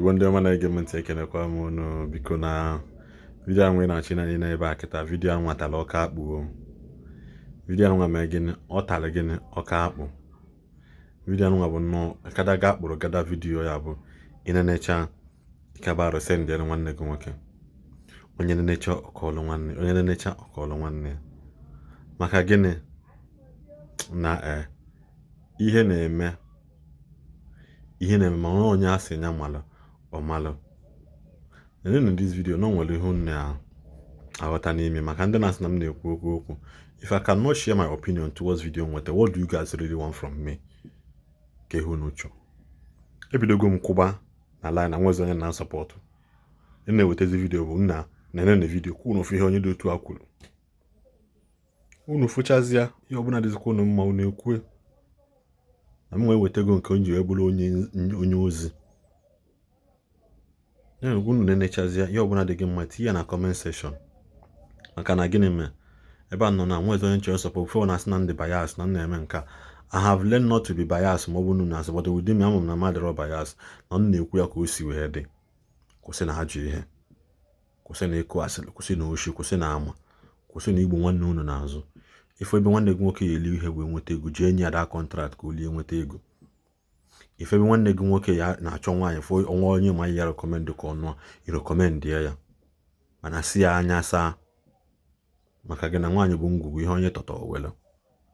Igbo ndị ọma na-ege m ntị ekenekwa m unu biko na vidiyo ahụ na-achị na niile ebe a kịta vidiyo ahụ nwatara ọka akpụ vidiyo ahụ nwa mee gịnị ọ tara gịnị ọka akpụ vidiyo ahụ nwa bụ nnọọ kadaga akpụrụ gada vidiyo ya bụ ịnenecha ikabarụ sendịrị nwanne gị nwoke onye nenecha ọkọlụ nwanne maka gịnị na ihe na-eme ma onye asị nya malụ ọmalụ. In this video no nwere ihe na-aghọta n'ime maka ndị na-asị na m na-ekwu okwu. If I cannot share my opinion towards video nweta, what do you guys really want from me? Ka ihe unu chọ. Ebidogo m kwụba na line na nwezi onye na support. Na-ewetezi video bụ nna na video kwuo n'ofu ihe onye dị otu a kwuru. Unu fụchazịa ihe ọbụla dịzikwa unu mma unu ekwue. Na m wetego nke onye wee bụrụ onye ozi. Unu na-enechazịa ihe ọbụla dị gị mma tinye na comment section. Maka na gịnị mee ebe a nọ na nwezi onye nchọrọ support before na asị na ndị bias na na-eme nka. I have learned not to be biased ma ọ bụ na asị but within me amụ m na mmadụ bias na m na-ekwu ya ka o si wee dị. Kwụsị na ha ji ihe. Kwụsị na ịkụ asịrị, kwụsị na oshi, kwụsị na ama, kwụsị na igbo nwanne unu n'azụ. Ife ebe nwanne gị nwoke ga-eli ihe wee nweta ego jee nye ya da contract ka o lie nweta ego. Ife ebe nwanne gị nwoke ya na-achọ nwaanyị fọ ọnwa onye ma ya recommend ka ọnụ recommend ya mana si ya anya saa maka gị na nwaanyị bụ ngwugwu ihe onye tọtọ wele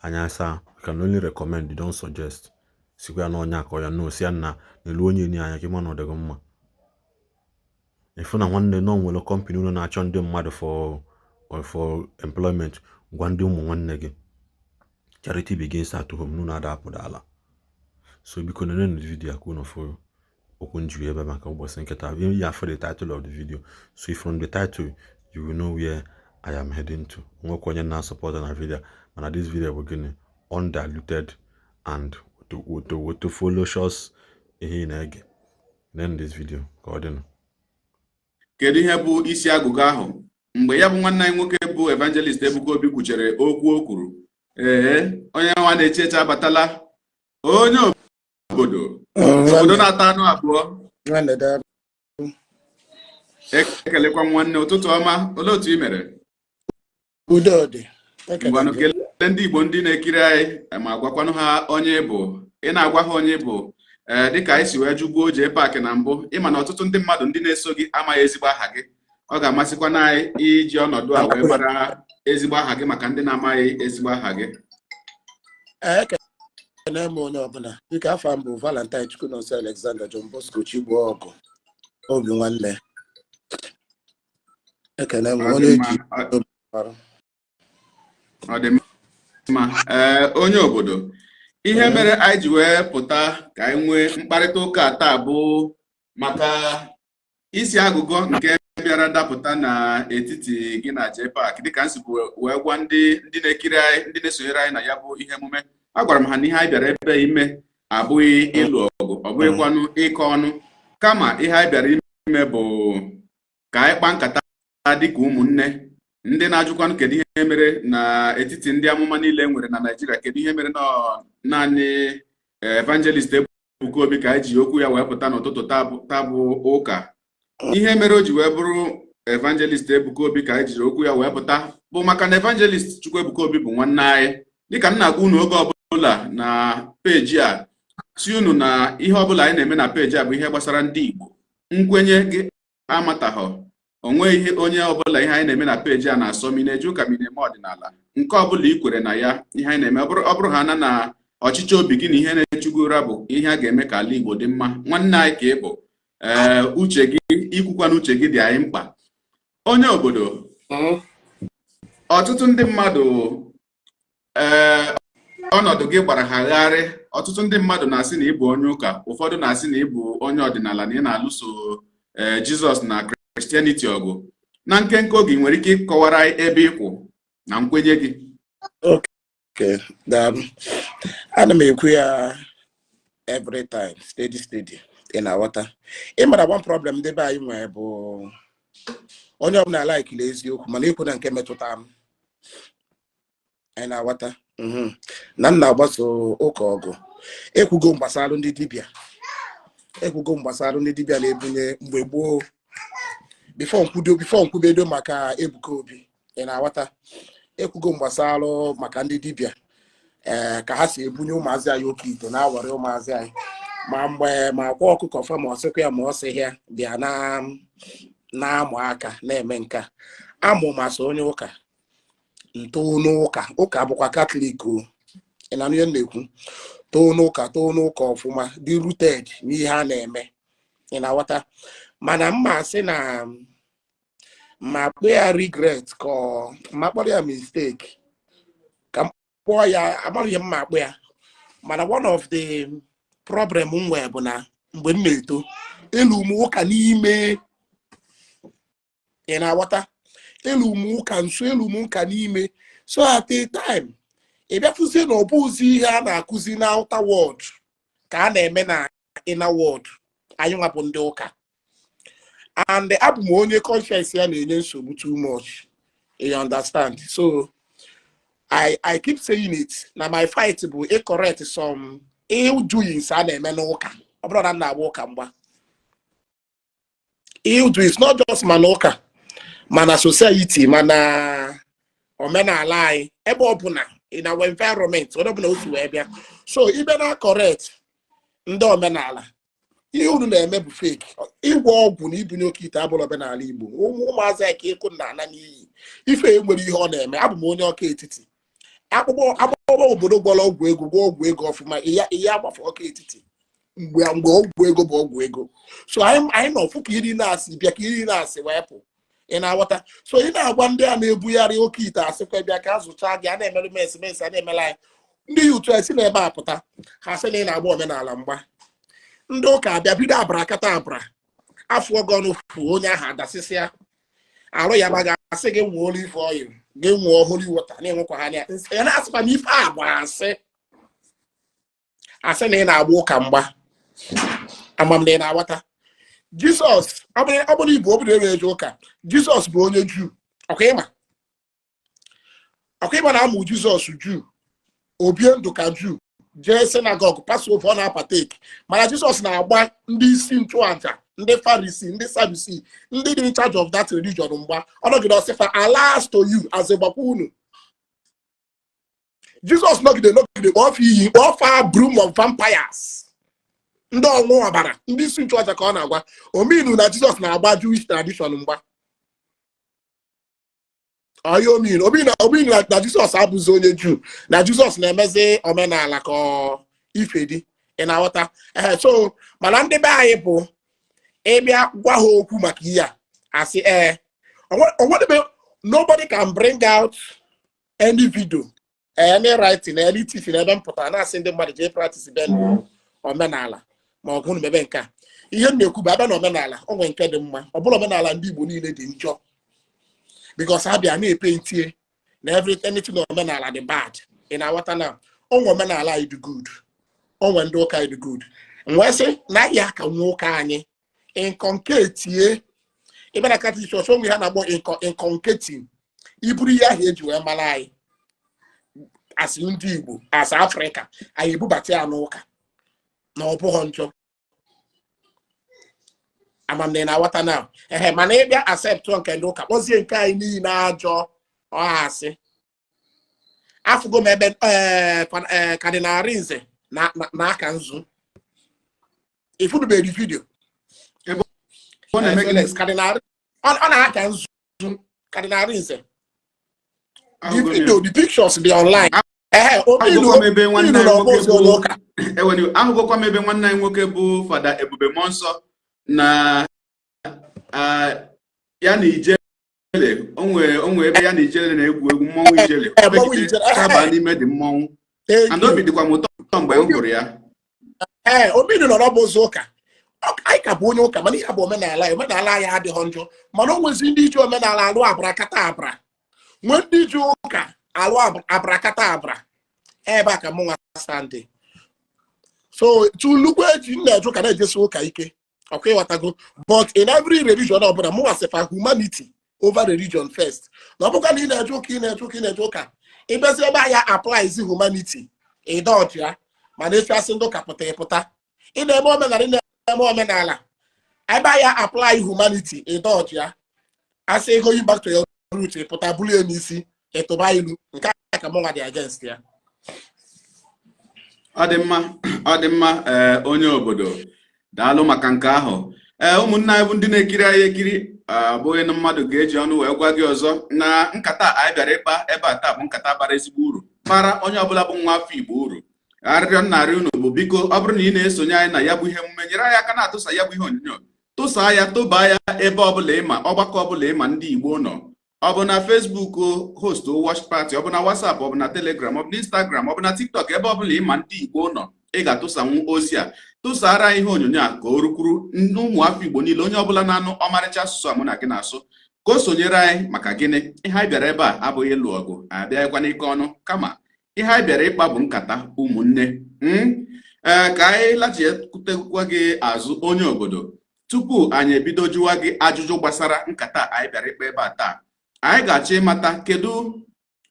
anya saa can only recommend, don't suggest. Sikwa na onye akọ ya no si ya na n'elu onye ni anya ka ma na ọ dịgo mma. Ife na nwanne no nwere company unu na-achọ ndị mmadụ for employment gwa ndị ụmụ nwanne gị. Charity begins at home unu na-adapụ ala. So biko nene the video ka unu fo okwu njiwe ebe maka ụbọchị nketa. You for the title of the video. So from the title you will know where I am heading to. Nwekwa onye na support na video mana this video bụ gịnị undiluted and to follow shows ihe na-ege. Then this video ka ọ dịnụ. Kedu ihe bụ isi agụgụ ahụ mgbe ya bụ nwanne anyị nwoke bụ Evangelist Ebuka Obi kwuchere okwu o kwuru onye nwa na-echecha abatala onye obodo na-ata anụ abụọ. Ekelekwa nwanne ụtụtụ ọma olee otu ị mere? Udo dị. Ngwanụ kelee ndị Igbo ndị na-ekiri anyị ma gwakwanụ ha onye bụ ị na-agwa ha onye bụ dịka anyị si wee jụgbuo jee paakị na mbụ ịma na ọtụtụ ndị mmadụ ndị na-eso gị amaghị ezigbo aha gị. Ọ ga-amasịkwa na anyị iji ọnọdụ a wee mara ezigbo aha gị maka ndị na-amaghị ezigbo aha gị. Ekele m onye ọbụla dịka afọ m bụ Valentine Chukwunọsọ Alexander John Bosco Chigbo ọgụ obi nwanne. Ekele m onye ji ọ dị mma. Onye obodo ihe mere anyị ji wee pụta ka anyị nwee mkparịta ụka taa bụ maka isi agụgọ nke bịara dapụta n'etiti gị na Jee Park dịka m si wee gwa ndị na-ekiri anyị ndị na-esonyere anyị na ya bụ ihe emume. Agwara m ha na ihe anyị bịara ebe ime abụghị ịlụ ọgụ ọ bụghịkwanụ ịkọ ọnụ kama ihe anyị bịara ime bụ ka anyị kpaa nkata dịka ụmụnne ndị na-ajụkwanụ kedu ihe mere n'etiti ndị amụma niile nwere na Naịjirịa, kedu ihe mere naanị Evangelist Ebuka Obi ka anyị ji okwu ya wee pụta n'ụtụtụ taa bụ ụka. Ihe mere o ji wee bụrụ Evangelist Ebuka Obi ka anyị jiri okwu ya wee pụta bụ maka na Evangelist Chukwu Ebuka Obi bụ nwanne anyị. Dịka m na-agwa unu oge ọbụla na peji a si unu na ihe ọbụla anyị na-eme na peji a bụ ihe gbasara ndị Igbo. Nkwenye gị amataghọ onwe ihe onye ọbụla ihe anyị na-eme na peji a na-asọ m na-eju ka m na-eme ọdịnala nke ọbụla i kwere na ya ihe anyị na-eme ọ bụrụ ha na ọchịchị obi gị na ihe na-echugu ụra bụ ihe a ga-eme ka ala Igbo dị mma. Nwanne anyị ka ị bụ uche gị ikwukwa na uche gị dị anyị mkpa. Onye obodo ọtụtụ ndị mmadụ ọnọdụ gị gbara ha gharị. Ọtụtụ ndị mmadụ na-asị na ị bụ onye ụka, ụfọdụ na-asị na ị bụ onye ọdịnala na ị na-alụso Jizọs na Christianity ọgụ. Na nkenke oge nwere ike ịkọwara ebe ịkwụ na nkwenye gị. Okay, ana m ekwu ya every time steady ị na-aghọta. Ị mara one problem ndị be anyị nwere bụ onye ọbụla alaikile eziokwu mana ekwu na nke metụta m. Ị na-aghọta na m na-agbaso ụka ọgụ ekwugo gbasara ndị dibịa ekwugo gbasara ndị dibịa na-ebunye mgbe gboo before nkwubedo maka Ebuka Obi ị na-aghọta ekwugo gbasara maka ndị dibịa ka ha si ebunye ụmụazị anyị oke ite na-awara ụmụazị anyị ma mgbe ma kwa ọkụkọ fa ma ọsịkwa ya ma ọsị ya bịa na-amụ aka na-eme nka amụ masị onye ụka ntoo ụka bụkwa Katọlik o ị na ihe na-ekwu too n'ụka ọfụma dị rooted n'ihe a na-eme ị na-aghọta mana mma sị na ma kpee ya regret ka ma kpọrọ ya mistake ka m kpọọ ya amaghị mma akpụ ya mana one of the problem m nwee bụ na mgbe m na-eto elu m ụka n'ime ị na-aghọta elu m ụka nso elu m ụka n'ime so at a time ị bịafụzie na ọ bụzi ihe a na-akụzi na outer world ka a na-eme na inner world anyị nwapụ ndị ụka and abụ m onye conscience ya na-enye nsogbu too much you understand so I keep saying it na my fight bụ correct some ill doings a na-eme n'ụka ọ bụrụ na m na-agba ụka mgba ill doings not just mana ụka mana society mana omenala anyị ebe ọbụla in our environment ọ bụla otu wee bịa so ibe na correct ndị omenala ihe unu na-eme bụ fake ịgwọ ọgwụ na ibunye oke ite abụrụ omenala Igbo ụmụazị anyị ka ịkụ na ana n'iyi ife nwere ihe ọ na-eme abụ m onye ọka etiti akpụkpọ obodo gwọrọ ọgwụ ego ọfụma ihe agbafe ọka etiti mgbe ọgwụ ego bụ ọgwụ ego so anyị nọ fụ ka iri na-asị bịa ka iri na-asị wepụ ị na-aghọta so ị na-agwa ndị a na-ebugharị oke ite asịkwa bịa ka a zụchaa gị a na-emerụ mesimesi a na-emela anyị ndị ya utu esi na-ebe apụta ha sị na ị na-agba omenala mgba ndị ụka abịa bido abrakata abra afọ ọgọnụ fụ onye ahụ adasịsịa arụ ya ma ga-asị gị nwụọ olive oil gị nwụọ holy water na-enwekwa ha ya na-asịkwa na ife a gba asị na ị na-agba ụka mgba ama m na ị na-aghọta Jizọs ọ bụrụ Igbo obodo na-eje ụka Jizọs bụ onye Juu ọkwa ịma na amụ Jizọs Juu obie ndụ ka Juu jee synagogue Passover ọ na-apateki mana Jizọs na-agba ndị isi nchụaja ndị Farisi ndị Saddusi ndị dị in charge of that religion mgba ọnọgide ọsịfa alas to you as a gbakwa unu Jizọs nọgide kpọọ iyi kpọọ fa broom of vampires ndị ọnwụ ọbara ndị isi nchụaja ka ọ na-agwa ominu na Jizọs na-agba Jewish tradition mgba ominu na Jizọs abụzi onye Juu na Jizọs na-emezi omenala ka ife dị ị na-aghọta so mana ndị be anyị bụ ịbịa gwa ha okwu maka ihe a asị nobody can bring out any video any writing any teaching ebe m pụtara na-asị ndị mmadụ jee practice be omenala ma ọ gụrụ mebe nke a ihe m na-ekwu bụ abịa na omenala o nwere nke dị mma ọ bụrụ omenala ndị Igbo niile dị njọ because ha bịa na-epentie na anything omenala dị bad ị na-aghọta na onwe omenala anyị dị good onwe ndị ụka anyị dị good wee sị na ya ka nwa ụka anyị inconcatie ebe na Catholic Church onwe ha na-agbọ inconcating iburu ihe ahụ eji wee mara anyị asị ndị Igbo asị Afrịka anyị ebubata ya n'ụka na ọ bụghị njọ amamne na wata na mana ịbịa accept nke ndị ụka kpọzie nke anyị niile ajọ ọhasị afụgo m ebe Kardinal Nze na aka nzu ifudubere vidio ọ na-aka nzu Kardinal Nze the video the pictures dị online ahụgokwa m ebe nwanne anyị nwoke bụ Fada Ebube Monsọ na ya na Ijele onwe ebe ya na Ijele na-egwu egwu mmọnwụ Ijele aba n'ime dị mmọnwụ and obi dịkwa m ụtọ mgbe m hụrụ ya obi nọ n'ọbụzụ ụka anyị ka bụ onye ụka mana ihe bụ omenala anyị adịghị njọ mana o nwezi ndị iji omenala alụ abrakata abra nwee ndị iji ụka alụ abrakata abra ebe a ka mụ nwa standị so tulukwu eji na-eju ka na-ejesi ụka ike ọkwa ịghọtago but in every religion ọbụla mụ wasịfa humanity over religion first na ọ bụkwa na ị na-eje ụka ịbezi ebe ahịa applies humanity ịdọji ya mana efiasị ndị ụka pụta ịpụta ị na-eme omenala Omenala. I buy apply humanity in Dodge, yeah. I say going back to your root, put a bullion easy, to buy you, among the against here. Ademma, onye obodo. Daalụ maka nke ahụ. Ụmụnna anyị bụ ndị na-ekiri anyị ekiri abụghị na mmadụ ga-eji ọnụ wee gwa gị ọzọ na nkata anyị bịara ịkpa ebe a taa bụ nkata bara ezigbo uru mara onye ọbụla bụ nwa afọ Igbo uru. Arịrịọ narị unu bụ biko ọ bụrụ na ị na-esonye anyị na ya bụ ihe omume nyere anyị aka na-atụsa ya bụ ihe onyonyo tụsaa ya tụbaa ya ebe ọbụla ịma ọgbakọ ọbụla ịma ndị Igbo nọ, ọ bụ na Facebook host watch party, ọ bụ na WhatsApp, ọ bụ na Telegram, ọ bụ na Instagram, ọ bụ na TikTok, ebe ọbụla ịma ndị Igbo nọ ị ga-atụsanwu ozi a tụsara ihe onyonyo a ka o rukwuru ụmụ afọ Igbo niile onye ọbụla na-anụ ọmarịcha asụsụ a mụ na gị na-asụ ka o sonyere anyị maka gịnị ihe anyị bịara ebe a abụghị ịlụ ọgụ abịaghịkwa n'ike ọnụ kama ihe anyị bịara ịkpa bụ nkata ụmụnne. Ka anyị lachiekwutekwa gị azụ onye obodo tupu anyị ebido jụwa gị ajụjụ gbasara nkata anyị bịara ịkpa ebe a taa, anyị ga-achọ ịmata kedu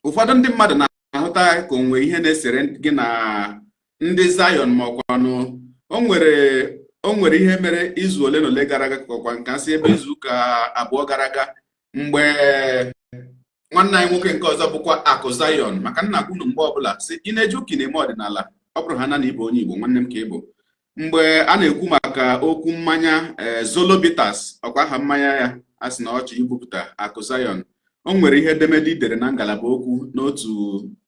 ụfọdụ ndị mmadụ na-ahụta ka onwe ihe na-esere gị na ndị Zion ma ọkwanụ o nwere ihe mere izu ole na ole gara aga kakwa nke asị ebe izu ụka abụọ gara aga mgbe nwanne anyị nwoke nke ọzọ bụkwa akụ Zion maka nna kwunu mgbe ọbụla si ị na-eji ụka na-eme ọdịnala ọ bụrụ ha na ịbụ onye Igbo nwanne m ka ịbụ mgbe a na-ekwu maka okwu mmanya Zolobitas ọkwa aha mmanya ya a sị na ọ chọrọ ibupụta akụ Zion, o nwere ihe edemede idere na ngalaba okwu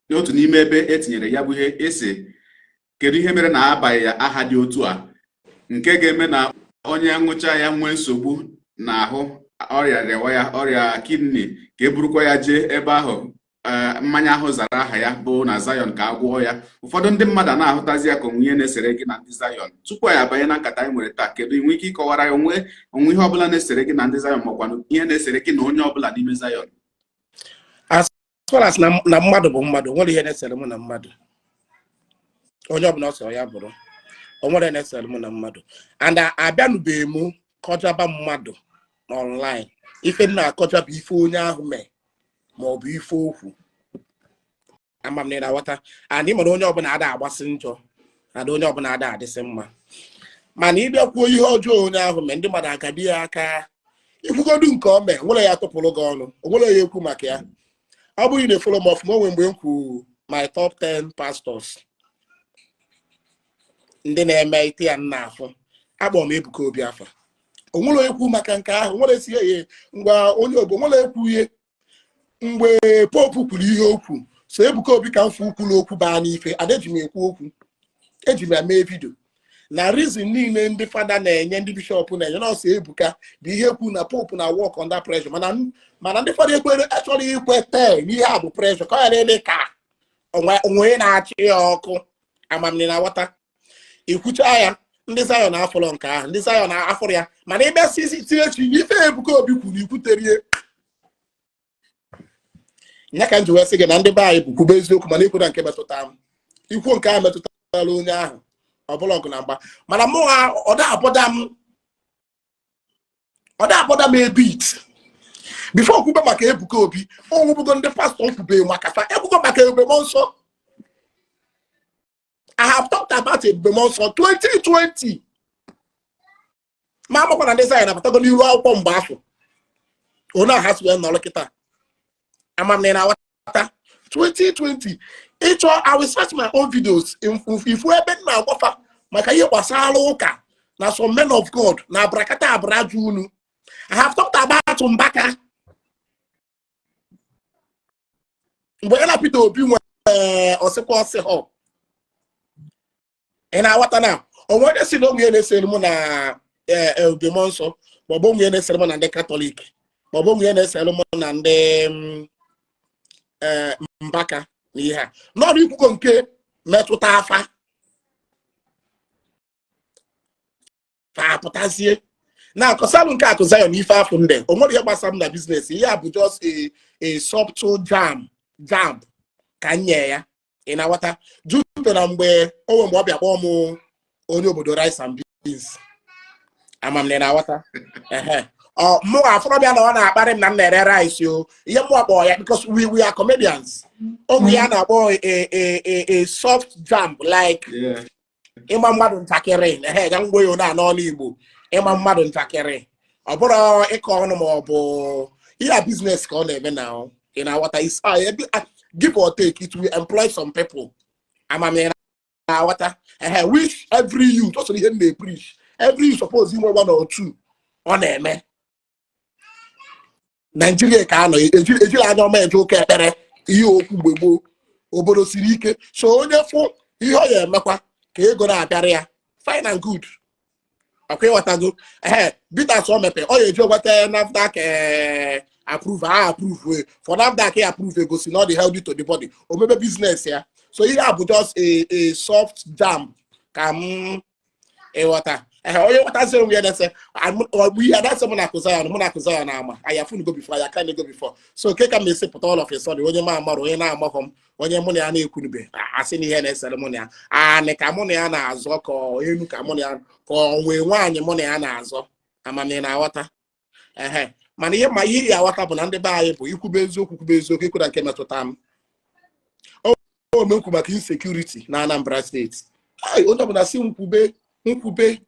n'otu n'ime ebe etinyere ya bụ ihe esi kedu ihe mere na abaghị ya aha dị otu a nke ga-eme na onye ṅụcha ya nwee nsogbu n'ahụ ọrịa rewa ya ọrịa kidney ka e burukwa ya jee ebe ahụ mmanya ahụ zara aha ya bụ na Zion ka a gwọọ ya. Ụfọdụ ndị mmadụ na-ahụtazi ya ka onwe ihe na-esere gị na ndị Zion. Tupu anyị abanye na nkata anyị nwere taa, kedu inwe ike ịkọwara ya onwe ihe ọbụla na-esere gị na ndị Zion makwa ihe na-esere gị na onye ọbụla n'ime Zion? As far as na mmadụ bụ mmadụ, nwere ihe na-esere m na mmadụ. Onye ọbụla ọsọ ya bụrụ o nwere na-esere m na mmadụ, and abịanụbeghị m kọjaba mmadụ online. Ife na-akọja bụ ife onye ahụ mee ma ọ bụ ife okwu amamne na wata, and ịmara onye ọbụla ada agbasị njọ na onye ọbụla ada adịsị mma, mana ịbịa kwuo ihe ọjọọ onye ahụ mee ndị mmadụ agadi ya aka ikwugodu nke o mee nwere ya tụpụrụ gị ọnụ, o nwere ya ekwu maka ya. Ọ bụghị na follow m ọfụma onwe mgbe m kwuru my top 10 pastors ndị na-eme ite ya nna afọ akpọ m Ebuka Obi afa, o nwere ekwu maka nke ahụ, nwere esi ihe ngwa onye ogbo nwere ekwu ihe mgbe popu kwuru ihe okwu so Ebuka Obi ka mfu ukwu n'okwu baa n'ife adeji m ekwu okwu eji m ya mee vidio na reason niile ndị fada na-enye ndị bishọp na-enye na ọsọ Ebuka bụ ihe kwu na popu na work under pressure, mana ndị fada ekwere achọrọ ikweta n'ihe a bụ pressure ka ọ ghara eme ka onwe na-achị ya ọkụ amamne na wata ikwucha ya. Ndị Zion afọrọ nke ahụ, ndị Zion afọrọ ya, mana ebe sisi tinyechi ife Ebuka Obi kwuru ikwuterie nya ka m ji wee sị gị na ndị be anyị bụ kwube eziokwu mana ikwu na nke metụta m ikwu nke ahụ metụtara onye ahụ ọ bụla ọgụ na mgba, mana mụ ha ọ da abọda m ebit bifo kwube maka Ebuka Obi o nwụbụgo ndị pastọ kwube maka fa ekwugo maka ebube nsọ. I have talked about it before 2020. Mama kwa na ndị Zion apụtago n'iru akwụkwọ mgbe afọ onye a ha si wee nọrọ kịta amamne na wata 2020 ịchọ I will search my own videos ifu ebe m na-agwafa maka ihe gbasara ụka na some men of God na abrakata abraju unu. I have talked about Mbaka mgbe ya na Peter Obi nwe osikwa ọsịhọ ị na-awata na onwe si na onwe na-esere m na ebube nsọ maọbụ onwe na-esere m na ndị Katọlik maọbụ onwe na-esere m na ndị Mbaka na ihe a n'ọrụ ikwugo nke metụta afa apụtazie na akọsalụ nke akụ Zion ife afọ ndị o nwere ihe gbasara m na biznes ihe a bụ just a subtle jam ka nye ya ị na-awata jupụta na mgbe o mgbe ọ bịa kpọọ m onye obodo rice and beans amamne na-awata mụ afọrọ bịa na ọ na-akparị m na m na-ere rice o ihe mụ akpọ ya because we are comedians onwe ya na-akpọ a soft jam like ịma mmadụ ntakịrị ehe ga ngwa yo na n'ọnụ Igbo ịma mmadụ ntakịrị ọ bụrụ ịkọ ọnụ ma ọ bụ ihe business ka ọ na-eme na in our water is give or take, it will employ some people. Which every youth, also the they preach, every youth suppose you one or two on a man. Nigeria can you Obodo Sirike. So therefore, you hear Makwa, Kegona Area, fine and good. Okay, what I do? Bit as one mepe. Oh, you do what NAFDAC approve. I approve. For NAFDAC, I approve. Go see not the healthy to the body. Or maybe business here. So you have just a soft jam. Come, water. What I say we had say. We had that someone accusation. I have to go before. I can't go before. So Keka may say put all of your son. When your mama or your mom, when your money and you could be. I see here next ceremony. And the Camoniana Zok or you Camonian or we want your money and Azo. I'm in our water. Mani my year what happened on the Bible. You could be so could have came at the time. Oh, no, back insecurity. Nanambra States. I don't see Nkube.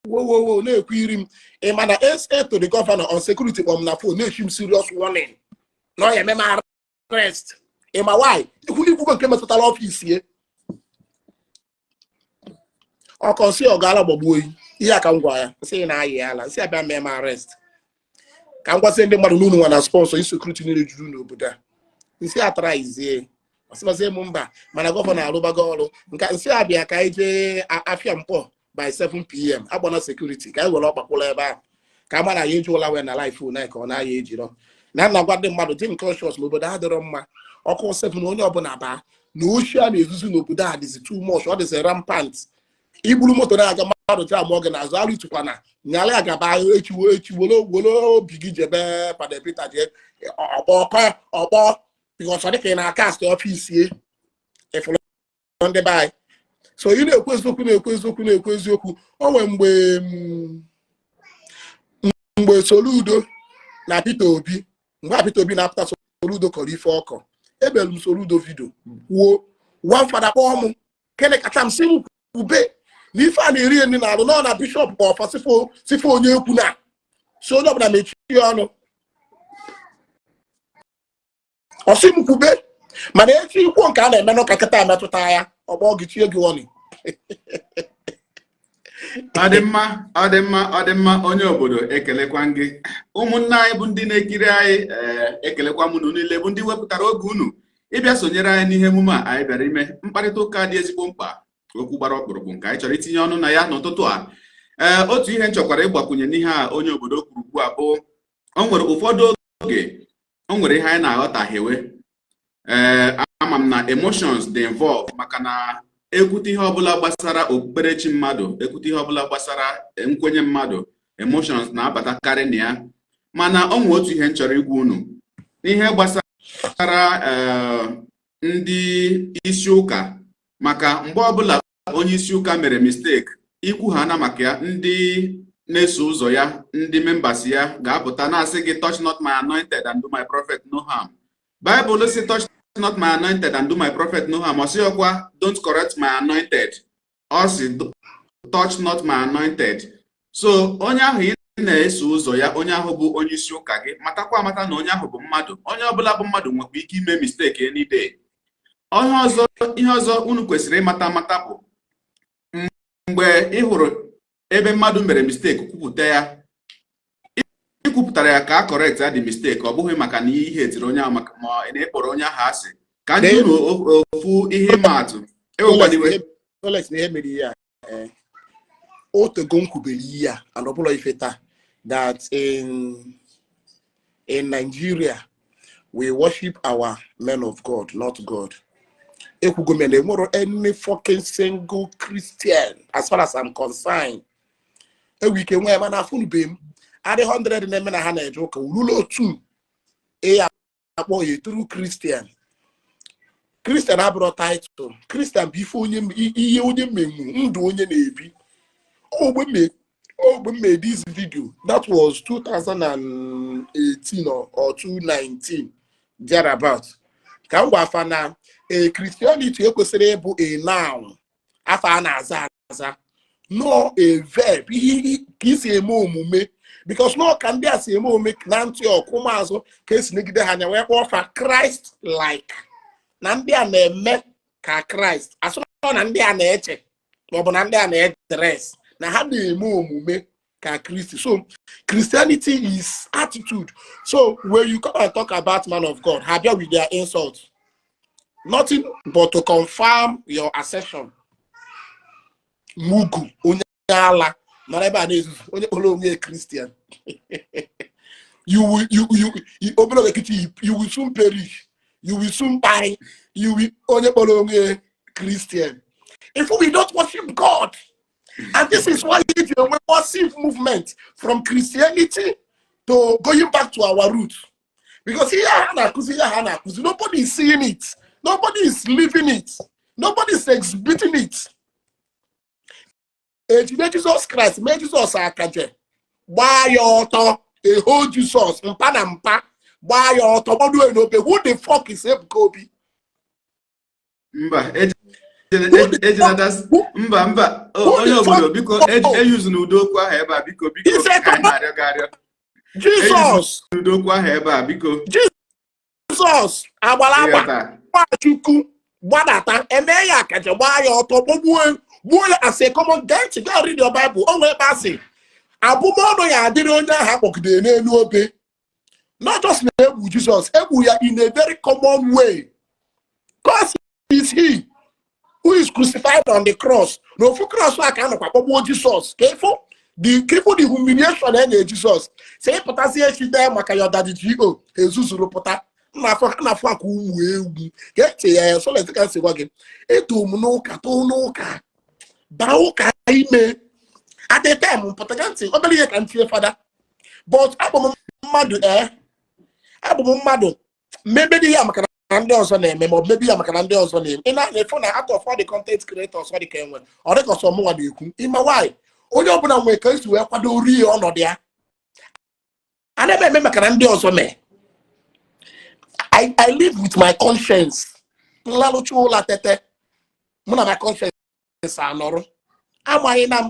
Whoa, no, query. A man SA to the governor on security on the phone, no, him serious warning. No, I remember arrest. A my wife, who came to total office here. Or conceal Gala boy. Here come Guaya, saying I say about me arrest. Can go send them Maruno and a sponsor insecurity in the Juno, but you see, I try is here. I say Mumba, man, governor Rubagolo, and can see I be a kaije afiampo. By 7 p.m. I want security. I will up a pull back. Come on, I usually when I like food, on I age, you know. Now, I got the mother, Jim conscious, but I don't know. Of course, 7 on your bonaba. No share is no good. That is too much. What is a rampant? Ibulu Motonaga, Jam organized, I'll to Pana. Nalaga by H. Biggie Jebe, Padepita Jet, or because I can cast the office here. If you on the buy. So you know, Kwezoku. Oh, when Soludo, Napito Obi, Napito Obi, after Soludo Corifoko, Ebel Soludo video. One for the bomb, Kenekatam Sim Ube, Nifa Niri and I don't know, Bishop or Sifo Nyukuna. So no, I make you or Sim Kube. Man, you won't kind of man, Kakata Matutaya. Ademma onye obodo ekelekwa gị ụmụnna anyị bụ ndị na-ekiri anyị ekelekwa m unu niile bụ ndị wepụtara oge unu ịbịa sonyere anyị n'ihe emume a anyị bịara ime mkparịta ụka dị ezigbo mkpa okwu gbara ọkpụrụkpụ nke anyị chọrọ itinye ọnụ na ya n'ụtụtụ a otu ihe nchọkwara ịgbakwunye n'ihe a onye obodo kwuru ugbu a bụ o nwere ụfọdụ oge o nwere ihe anyị na-aghọtahiewe ama m na emotions dị involved maka na ekwute ihe ọbụla gbasara okpukperechi mmadụ ekwute ihe ọbụla gbasara nkwenye mmadụ emotions na-abatakarị na ya mana ọ nwere otu ihe nchọrọ igwu unu n'ihe gbasara ndị isi ụka maka mgbe ọbụla onye isi ụka mere mistake ikwu ha na maka ya ndị na-eso ụzọ ya ndị members ya ga-apụta na-asị gị touch not my anointed and do my prophet no harm. Bible say touch not my anointed and do my prophet no harm. Osiokwa, don't correct my anointed. Osi, touch not my anointed. So onye ahụ ị na-eso ụzọ ya onye ahụ bụ onye isi ụka gị matakwa amata na onye ahụ bụ mmadụ onye ọbụla bụ mmadụ nwekwa ike ime mistake any day. Ihe ọzọ unu kwesịrị ịmata amata bụ mgbe ị hụrụ ebe mmadụ mere mistake kwupụta ya ikwupụtara ya ka a correct ya dị mistake ọ bụghị maka na ihe etiri onye ahụ maka ma ị na-ekpọrọ onye ahụ asị ka ndị ofu ihe maatụ ewekwadịwe ihe mere ya otego nkwubeli ya and ọbụla ifeta that in Nigeria we worship our men of God, not God. Ekwugomene nwere any fucking single Christian as far as I'm concerned. Ewike nwe ma na funu bem ade 100 na-eme na ha na-eje ụka rulo otu akpọ ya true Christian. Christian abụrụ title. Christian bụ ihe onye menwu ndụ onye na-ebi. Ogbe made this video. That was 2018 or 2019 thereabout. Ka ngwa afana Christianity ekwesịrị ịbụ a noun afa na-aza no a verb kisi eme omume because no can be as eme omume na Antioch ụmụazụ ka esi negide ha anya wee kpọfa Christ like na ndị a na-eme ka Christ asụ na ndị a na-eche maọbụ na ndị a na-edress na ha na-eme omume ka Christ. So Christianity is attitude. So when you come and talk about man of God, have you with their insults? Nothing but to confirm your assertion. Mugu, Onyala, not everybody is only a Christian. You will soon perish. You will soon die. You will only a Christian. If we don't worship God, and this is why it's a massive movement from Christianity to going back to our roots. Because nobody is seeing it. Nobody is living it. Nobody is exhibiting it. Jesus Christ, may Jesus akaje. Why your a whole Jesus, mpa. Why your who the fuck is Ebuka Obi? Mba, mba. Onye obodo biko use n'udokwu ahụ ebe a biko Jesus. N'udokwu ahụ ebe a biko. Jesus agbalagba. Chukwu gbadata eme ya akaje gbaa ya ọtọ gbuo ya as a common debt. Go read your Bible. O nwee basị. Abụmọnụ ya adịrị onye ahụ akpọgide n'elu obe. Not just na egwu Jesus, egwu ya in a very common way. Because it's he who is crucified on the cross. No full cross like Jesus. Careful the humiliation and Jesus. Say potassium she there maka your daddy G.O. Jesus Ropota. Na fa ku wu get here so let's can say again. Eto no ka to no ka. Ba o ka ime. At the time potaganti obele can fear father. But abom mmadụ maybe the maka ndị ọzọ na-eme ma maybe ya maka ndị ọzọ na-eme ị na-efu na out of all the content creators ọ dị ka enwe ọ dị ka ọsọ mụnwa na-ekwu ịma why onye ọbụla nwere ka esi wee kwado rie ọnọdụ ya a na-eme maka ndị ọzọ mee. I live with my conscience. Nlalụcha ụlọ tete mụ na my conscience anọrụ amaghị na m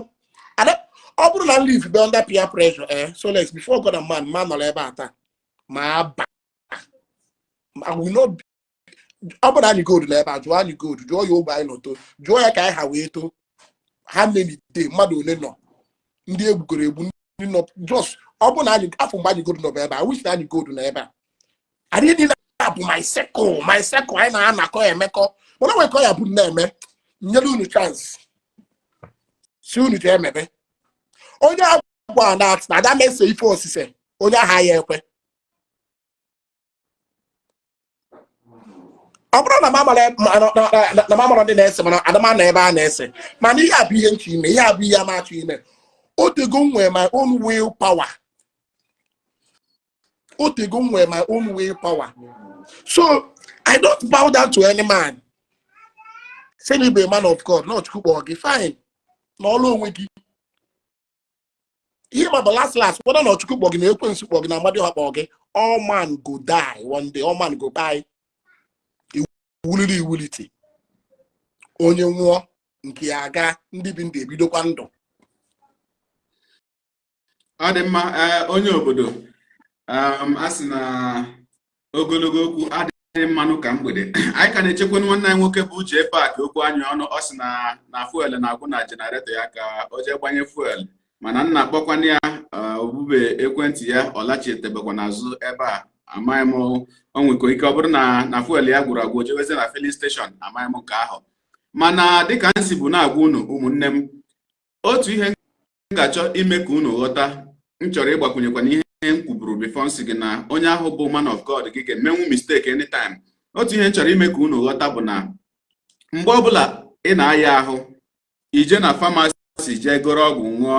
ọ bụrụ na m live be under peer pressure so let's before God and man nọrọ ebe a taa ma I will not be. About any good level, do any good, do you buy no to, do I can have way to how many day, Madonna? Ndi Igbo no just upon any half of body good no better. I wish any good never. I didn't have my circle, I na call a meko. When I call a put name, no chance. Soon it maybe. Only one that makes say for say, only higher. Ọ bụrụ na mama ndị na-ese mana adama na ebe a na-ese mana ihe abụ ihe nche ime ihe abụ ihe amaachọ ime otego nwere my own will power so I don't bow down to any man. Say you be a man of God not Chukwu gị fine na ọlụ onwe gị ihe ma bụ last whether na Chukwu gị na ekwensu gị na mmadụ ha kpọ gị all man go die one day all man go buy wuliti onye nwụọ nke ya aga ndị bi ndị ebidokwa ndụ. Ọ dị mma onye obodo asị na ogologo okwu adịghị mmanụ ka mgbede anyị ka na-echekwa nwanne anyị nwoke bụ Uche Park okwu anyị ọnụ ọ sị na fuel na-agwụ na generator ya ka o jee gbanye fuel mana nna akpọkwana ya obube ekwentị ya ọlachitebekwa n'azụ ebe a amaghị m o nwekọ ike ọ bụrụ na fuel ya gwụrụ agwụ jeweze na filling station amaghị m nke ahụ mana dịka nsi bụ na-agwa unu ụmụnne m otu ihe m ga-achọ ime ka unu ghọta m chọrọ ịgbakwunyekwa n'ihe m kwuburu before nsị gị na onye ahụ bụ man of God gị ga-emenwu mistake anytime. Otu ihe m chọrọ ime ka unu ghọta bụ na mgbe ọbụla ị na-aya ahụ ije na famasi jee goro ọgwụ ṅụọ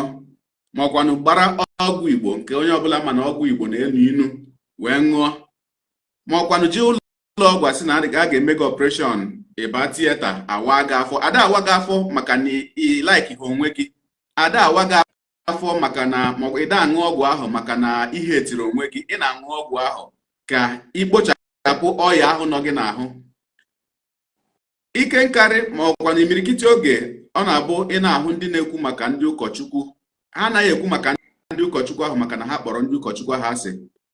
ma ọkwanụ gbara ọgwụ Igbo nke onye ọbụla ma na ọgwụ Igbo na-enu inu wee ṅụọ ma ọkwanụ ji ụlọ ọgwụ asị na a ga-eme gị operation ịba tieta awa gị afọ ada awa gị afọ maka na ị like ihe onwe gị ada awa gị afọ maka na ma ị da aṅụ ọgwụ ahụ maka na ihe etiri onwe gị ị na-aṅụ ọgwụ ahụ ka ikpochapụ ọya ahụ nọ gị n'ahụ ike nkarị ma ọkwanụ imirikiti oge ọ na-abụ ị na-ahụ ndị na-ekwu maka ndị ụkọchukwu, ha anaghị ekwu maka ndị ụkọchukwu ahụ maka na ha kpọrọ ndị ụkọchukwu ahụ asị,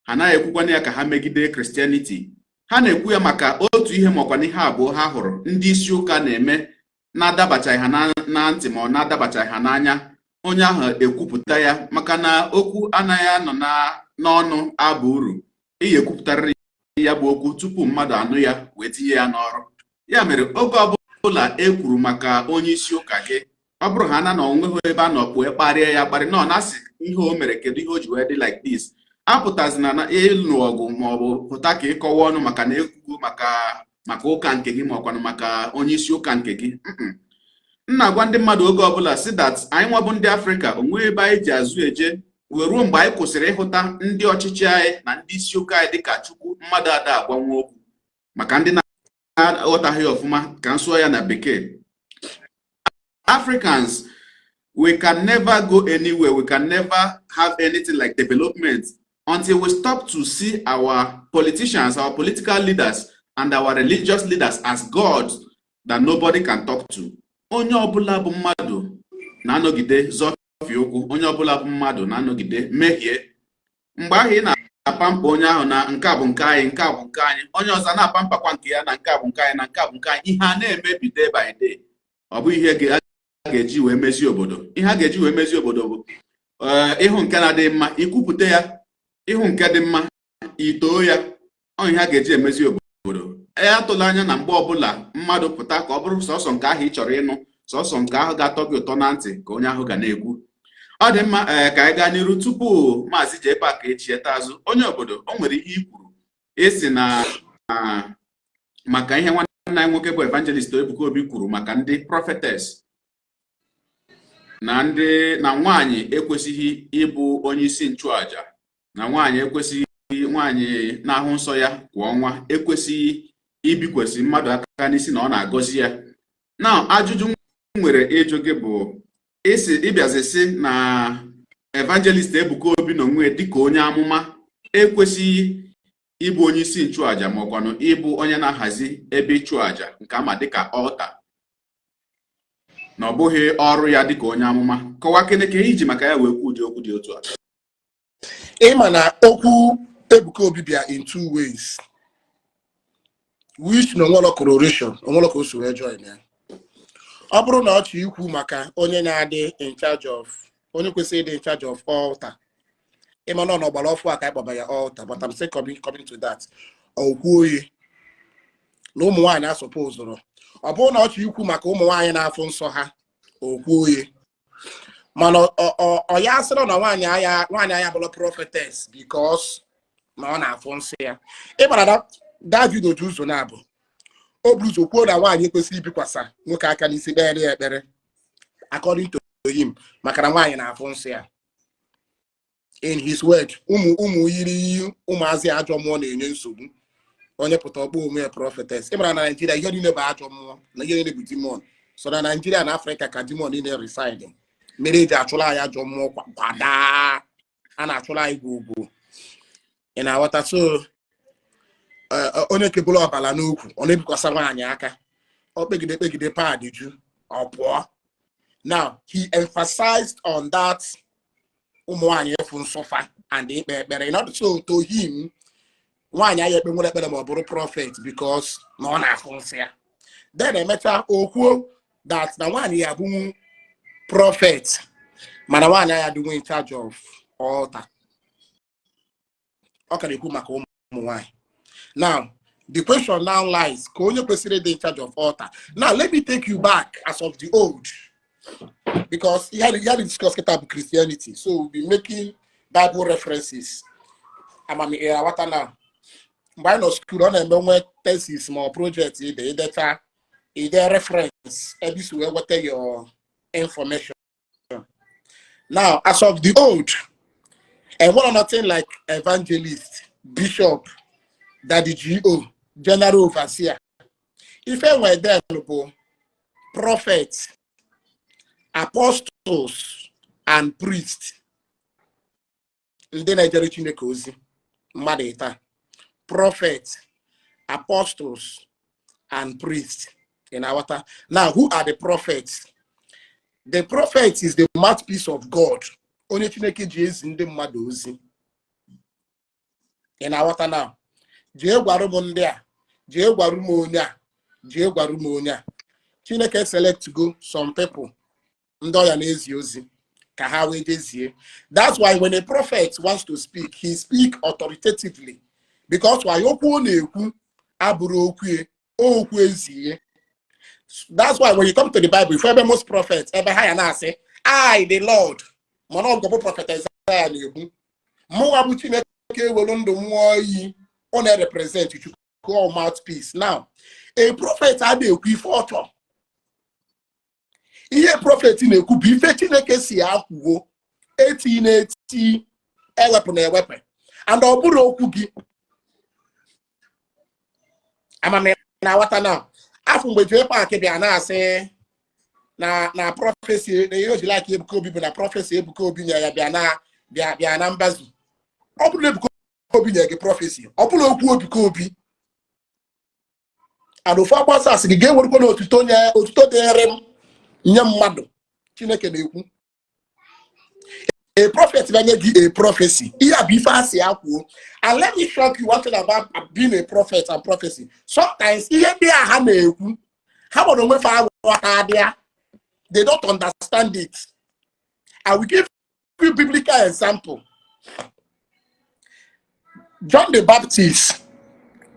ha anaghị ekwukwana ya ka ha megide Christianity. Ha na-ekwu ya maka otu ihe maọkwa n'ihe abụọ ha hụrụ ndị isi ụka na-eme na-adabachaghị ha na ntị ma ọ na-adabachaghị ha n'anya, onye ahụ ekwupụta ya, maka na okwu anaghị anọ n'ọnụ abụ uru. Iyi ekwupụtarịrị ya bụ okwu tupu mmadụ anụ ya wee tinye ya n'ọrụ. Ya mere oge ọbụla e kwuru maka onye isi ụka gị, ọ bụrụ ha na onweghị ebe a nọ pụọ kparịa ya kparị nọ na-asị ihe o mere kedu ihe o ji wee dị like this, apụtazina na ịlụ ọgụ maọbụ pụta ka ịkọwa ọnụ maka na ekwugo maka ụka nke gị maọkwanụ maka onye isi ụka nke gị. M na-agwa ndị mmadụ oge ọbụla si that anyị nwabụ ndị Afrịka onwe ebe anyị ji azụ eje wee ruo mgbe anyị kwụsịrị ịhụta ndị ọchịchị anyị na ndị isi ụka anyị dịka Chukwu mmadụ ada agbanwe okwu. Maka ndị na-aghọtaghị ọfụma ka m sụọ ya na bekee, Africans, we can never go anywhere, we can never have anything like development until we stop to see our politicians, our political leaders, and our religious leaders as gods that nobody can talk to. Onye ọbụla bụ mmadụ na-anọgide zọfie okwu, onye ọbụla bụ mmadụ na-anọgide mehie. Mgbe ahụ ị na-apampa onye ahụ na nke a bụ nke anyị, nke a bụ nke anyị, onye ọzọ na-apampakwa nke ya na nke a bụ nke anyị, na nke a bụ nke anyị, ihe a na-emebi day by day. Ọ bụ ihe ga-eji wee mezi obodo. Ihe a ga-eji wee mezi obodo bụ ịhụ nke na-adị mma ikwupụta ya, ịhụ nke dị mma itoo ya. Ọ ihe a ga-eji emezi obodo. Atụla anya na mgbe ọbụla mmadụ pụta ka ọ bụrụ sọsọ nke ahụ ị chọrọ ịnụ, sọsọ nke ahụ ga-atọ gị ụtọ na ntị ka onye ahụ ga na-ekwu. Ọ dị mma ka anyị gaa n'iru tupu Maazị J-Pack echieta azụ. Onye obodo, o nwere ihe i kwuru esi na maka ihe nwanne anyị nwoke bụ Evangelist Ebuka Obi kwuru maka ndị prophetess na nwaanyị ekwesịghị ịbụ onye isi nchụaja, na nwaanyị ekwesịghị, nwaanyị na-ahụ nsọ ya kwa ọnwa ekwesịghị ibikwesị mmadụ aka n'isi na ọ na-agọzi ya. Na ajụjụ m nwere ịjụ gị bụ ịbịazi sị na Evangelist Ebuka Obi n'onwe dịka onye amụma ekwesịghị ịbụ onye isi nchụaja ma ọkwanụ ịbụ onye na-ahazi ebe ịchụ aja nke ama dịka altar, na ọ bụghị ọrụ ya dịka onye amụma. Kọwaa keneke iji maka ya wee kwuo ụdị okwu dị otu a. Ịma na okwu Ebuka Obi bịa in two ways, which no nwere correlation, onwere ka o si wee join ya. Ọ bụrụ na ọ chọ ikwu maka onye na-adị in charge of, onye kwesịrị ịdị in charge of altar, ịma na ọ n'ọgbara ọfụ aka ịkpọba ya altar, but I'm still coming to that. Okwu oyi na ụmụ nwaanyị asọpụzụrụ. Ọ bụrụ na ọ chọ ikwu maka ụmụ nwaanyị na-afụ nsọ ha, okwu oyi. Mana ọ ya asịrị na nwaanyị anya bụla prophetess because na ọ na-afụ nsọ ya. Ịmara David otu ụzọ na-abụ o buru ụzọ kwuo na nwaanyị ekwesịrị ibikwasa nwoke aka n'isi kpere ya ekpere according to him maka na nwaanyị na-afụ nsọ ya. In his word, ụmụ yiri ụmụazị ajọ mmụọ na-enye nsogbu. Onye pụta ọkpọ onwe ya prophetess. Ịmara na Nigeria ihe niile bụ ajọ mmụọ na ihe niile bụ demon. So na Nigeria na Africa ka demon niile reside. Mere eji achụla anyị ajọ mmụọ kwada, a na-achụla anyị gwogwo. Ị na-aghọta? So onye kebụla ọbala n'ukwu ọ na-ebikwasa nwaanyị aka, ọ kpegide pad ju ọ pụọ. Now he emphasized on that ụmụ nwaanyị efu nsọfa and ikpe ekpere. In order to him, nwaanyị anyị ekpe nwere ekpere ma ọ bụrụ prophet because na ọ na-afụ nsọ ya. Then emecha okwuo that na nwaanyị ya bụ prophet mana nwaanyị ya adịghị in charge of altar. Ọ ka na-ekwu maka ụmụ nwaanyị. Now the question now lies, ka onye kwesịrị ịdị in charge of altar. Now let me take you back as of the old, because he had to discuss about Christianity, so we'll be making Bible references. I'm what now? By no school on a thesis more project either reference every what your information. Now, as of the old, and one nothing like evangelist, bishop, daddy GO, general overseer. If I were there, prophets, apostles, and priests, then I just Chineke Madeta, prophets, apostles, and priests in our now. Who are the prophets? The prophet is the mouthpiece of God. Onye Chineke ji ezi ndị mmadụ ozi. Ị na-aghọta now? Jee gwarụ m ndị a, jee gwarụ m onye a, jee gwarụ m onye a. Chineke select go some people ndị ọ ya na-ezi ozi ka ha wee jezie. That's why when a prophet wants to speak, he speak authoritatively, because why okwu ọ na-ekwu abụrụ okwu eziye. That's why when you come to the Bible, if ever most prophets ever high and say, I the Lord, mono go prophet Isaiah na-ekwu mụ abụ Chineke welu ndụ mmụọ iyi ọ na-represent you call mouthpiece. Now a prophet adịghị ife ọchọ. Ihe prophet na-ekwu bụ ife Chineke si akwuo eti na-eti ewepụ na ewepụ, and ọ bụrụ okwu gị. Ama na wata now. After mgbe jee park bịa na-asị na prophecy na ihe o ji like Ebuka Obi bụ na prophecy Ebuka Obi nye ya bịa na mbazu. Ọ bụrụ Ebuka Obi nye gị prophecy, ọ bụrụ okwu Ebuka Obi. And ofu agbasa asị gị ga-ewerukwa na otuto dịrị m nye mmadụ. Chineke na-ekwu. A prophet banye gị a prophecy. Ihe a bụ ife asị akwuo. And let me shock you one thing about being a prophet and prophecy. Sometimes ihe ndị a ha na-ekwu, ha gbọrọ onwe fa aghọta adịa. They don't understand it. I will give you a biblical example. John the Baptist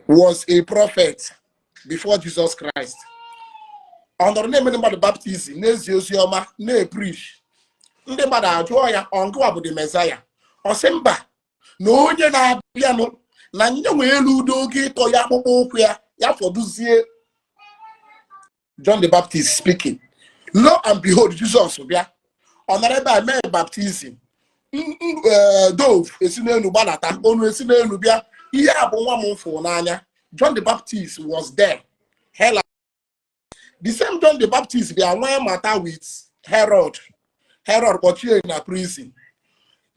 was a prophet before Jesus Christ. Under the name of the baptism, preach. Ndị mmadụ ajụọ ya ọngụwa bụ the Messiah. Ọ sị mba na onye na-abịanụ na nye nwee elu udo oge ịtọ ya akpụkpọ ụkwụ ya fọdụzie. John the Baptist speaking. Lo and behold, Jesus bịa. Ọ nara ebe a mee baptism. Dove esi n'elu gbanata, onu esi n'elu bịa. Ihe a bụ nwa m mfụ n'anya. John the Baptist was there. Hell, the same John the Baptist bịa nwee mata with Herod kpọchie na prison.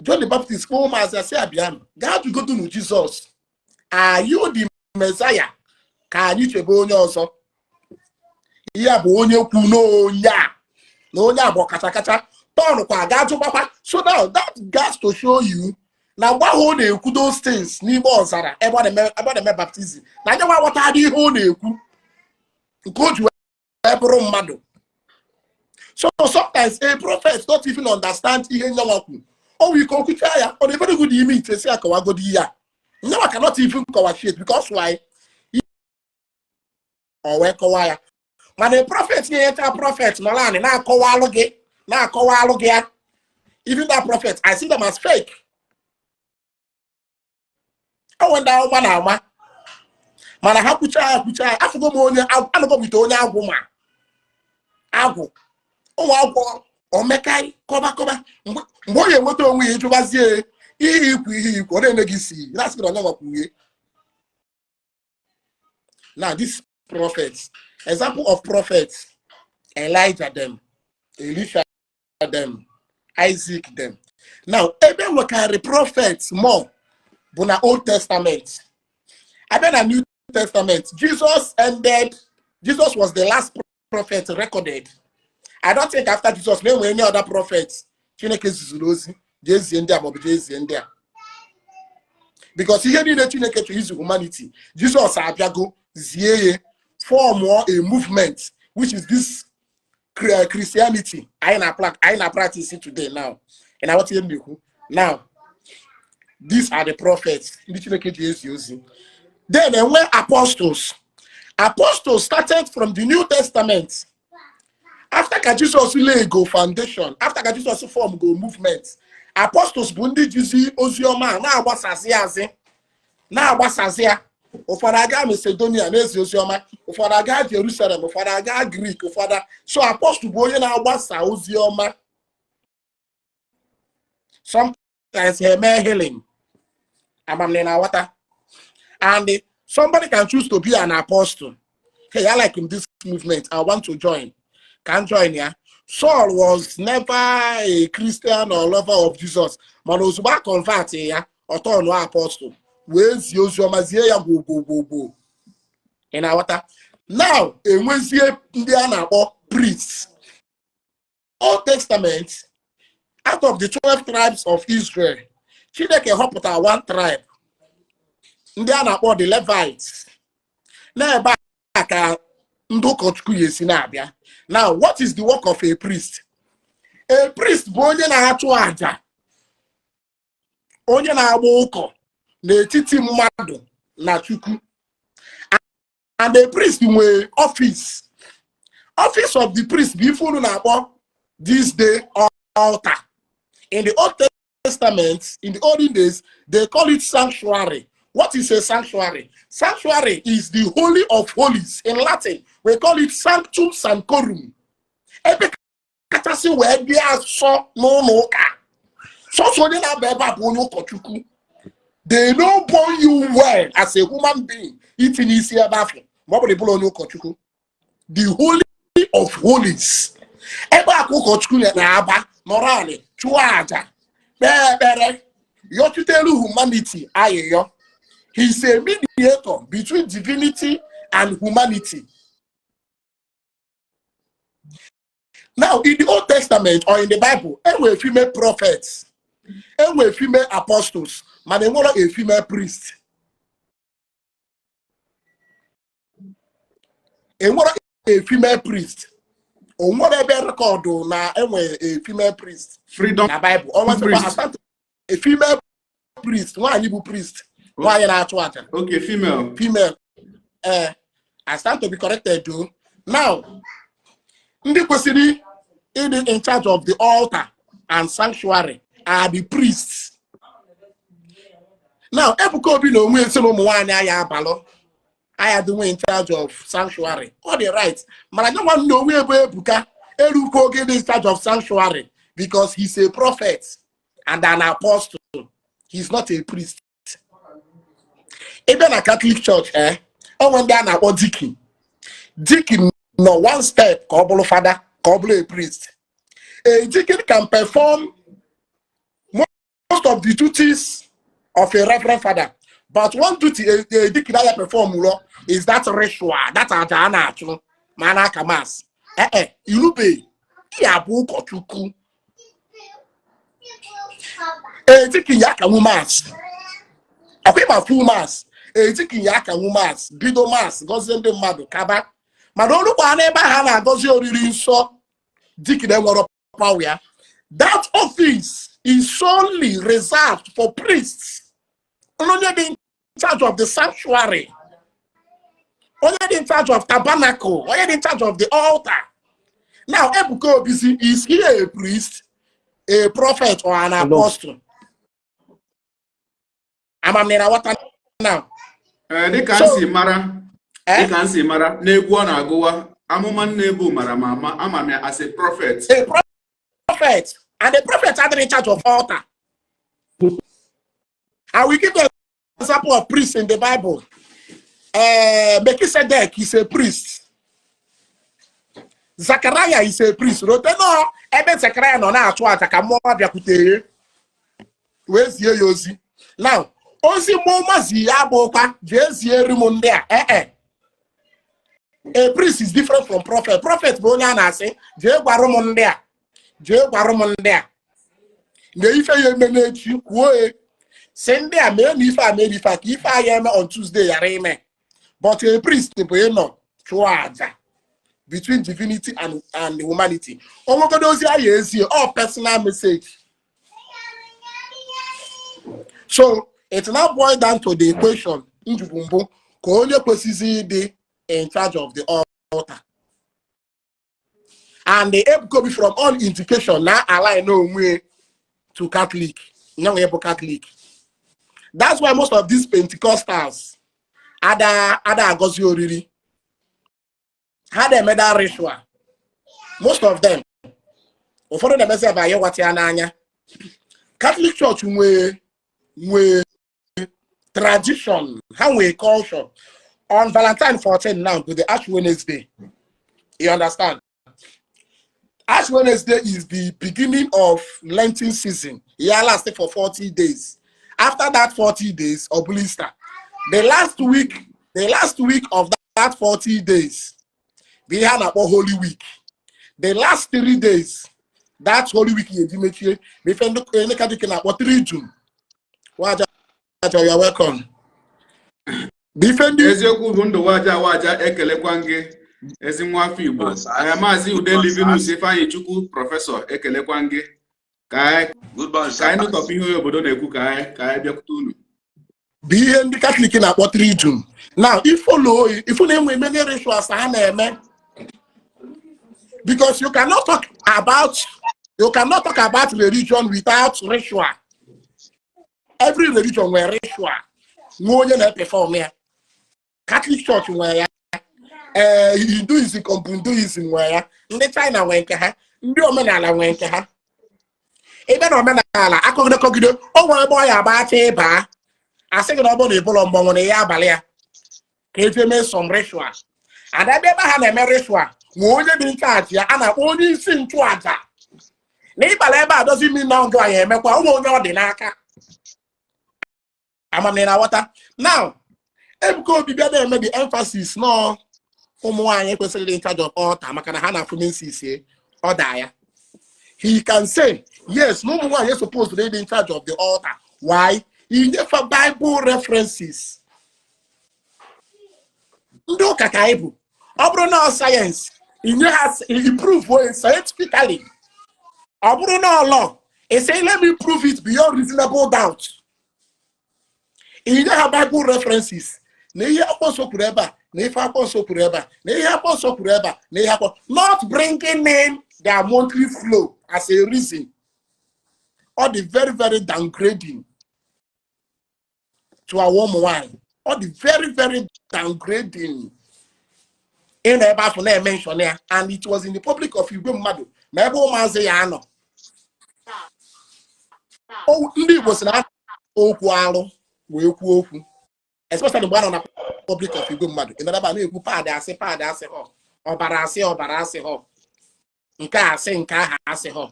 John the Baptist kpọọ maazị asị abịanụ, gaa jugodu na Jesus. Are you the Messiah? Ka anyị chebe onye ọzọ. Ihe a bụ onye kwu n'onye a. Na onye a bụ kacha turn kwa gaa jụgbakwa. So now that gas to show you na mgbe ahụ ọ na-ekwu those things n'ime ọzara ebe ọ na-eme baptism. Na ndị nwa ghọta ihe ọ na-ekwu nke o ji wee bụrụ mmadụ. So sometimes a prophet don't even understand ihe nyawa kwu. O we go kucha ya, or very good imi ite si akawa go di ya. Nyawa cannot even cover shit because why? Or we kowa ya. Man a prophet nye enter prophet no land na kowa aluge ya. Even that prophet, I see them as fake. I wonder how man ama. Man ha kucha afugo mo onye anugo bito onye agwu ma. Agwu. Agwu omekai koba mgbe onye nweta onwe ya jụbazie ihe ikwu ọ na-ene gị si that's good onye wakwuye. Now this prophets, example of prophets, Elijah them, Elisha them, Isaac them. Now ebe we carry prophets more bụ na Old Testament. Ebe na New Testament, Jesus was the last prophet recorded. I don't think after Jesus, there were any other prophets. Because he had to his humanity. Jesus form a movement, which is this Christianity. I am practicing today now. And I want to you now. These are the prophets. Then there were apostles. Apostles started from the New Testament. After Jesus lay go foundation, after Jesus form go movement, apostles bundi jizi ozioma na agbasazia ụfọdụ aga Macedonia na ezi ozioma, ụfọdụ aga Jerusalem, ụfọdụ aga Greek, ụfọdụ so apostle bụ onye na-agbasa ozioma. Sometimes he may healing. And somebody can choose to be an apostle. Hey, I like in this movement. I want to join. Can join here. Saul was never a Christian or lover of Jesus. But was back converted here or turn one apostle. Where's your mazie go. In our water. Now, a Wednesday Indiana or priests. Old Testament, out of the 12 tribes of Israel, Chineke họpụtara one tribe. Ndị a na-akpọ the Levites. Na-ebe a ka ndị ụkọchukwu yesi na-abịa. Now, what is the work of a priest? A priest bụ onye na-achụ aja, onye na-agba ụkọ n'etiti mmadụ na Chukwu. And the priest nwere office. Office of the priest bụ ife unu na-akpọ this day altar. In the Old Testament, in the olden days, they call it sanctuary. What is a sanctuary? Sanctuary is the holy of holies. In Latin, we call it sanctum sanctorum. Ebe kachasị wee bịa asọ n'ụlọ ụka. So onye na-aba ebe a bụ onye ụkọchukwu. They don't born you well as a human being. Itinye isi ebe afọ. Ma ọ bụ bụrụ onye ụkọchukwu. The holy of holies. Ebe a ka ụkọchukwu na-aba nọrọ anị chụọ aja kpee ekpere yọchitelu humanity ayịyọ. He is a mediator between divinity and humanity. Now, in the Old Testament or in the Bible, there were female prophets, there were female apostles, but there were a female priest. There were a female priest. On whatever record na a female priest. Freedom. The Bible always about a female priest, one Igbo priest. Why not? Okay, female. Female. I stand to be corrected too. Now, Ndi kwesịrị in charge of the altar and sanctuary are the priests. Now, Ebuka Obi no onwe nsị ụmụ nwaanyị aya abalọ. I had the one in charge of sanctuary. All the rights. But I don't want to know where Ebuka get in charge of sanctuary because he's a prophet and an apostle. He's not a priest. Even a Catholic church, or when they are about deacon. Deacon, no one step, call father, call a priest. A deacon can perform most of the duties of a reverend father. But one duty a deacon that perform is that ritual, that ajana actually, mana kamas. You be yabu kochuku. A deacon yakamu mass. A paper full mass. A deacon yakamu mass. Bido mass. Gozende madu kaba. Madonu kwa neba hana gozi oriri so. Deacon dem woro power. That office is solely reserved for priests. Only in charge of the sanctuary, only in charge of tabernacle, only in charge of the altar. Now, Ebuka Obi is he a priest, a prophet, or an apostle? I'm what now? They can see Mara. They can see Mara. Nebuana Goa. Amuman Nebu Maramama. I'm as a prophet. A prophet, and the prophet are in charge of altar. I will give you an example of priests in the Bible. Melchizedek is a priest. Zachariah is a priest. Roteno, Eben Zachariah no na atwa ataka biakute. Where's ye yozi? Now, ozi momazi abokwa jezi erimunde a. A priest is different from prophet. Prophet bonya na say, je gwarumunde a. Je gwarumunde a. Ne ife ye menechi kuo Sunday, I made if I am on Tuesday, I but a priest, between divinity and humanity. Oh, those is here, all personal message. So it's now boiled down to the equation. In charge of the altar. And the Ebuka from all indication now align no way to Catholic, young Ebuka Catholic. That's why most of these Pentecostals, ada agozi oriri, had a medal ritual. Most of them, follow the message by Iwaji. Catholic Church we tradition, how we culture. On Valentine 14 now, to the Ash Wednesday. You understand? Ash Wednesday is the beginning of Lenten season. It lasted for 40 days. After that 40 days of Easter, the last week of that 40 days, we had a Holy Week. The last 3 days, That's Holy Week in Dimitri. Before the Catholic about 3 June. Waja, you're welcome. Eziokwu bụ ndụ waja ekelekwa gị ezi nwa afọ Igbo. Maazị Ude Livinus Ifeanyi Chukwu prọfesọ ekelekwa gị ka anyị nụtọpụ ihe obodo na-ekwu ka anyị bịakwute unu. Bụ ihe ndị Catholic na-akpọ 3 June. Now, if you na-enwe many rituals ha na-eme, because you cannot talk about religion without ritual. Every religion nwere ritual. Nwe onye na-perform ya. Catholic Church nwere ya. Hinduism, Hinduism nwere ya. Ndị China nwere nke ha. Ndị omenala nwere nke ha. Ebe na omenala akọgide o nwere ebe ọ ya agbacha ịba. Asị gị na ọ bụrụ na ịbụlọ mgbanwe na ya abalị ya. Ka eji mee some ritual. Adabe ebe ha na-eme ritual. Nwe onye dị nchaji ya a na-akpọ onye isi nchụaja. Na ịbala ebe a dozi imi na ngụ anyị emekwa ụmụ onye ọ dị n'aka. Amamne na water. Now, Ebuka Obi bịa na-eme the emphasis no ụmụ nwaanyị kwesịrị in charge of altar maka na ha na fluency order ya. He can say, yes, no ụmụ nwaanyị supposed to be in charge of the altar. Why? He never Bible references. Ndị ụka ka ịbụ. Ọ bụrụ na science, he prove scientifically. Ọ bụrụ na law, he say let me prove it beyond reasonable doubt. In your Bible references, not bringing in their monthly flow as a reason, or the very, very downgrading to a warm wine, or the very, very downgrading in a bath for mention there, and it was in the public of Igbo Madu. Oh, Ndi was not okwu. Especially when on the public of Igbo mmadụ. In other words, pad asị ho. Ọbara asị ho. Nke asị ho.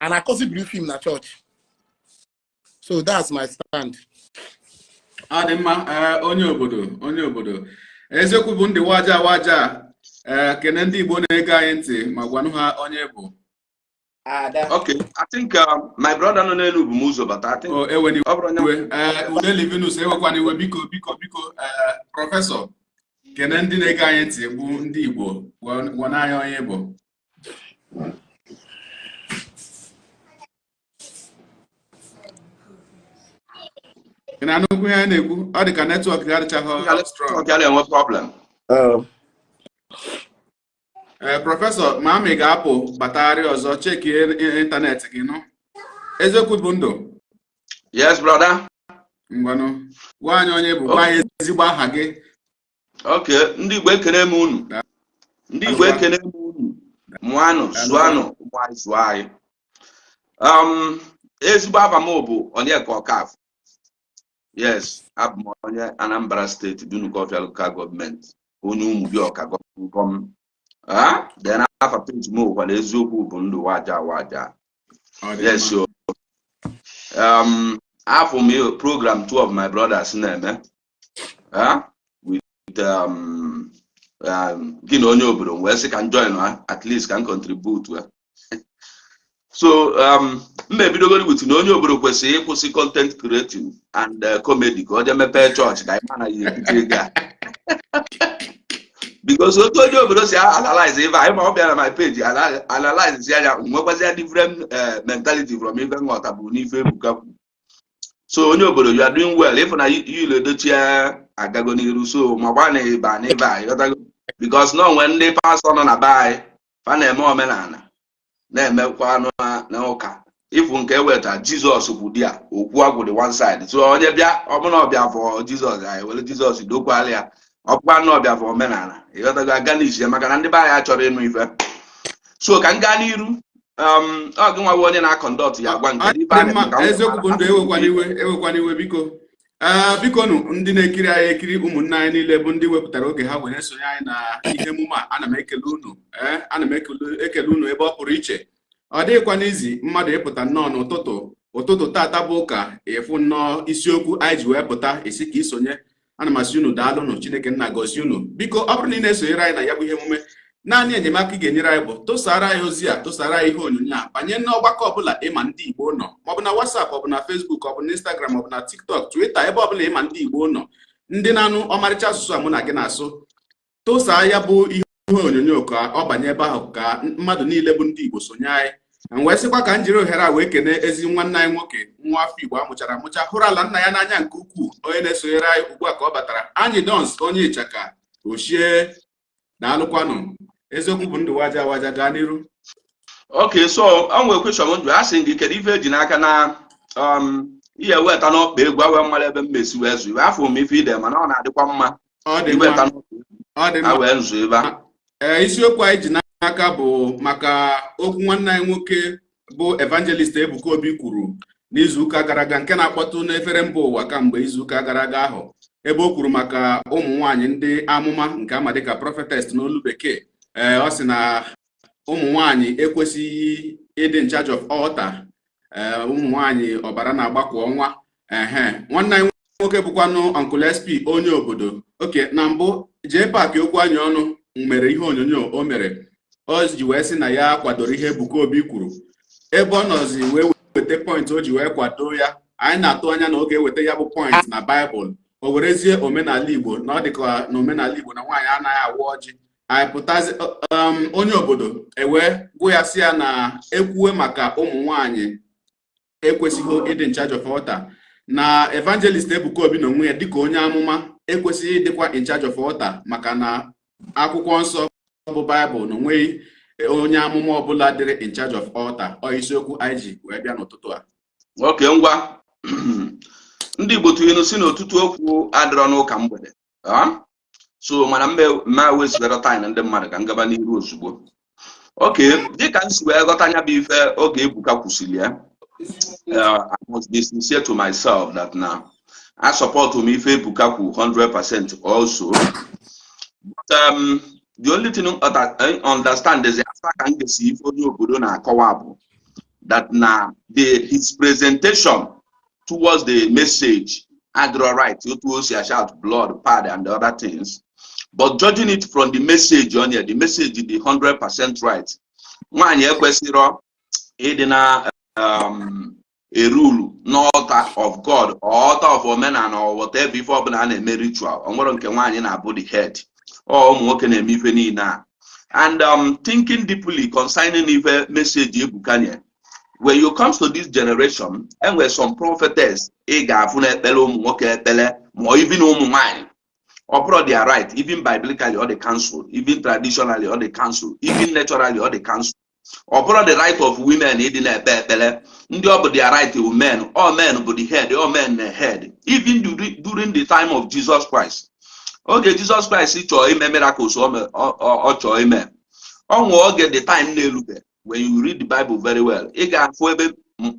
And I cause brief him na church. So that's my stand. Adịmma onye obodo. Eziokwu bụ ndị waja kene ndị Igbo na-ege anyị ntị ma gwanụ ha onye bụ. Okay, I think my brother no know Muzo, but I think Ude Livinus ewekwana biko prọfesọ kene ndị na-ege anyị ntị bụ ndị Igbo gwana anyị onye bụ. Ị na-anụkwu ihe na-ekwu ọ dị ka netwọk ya adịchaghị strong. Problem. Prọfesọ ma amị ga-apụ batagharị ọzọ cheki ịntanetị gị nọ. Eziokwu bụ ndụ. Yes, brother. Ngwanụ gwa anyị onye bụ gwa anyị ezigbo aha gị. Okay, ndị Igbo ekene m unu. Ndị Igbo ekene m unu. Mụanụ, zụanụ, ụmụazụ anyị. Ezigbo afa m bụ Onyeka Ọkafọ. Yes, abụ m onye Anambra State Dunukọfịa Local Government. Onye Umubiọka gọm. Then after page more when eziokwu bụ ndụ waja. Yes, so after me program 2 of my brothers na-eme with gị na onye obodo wee sị ka m join at least can contribute. So mmebidogoro with na onye obodo kwesịrị ịkwụsị content creating and comedy ka ọ jee mepee church ka ịma na ihe ego. Because otu onye obodo si analyze if I ma bịa na my page analyze si anya nwekwazi different mentality from ife nghọta bụ n'ife Ebuka. So onye obodo you are doing well if na you ledochi agago n'iru so ma gba na ịba ịghọtago because no when ndị pastor nọ na bai fa na-eme omenala na-emekwa na ụka ifu nke weta Jesus bụ dia okwu agwụ the one side so onye bịa ọbụna ọbịa for Jesus anyị wele Jesus dokwala ya ọkwa n'ọbịa for omenala ịghọtago aga n'isi maka na ndị be anyị achọrọ ịnụ ife so ka m gaa n'iru ọ gị nwa onye na-akọndọt ya gwa nke eziokwu bụ ndụ ewekwana iwe biko nụ ndị na-ekiri anyị ekiri ụmụnne anyị niile bụ ndị wepụtara oge ha were sonye anyị na ihe emume a ana m ekele unu ebe ọ pụrụ iche ọ dịghịkwa n'izi mmadụ ịpụta nnọọ n'ụtụtụ tata bụ ụka ịfụ nnọọ isiokwu anyị ji wee pụta isi ka isonye ana m asị unu daalụnụ Chineke nna gọzie unu biko ọ bụrụ na ị na-esonyere anyị na ya bụ ihe emume naanị enyemaka ị ga-enyere anyị bụ tụsara ya ozi a, tụsara ya ihe onyonyo a, banye n'ọgbakọ ọbụla ịma ndị Igbo nọ, maọbụ na WhatsApp, maọbụ na Facebook, maọbụ na Instagram, maọbụ na TikTok, Twitter, ebe ọbụla ịma ndị Igbo nọ, ndị na-anụ ọmarịcha asụsụ a mụ na gị na-asụ, tụsaa ya bụ ihe onyonyo ka ọ banye ebe ahụ ka mmadụ niile bụ ndị Igbo sonye anyị. Wee sịkwa ka m jiri ohere a wee kene ezi nwanne anyị nwoke, nwa afọ Igbo amụchara amụcha, hụrụ ala nna ya n'anya nke ukwuu, onye na-esonyere anyị ugbu a ka ọ batara, anyị Dons onye Ịchaka Ochie na alụkwanụ. Eziokwu bụ ndụ waja waja, gaa n'iru. Okay, so I will question you asking the Kedive Jinakana ihe weta n'ọkpa egwu awe mmalụ ebe mmesi wee zụ afọ m ife ide mana ọ na-adịkwa mma wee nzu ebe a. Isiokwu anyị ji n'aka bụ maka okwu nwanne anyị nwoke bụ Evangelist Ebuka Obi kwuru n'izuụka gara aga, nke na-akpọtụ n'efere mba ụwa kamgbe izuụka gara aga ahụ, ebe o kwuru maka ụmụ nwaanyị ndị amụma nke ama dịka prophetess n'olu bekee. Ọ sị na ụmụ nwaanyị ekwesịghị ịdị in charge of altar, ụmụ nwaanyị ọbara na-agbakwa ọnwa. Nwanne anyị nwoke bụkwanụ Uncle SP onye obodo. Oke, na mbụ jee paakị okwu anyị ọnụ mere ihe onyonyo o mere, o ji wee sị na ya kwadoro ihe Ebuka Obi kwuru, ebe ọ nọzi wee weta point o ji wee kwado ya. Anyị na-atụ anya na ọ ga-eweta ya bụ point na Bible, o werezie omenala Igbo na ọ dịka na omenala Igbo na nwaanyị anaghị awa ọjị. Anyị pụtazi onye obodo ewee gwụ ya sị ya na ekwuwe maka ụmụ nwaanyị ekwesịghị ịdị in charge of altar, na Evangelist Ebuka Obi na onwe ya dịka onye amụma ekwesịghị ịdịkwa in charge of altar, maka na akwụkwọ nsọ bụ Bible na onweghị onye amụma ọbụla dịrị in charge of altar. Ọ isiokwu anyị ji wee bịa n'ụtụtụ a. Okay, ngwa ndị Igbo tụnyere si n'ọtụtụ okwu adịrọ n'ụka mgbede, so mana mma wezigara time ndị mmadụ ka ngaba n'iru ozugbo. Okay, dịka m si wee ghọta anya bụ ife oge Ebuka kwụsịrị ya, I must be sincere to myself that now I support him if Ebuka 100% also. But the only thing that I understand is that now his presentation towards the message had the right to shout blood, pad, and the other things. But judging it from the message on here, the message is the 100% right. One year question, a rule, no altar of God or altar of Omenala or whatever before banana ritual. I'm going to in our body head. Or working a mifeni now. And thinking deeply concerning the message Ebuka. When you come to this generation, and where some prophetess, Ega Fune Pelum, Moke Pele, or even mine, or they are right, even biblically or the council, even traditionally or the council, even naturally or the council. Or the right of women in a pele, they are right to men, all men but the head, all men the head, even during the time of Jesus Christ. Okay, Jesus Christ is miracles or amen. On get the time when you read the Bible very well.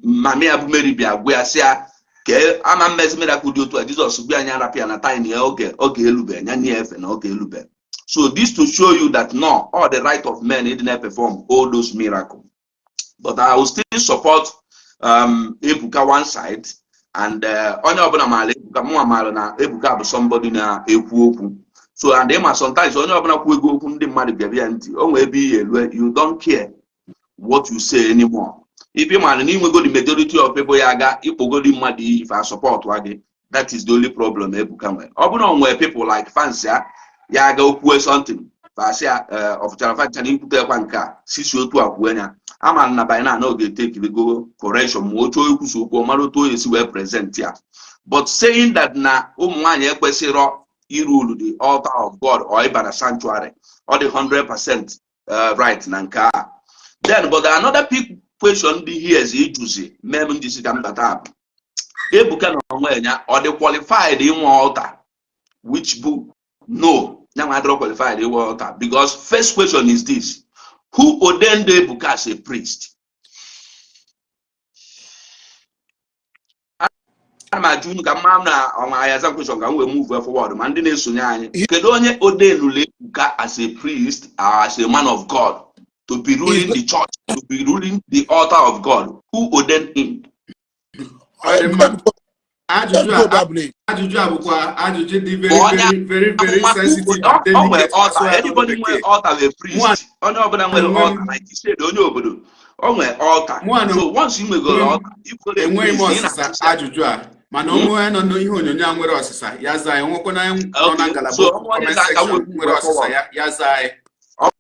Mammy Abu Mary we are say, I'm a mess miracle due to Jesus be an Arabian tiny okay, Lube, and okay, Lube. So this to show you that no, all the right of men didn't perform all those miracles. But I will still support Ebuka one side, and Omenala Ebuka somebody na ekwu. So and them sometimes Omenala you don't care what you say anymore. If you man go the majority of people yaga if I support wage, that is the only problem Ebuka. Open where people like fancy ya ga okwu something fasia of Jarafa chani put kwanka sisi otu akwuenya ama na by now no get take the go correction mo otu okwu so okwu maro to esi we present ya, but saying that na ụmụnwaanyị ekwesịrọ irule the altar of God or ibara sanctuary or the 100% right na nka. Then but another big question be here is ijuzi mem ndisi ka mbata Ebuka na onwenya or the qualified in altar, which book? No, now I don't qualify the water because first question is this: who ordained Ebuka as a priest? I'm June Gamana on my as a question can we move forward. Mandine Sunyani. Kedonye ordained Ebuka as a priest or as a man of God to be ruling the church, to be ruling the altar of God. Who ordained him? Ajụjụ abụkwa ajụjụ dị very sensitive and delicate. Anybody nwere altar a priest. Onye ọbụla nwere altar, like you said, onye obodo o nwere altar. So once you nwegoro altar, you go to priest. Ajụjụ a mana onwe nọ n'ihe onyonyo nwere ọsịsa ya zaa enwekwa na nọ na ngalaba comment section nwere ọsịsa ya zaa.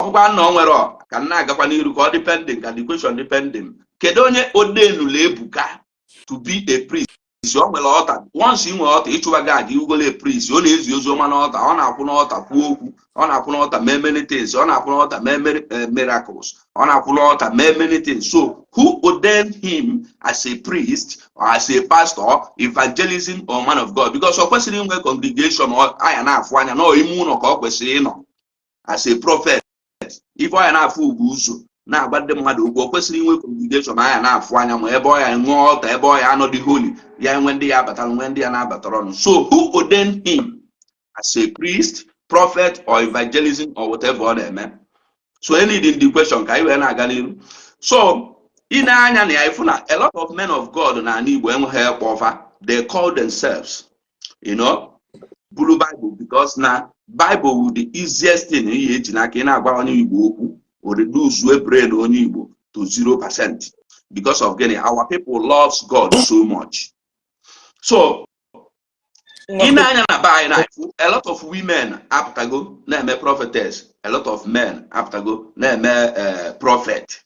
Ọgwa na o nwere ka na-agakwa n'iru ka ọ depending ka the question depending. Kedu onye Ordained Ebuka to be a priest? O nwere altar. Once you nwere altar, ịchụba gad ugole a priest, ọ na-ezi ozi ọma n'altar, ọ na-akwụ n'altar kwuo okwu, ọ na-akwụ n'altar mee many things, ọ na-akwụ n'altar mee miracles, ọ na-akwụ n'altar mee many things. So who ordained him as a priest or as a pastor, evangelism or man of God? Because ọ kwesịrị inwe congregation anya na-afụ anya na ime ụlọ ka ọ kwesịrị ịnọ as a prophet. If ọ ya na-afụ ugwu ụzọ na-agba ndị mmadụ okwu, o kwesịrị inwe congregation anya na-afụ anya ma ebe ọ ya nwee altar, ebe ọ ya anọdị holy, ya enwe ndị ya abatara, nwe ndị ya na-abatara ọnụ. So who ordained him as a priest, prophet or evangelism or whatever ọ na-eme? So any in the question ka anyị wee na-aga n'iru. So ine anya na ya ifu na a lot of men of God na Ndi Igbo enweghị ekpe ọfa. They call themselves, buru Bible, because na Bible will the easiest thing ihe eji n'aka ị na-agwa onye Igbo okwu or reduce brain onye Igbo to 0% because of getting our people loves God so much. So in anya na by na a lot of women aptago na-eme prophetess, a lot of men aptago na-eme prophet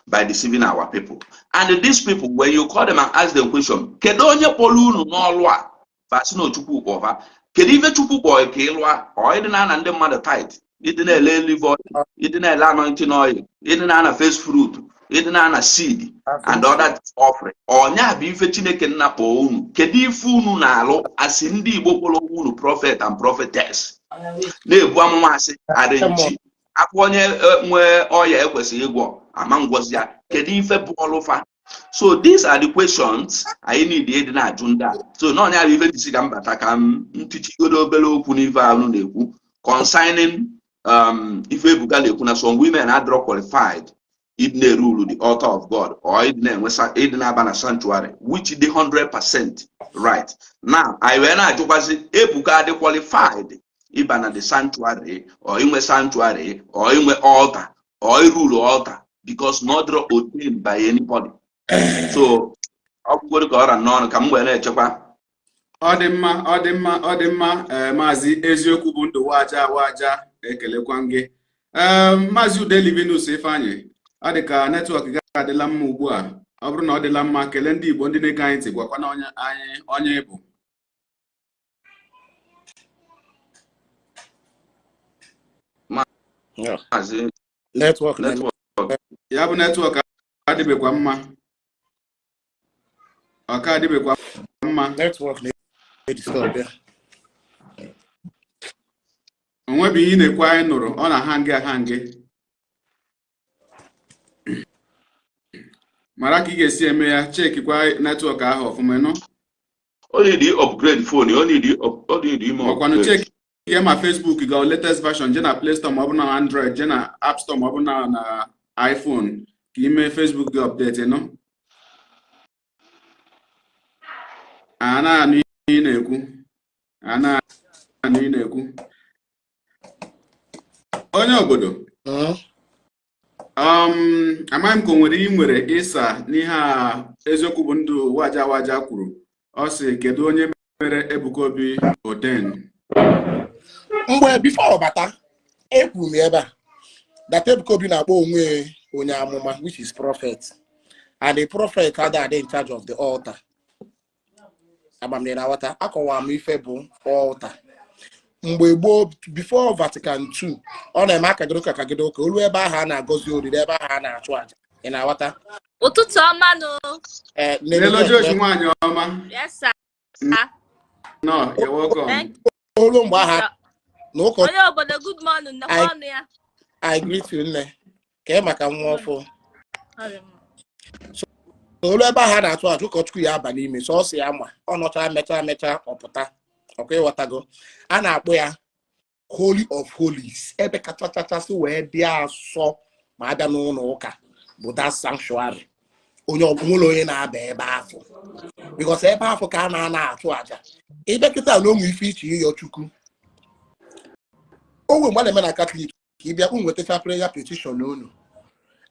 by deceiving our people. And these people, when you call them and ask them question, kedu onye kpọrọ unu n'ọlụ a fasino chukwu kpọva, kedu ife chukwu kpọọ ka ịlụ a, ọ ịdị na ndị mmadụ tight, ịdị na-ele live oil, ịdị na-ele anointing oil, ịdị na first fruit, ịdị na seed and other offering. Ọnya bụ ife Chineke nna kpọọ unu. Kedu ife unu na-alụ asị ndị Igbo kpọrọ unu prophet and prophetess na-ebu amụma asị arịnchi akwụ onye nwe ọya ekwesịghị ịgwọ ama ngwọzi ya, kedu ife bụ ọlụfa? So these are the questions I need ịdị na-ajụ ndị a. So na ọnya bụ ife dịsị ka mbata ka m ntichigodo obere okwu n'ife alụ na-ekwu concerning ife Ebuka na-ekwu na some women are not qualified it na rule the altar of God or it na sanctuary, which is the 100% right. Now I when I Ebuka the qualified even the sanctuary or in sanctuary or in altar or rule altar because not ordained by anybody. So I'm going to go and non come when I check. Ọdịmma Maazị Eziokwu bụ ndụ waja ekelekwa gị. Maazị Ude Livinus Ifeanyị, ọ dị ka netwọk ga-adịla mma ugbu a. Ọ bụrụ na ọ dịla mma, kelee ndị Igbo ndị na-ege anyị ntị, gwakwa na onye bụ. Network. Ya bụ netwọk adịbekwa mma. Ọka adịbekwa mma. Network na-edisturb ya. Onwebi ihe na-ekwe anyị nụrụ, ọ na-ahangị. Mara ka ị ga-esi eme ya, chekikwa netwọk ahụ ọfụma nọ. Only the upgrade phone, only the ọkwanụ cheki ya ma Facebook ga latest version je na Play Store ma ọ bụ na Android, je na App Store ma ọ bụ na iPhone ka ime Facebook gị update nọ. Ana ị na-ekwu. Onye obodo. Amaghị m ka o nwere ịsa n'ihe a Eziokwu bụ ndụ waja kwuru. Ọ sị kedu onye mere Ebuka Obi Ordained? Mgbe before bata ekwu m ebe a that Ebuka Obi na-akpọ onwe onye amụma, which is prophet, and the prophet are in charge of the altar. Amamne na wata akọwa m ife bụ altar. Mgbe gboo before Vatican II ọ na-eme akagido ka olu ebe ahụ a na-agọzi oriri, ebe ahụ a na-achụ aja. Ị na-aghọta? Ụtụtụ ọma no. Josh nwanyị ọma. Yes sir. No, you're welcome. Olu mgbe ahụ na ụkọ. Onye obodo good morning na ọnụ ya. I greet you nne. Ka maka nwa ọfụ. Olu ebe ahụ a na-achụ aja ụkọchukwu ya aba n'ime sọọsọ ya ma ọ nọcha mecha ọpụta. Okay, watago. A na-akpọ ya Holy of Holies. Ebe kachachasị wee dị asọ ma abịa n'ụlọ ụka bụ that sanctuary. onye ọbụla onye na-aba ebe afọ because ebe afọ ka a na-achụ aja ebe kịta na onwe ife iche ịyọ Chukwu onwe mgbe na-eme na Katọlik ka ịbịa nwetacha prayer petition unu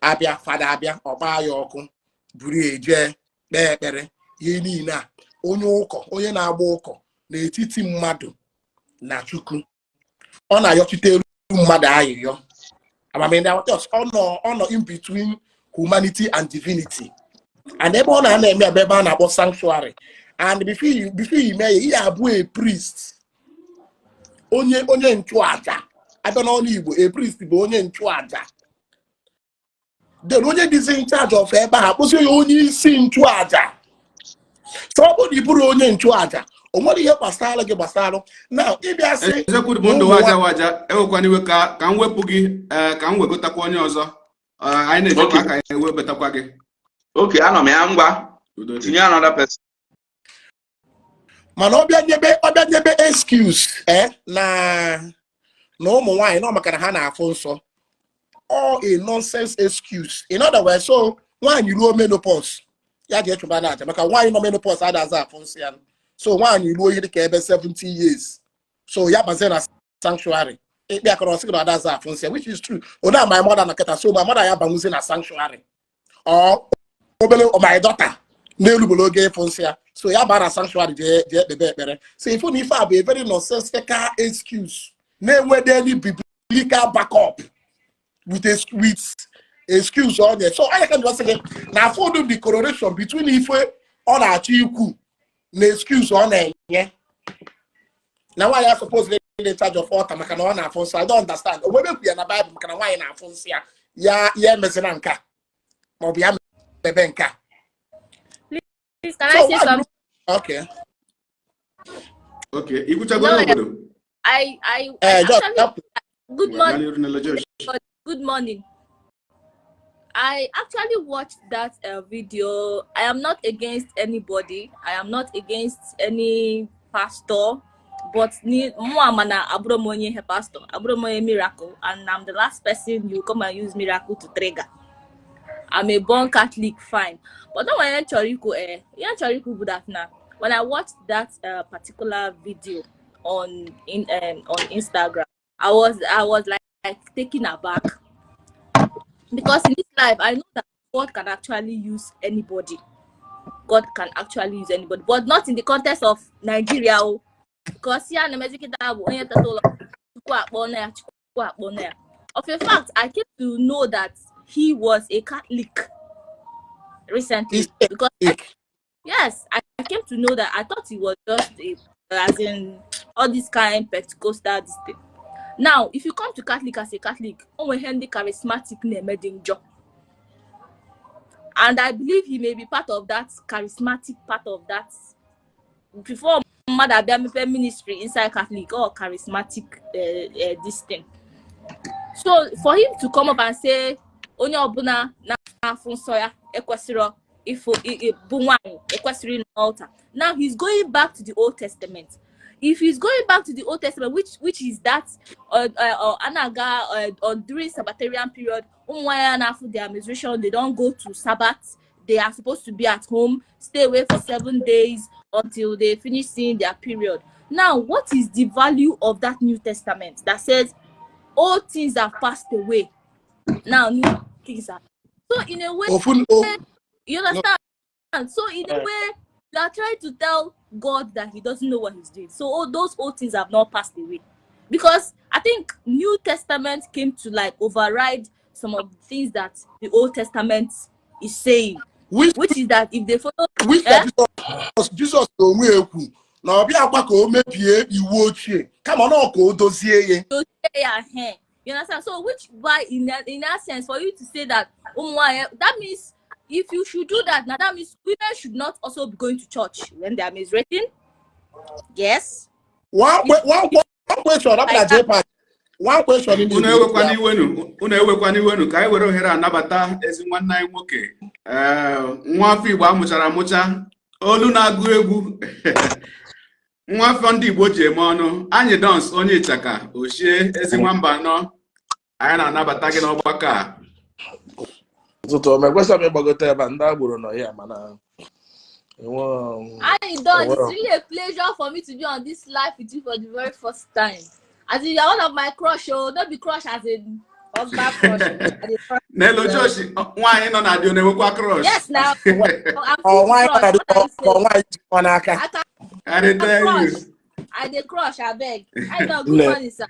abịa fada abịa ọkpa ya ọkụ buru eje kpee ekpere ihe niile a onye ụkọ onye na-agba ụkọ n'etiti mmadụ na Chukwu ọ na-ayọchite elu mmadụ ayịyọ ọ nọ in between humanity and divinity and ebe ọ na-eme ebe a na-akpọ sanctuary and before you mee ihe abụ a priest onye nchụaja abịa n'ọnụ Igbo a priest bụ onye nchụaja then onye dịzi in charge of ebe a kpụzi ya onye isi nchụaja so ọ bụrụ na ị bụrụ onye nchụaja o nwere ihe gbasara gị gbasara na ịbịa sị eziokwu bụ ndụ waja ewekwana iwe ka m wepụ gị ka m wegotakwa onye ọzọ anyị na-ejekwa aka ya ewebatakwa gị Okay, anọ m ya ngwa tinye another person. mana ọbịa nyebe excuse na ụmụ nwaanyị nọ maka na ha na-afụ nsọ all a nonsense excuse. In other words, so nwaanyị ruo menopause ya ga-echụba na aja maka nwaanyị nọ menopause adaza afụ nsọ ya. So nwaanyị ruo ihe dịka ebe 70 years so ya bazie na sanctuary ikpe akọrọ sị na adaza afụ nsọ, which is true. Ona my mother na keta so my mother ya banguzi na sanctuary or my daughter n'elu bolo oge ịfụ nsọ ya, so ya bara sanctuary je ekpebe ekpere. So if you have a very nonsensical excuse na-enwede any biblical backup with excuse on there. So I can just say now for the correlation between if on our chiku na excuse on there. Now why I suppose they in charge of all time on our phone, so I don't understand. When we are in the Bible, can why in our phones here? Yeah, mesenanka. Mobi am bebenka. Please, can I say something? Okay. Okay. Ibucha good morning. Good morning. I actually watched that video. I am not against anybody. I am not against any pastor. But Muamana Abromonye pastor, Abromonye miracle, and I'm the last person you come and use miracle to trigger. I'm a born Catholic, fine. But then when Choriku good afternoon. When I watched that particular video on Instagram, I was like taken aback. Because in this life, I know that God can actually use anybody. God can actually use anybody, but not in the context of Nigeria. Because here, of a fact, I came to know that he was a Catholic recently. Because I came to know that. I thought he was just as in all this kind of Pentecostal this thing. Now, if you come to Catholic as a Catholic, the charismatic name job. And I believe he may be part of that charismatic part of that. Before Mother ministry inside Catholic or charismatic this thing. So for him to come up and say, Onye obuna na funsoya ekwesiro ifo bunwani ekwesiri altar. Now he's going back to the Old Testament. If he's going back to the Old Testament, which is that anaga during Sabbatarian period, after their menstruation, they don't go to Sabbath. They are supposed to be at home, stay away for 7 days until they finish seeing their period. Now, what is the value of that New Testament that says all things have passed away? Now, new things are. So in a way, you understand? So in a way, you are trying to tell God that he doesn't know what he's doing. So all those old things have not passed away. Because I think New Testament came to like override some of the things that the Old Testament is saying. Which is that if they follow Jesus now be come on, you understand? So which why in that sense for you to say that that means if you should do that, now that means women should not also be going to church when they are menstruating. Yes. One question. One question in the ka were ohere anabata ezi nwanne anyị nwoke nwafọ Igbo amụchara amụcha olu na-agụ egwu nwafọ ndị Igbo ji eme ọnụ anyị dance onye ịchaka ochie ezi nwamba anọ anyị na-anabata gị n'ọgbakọ a. So my question about the banda no here, man. I done. It's really a pleasure for me to be on this live with you for the very first time. As in, you're one of my crush, don't be crush as in husband crush. Nello Josh, why not na dio never crush? Yes, now. Oh, why not? I didn't tell you. I dey crush, I beg. I know, good morning, sir.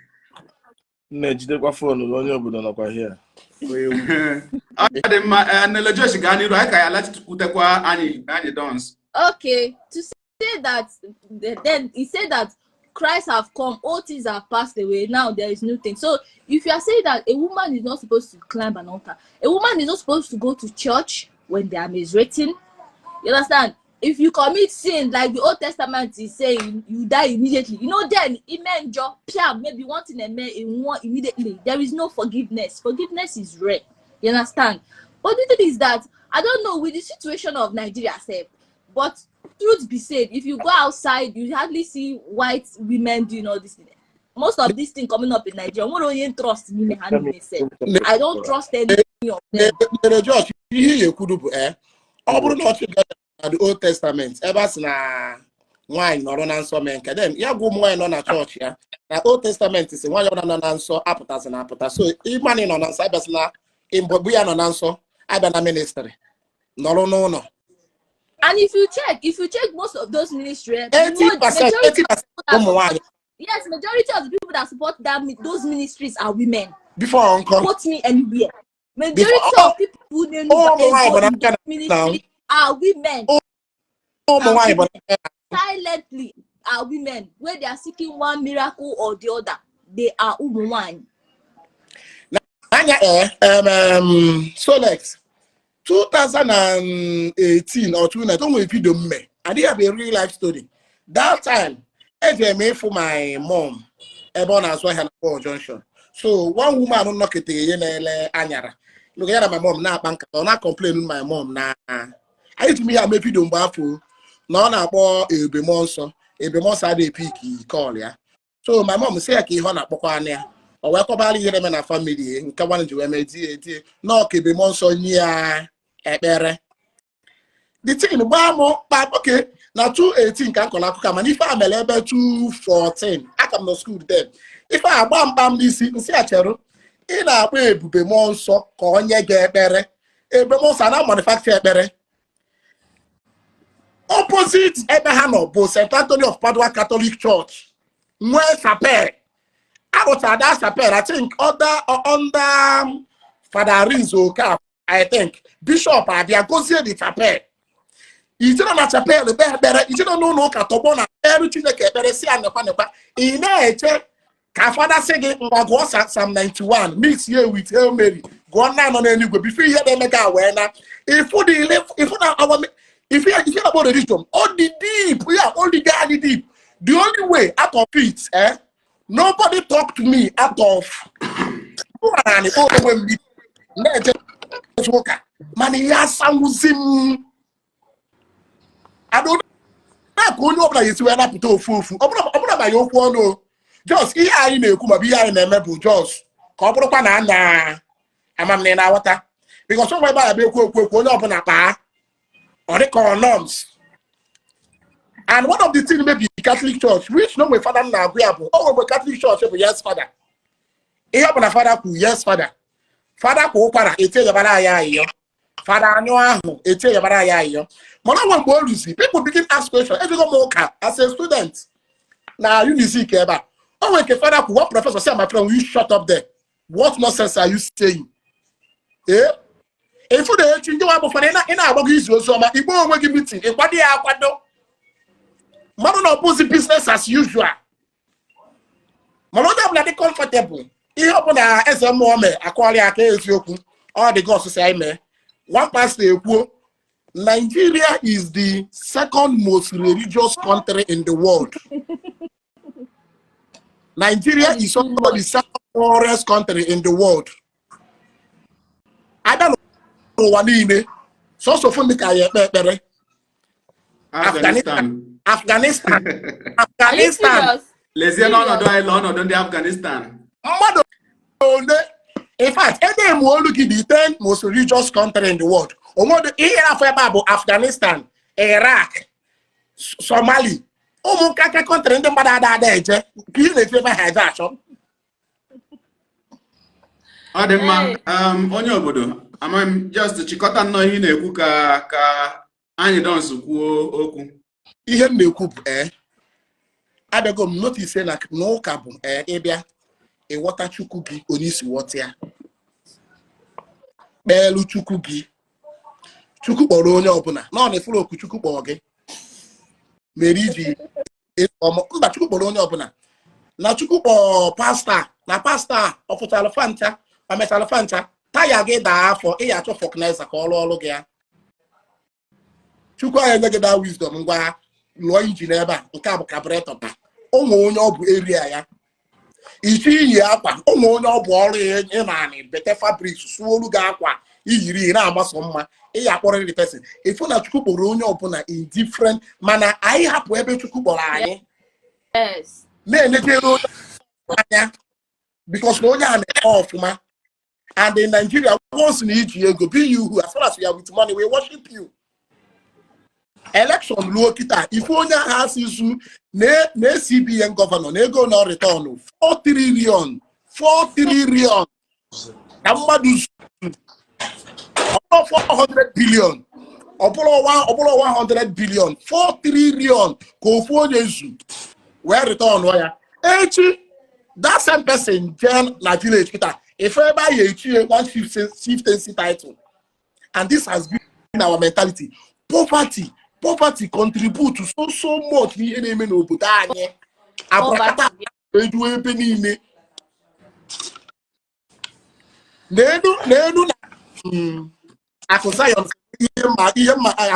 Jide kwa phone onye obodo nọkwa here. Nello Josh gani ro aka ya lati kutekwa anyị dance. Okay, to say that, then he said that Christ have come, all things have passed away, now there is new thing. So if you are saying that a woman is not supposed to climb an altar, a woman is not supposed to go to church when the arm is written, you understand? If you commit sin, like the Old Testament is saying, you die immediately. You know, then maybe one thing and in one immediately. There is no forgiveness. Forgiveness is rare. You understand? But the thing is that I don't know with the situation of Nigeria, say, but truth be said, if you go outside, you hardly see white women doing all this thing. Most of these things coming up in Nigeria, I don't trust me. I don't trust any of them. Josh, you could do the Old Testament. Ever since wine or non-answer men, then you go more on a church. Yeah, the Old Testament is one of non-answer apotas and apotas. So even in non-answer, in Bobia non-answer, I been a ministry. No. And if you check most of those ministries, 80%. Yes, majority of the people that support those ministries are women. Before Uncle. Quote me anywhere. Majority of people who know ministry are women. Silently are women. Where they are seeking one miracle or the other, they are women. So Lex, 2018 or 2019, I did have a real life story. That time, I made for my mom, born as well at Junction. So one woman don't knock it Anyara. Look at my mom now, bank or not complaining my mom now. I used to me a maybe don't baffle. No, na po ebemonso ade pick call ya. So my mom say ki ho na pokwa ania. O we ko bali yere me na family nka wan ju me die no ke ebemonso ni a ekpere. The thing ba mo pa okay na 218 kan kola kuka man if I am ebe 214 aka m no school then. If I agba mbam disi nsi achero ị na-akpọ ebube mmụọ nsọ ka onye ga-ekpere ebe mmụọ nsọ na manufacture ekpere opposite ebe ha nọ bụ St. Anthony of Padua Catholic Church nwee chapel arụchara that chapel I think under Father Rinzo I think Bishop abịa gozie the chapel ijere na chapel ebe ekpere ijere n'ụlọ ụka tọgbọ na eru Chineke ekpere si anekwa ị na-eche ka Father say go Psalm 91 mix here with Hail Mary go na no n'enigwe before here dey make aware na if you about religion all the deep all the guy deep the only way out of it nobody talk to me out of man ya samuzim I don't know onye obula yesi we na put ofufu obula ba yo kwu no just ihe anyị na-ekwu ma ihe anyị na-eme bụ just ka ọ bụrụkwa na amamne na awata because onwe ba ya be ekwu onye ọbụla kpaa or the norms. And one of the things maybe Catholic Church, which no my father na agreeable. Oh, but Catholic Church, yes, father. Father, yes, father. Father, para ete yabara ya iyo. Father, anyo ete yabara ya iyo. Mona when we see people begin ask questions. Every go moka as a student. Now you see keba. Oh, when father, what professor say, my friend, you shut up there. What nonsense are you saying? If you dey chinjo wa bofana ina agbogo izu ozo ma igbo onwe gi meeting ikwade ya akwado mmadụ na opposite business as usual mmadụ ọbụla dị comfortable ihe ọbụla eze mmụọ me akọrị aka eziokwu all the gods say me one pastor ekwu Nigeria is the second most religious country in the world. Nigeria is also the second poorest country in the world. I don't know one so fun the Afghanistan. Afghanistan. Leziano no do Afghanistan. Mmadụ In fact, any more look at the 10 most religious country in the world. Afghanistan, Iraq, Somali. Kaka country in the Badada. Onye obodo, I'm just chịkọta nnọọ ihe na-ekwu ka anyị dọnsụ kwuo okwu. Ihe na-ekwu abịago m notice na n'ụka bụ ịbịa ịghọta Chukwu gị onye isi ghọta ya. Kpeelu Chukwu gị. Chukwu kpọrọ onye ọbụla. Na ọ na-efuru okwu Chukwu kpọrọ gị. Iri Ji mba Chukwu kpọrọ onye ọbụla. Na Chukwu kpọrọ pasta na pasta ọ pụtara fanta ma metara fanta taya gị daa afọ ị ya achọ fọknaiza ka ọ rụọ ọrụ gị ya. Chukwu anyị enye gị daa wisdom ngwa lụọ injin ebe a nke a bụ carburetor ụmụ onye ọ bụ area ya. Ichi iyi akwa ụmụ onye ọ bụ ọrụ ị na-anị bete fabrics sụọ olu gị akwa iyiri na-agbaso mma ị ya akpọrọ the person. Ifu na Chukwu kpọrọ onye ọbụla in different mana anyị hapụ ebe Chukwu kpọrọ anyị. Yes. Na-enekere onye anya because no onye a na-eme ọfụma. And in Nigeria, once in Iji ego, be you who, as far as we are with money, we worship you. Election low kita. If onye has issue, ne CBN governor, ne go no return 4 trillion. Number 400 billion. Obolo 100 billion. 4 trillion. Go for Yesu. Where return wire? That same person, Jen, na village kita. If ever you one chieftaincy title, and this has been our mentality. Poverty contribute to so much. I'm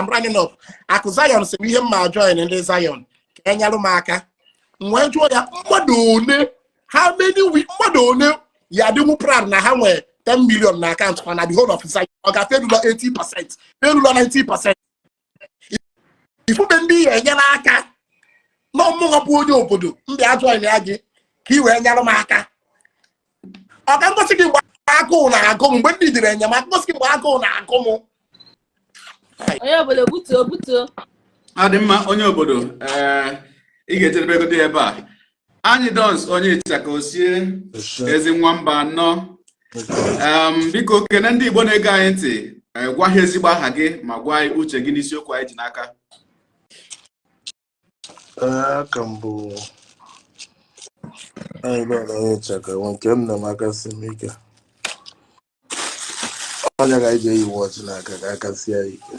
running up. Zion say we him join in the Zion. Kenya Lumaka. When you are how many we madone? Ya do proud na how 10 million na account for na the whole of Zion. Oga pay 80%, pay 90%. If you be a aka, no more obodo obodo. Ndị join ya gị ka I wee nyalụ m aka. Oga ngosi gị gba agụ na agụ mgbe ndị dire enyemaka ngosi gị gba agụ na agụ m. Onye obodo butuo. Adị mma onye obodo ị ga-echerebego dị ebe a. Anyị dons onye Ịchaka osie ezi nwamba anọ. Biko kene ndị Igbo na-ege anyị ntị gwa ha ezigbo aha gị ma gwa anyị uche gị n'isiokwu anyị ji n'aka. Aka mbụ anyị nọ na Ịchaka nke m na maka simike. Onye ga ije iwu ọchị n'aka ka aka sie ike.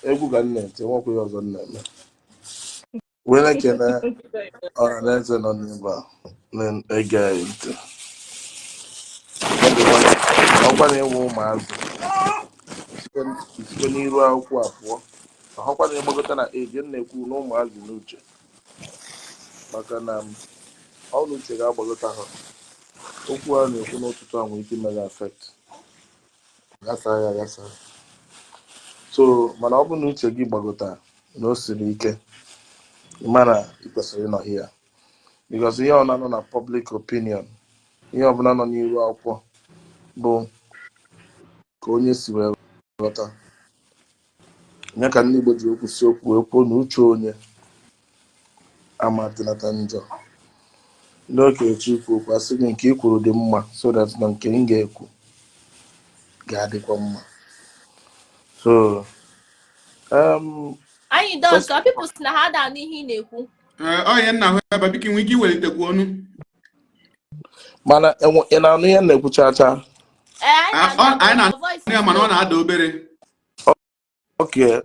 Egwu ka nne ntị nwekwa ya ọzọ nna-eme were kene ọra na eze nọ n'ebe a na-ege anyị ntị ọkwa na-enwe ụmụazụ site n'iru akwụkwọ apụọ ọkwa na-egbagota na eji na-ekwu na ụmụazụ n'uche maka na ọnụ uche ga-agbagota ha okwu a na-ekwu n'ụtụtụ a nwere ike imere affect gasa so mana ọ bụ na uche gị gbagota na o siri ike mana ị kwesịrị ịnọ here because ihe ọ na-anọ na public opinion ihe ọbụla nọ n'iru akwụkwọ bụ ka onye si wee ghọta nye ka ndị Igbo ji okwusi okwu ekwu na uche onye ama dịnata njọ n'oke echi ikwu okwu asị gị nke i kwuru dị mma so that na nke m ga-ekwu ga-adịkwa mma. So, anyị don't so people si na ha da n'ihe na-ekwu. Onye nna hụ ebe biko nwee ike iwelitekwu ọnụ. Mana ị na-anụ ihe na-ekwu chacha. Anyị na-anụ ya mana ọ na-ada obere. Okay,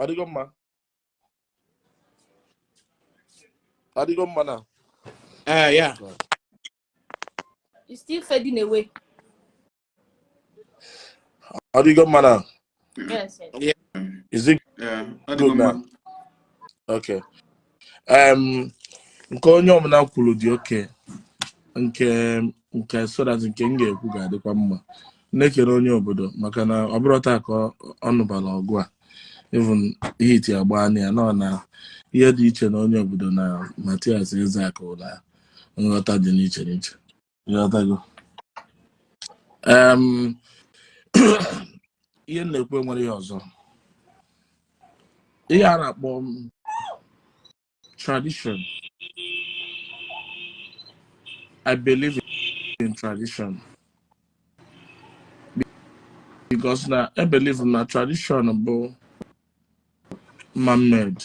adịgo mma. Adịgo mma na. Yeah. You still fading away. Adịgo mma na. Yes. Yeah. Is it good now? Okay. Nke onye ọbụla kwuru dị oke nke so that nke m ga-ekwu ga-adịkwa mma. Na-ekele onye obodo maka na ọ bụrụ taa ka ọ nụbara ọgụ a even hit ya gbani ya nọ na ihe dị iche na onye obodo na Matias Ezeaku na nghọta dị n'iche n'iche. Nghọtago. Ihe na-ekwu nwere ihe ọzọ. Ihe a na-akpọ tradition. I believe in tradition because now I believe in my tradition bụ man-made.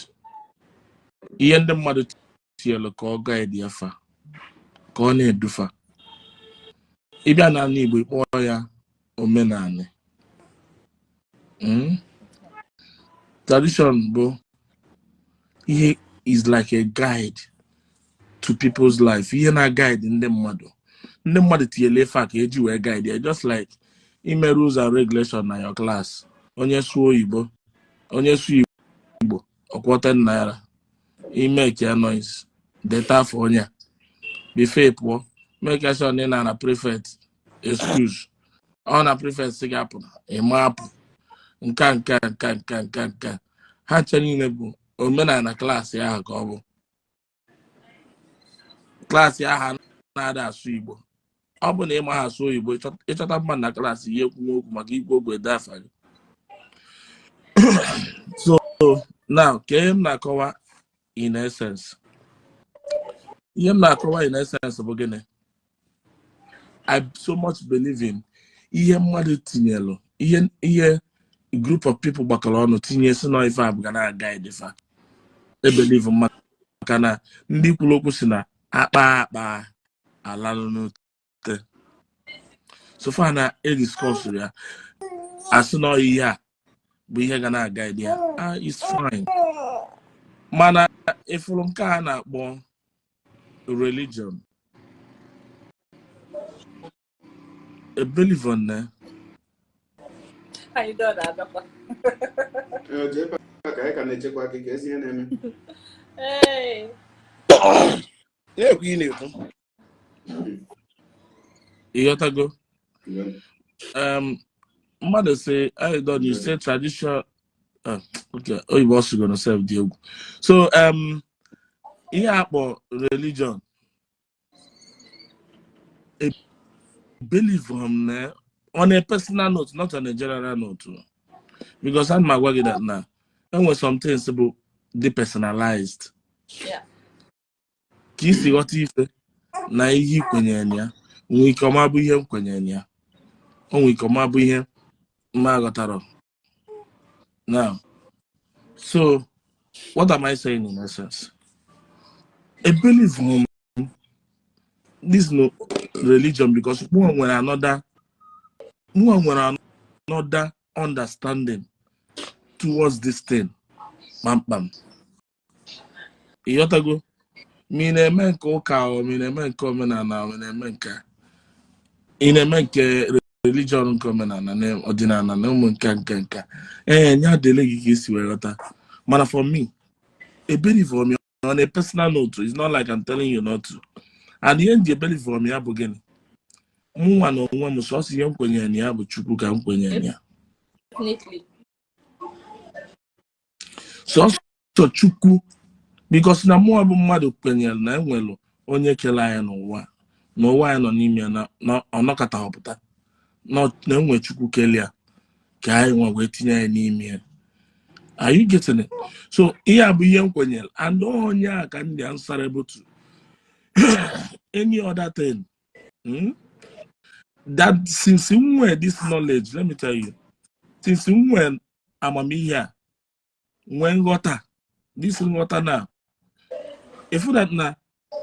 Ihe ndị mmadụ tinyere ka ọ guide ya fa, ka ọ na-edufa. Ịbịa n'ala Igbo kpọọ ya omenala. Tradition bụ ihe is like a guide to people's life. Ihe na guide ndị mmadụ. Ndị mmadụ tinyere fa ka eji wee guide ya, just like ime rules and regulation na your class. Onye suo Igbo, onye suo Igbo, ọkwọta naira. Ime kia noise. Data for onye. Before pụọ, make sure na prefect excuse. Ọ na prefect sig apụ, ịma apụ. Nka. Ha chere niile bụ omenala klaasị ahụ ka ọ bụ. Klaasị ahụ na-ada asụ Igbo. Ọ bụ na ịma ha asụ Igbo, ịchọta mmadụ na klaasị ihe ekwu okwu maka igwe ogwe dafa gị. So now, ka ihe m na-akọwa in essence. Ihe m na-akọwa in essence bụ gịnị? I so much believe in ihe mmadụ tinyelu, ihe group of people gbakọrọ ọnụ tinye si na ife abụ ga na-aga edefa. I believe maka na ndị kwuru okwu si na akpa alalụ n'ute. So far na discuss ya asị na ihe a bụ ihe ga na-aga ede ya. It's fine. Mana ifuru nke a na-akpọ religion. I believe on that. I don't know. Hey. You gotta go. Mother say, I don't. You say tradition. Okay. Oh, you also gonna serve the agwu. So yeah, about religion. I believe on a personal note, not on a general note. Because I'm my work that now. And when some things about depersonalized. Yeah. Kisi what if na ihe kwenye ya, nwe ike ọma bụ ihe kwenye ya. Onwe ike ọma bụ ihe mma ghọtara. Now, so what am I saying in essence? I believe in this no religion because more when another understanding towards this thing. Bam. Iyotago. Mi na-eme nke ụka o mi na-eme nke omenala o na-eme nke ị na-eme nke religion nke omenala na ọdịnala na ụmụ nke nya dele gị ka isi wee ghọta. Mana for me, a belief for me on a personal note, it's not like I'm telling you not to. And the end, a belief for me abụ gịnị? Mụnwa na onwe m sọsọ ihe m kwenyere na ya bụ Chukwu ka m kwenyere na ya. Definitely. Sọsọ Chukwu. Because na mụ abụ mmadụ kwenyere na enwelu onye kele anyị n'ụwa anyị nọ n'ime na ọnọkọta ọpụta na enwe Chukwu kelee ka anyị nwa wee tinye anyị n'ime. Are you getting it? So ihe abụ ihe m kwenyere and onye a ka ndị answerable to any other thing. That since we were this knowledge, let me tell you, since we were amamihe a when water this water now. If that na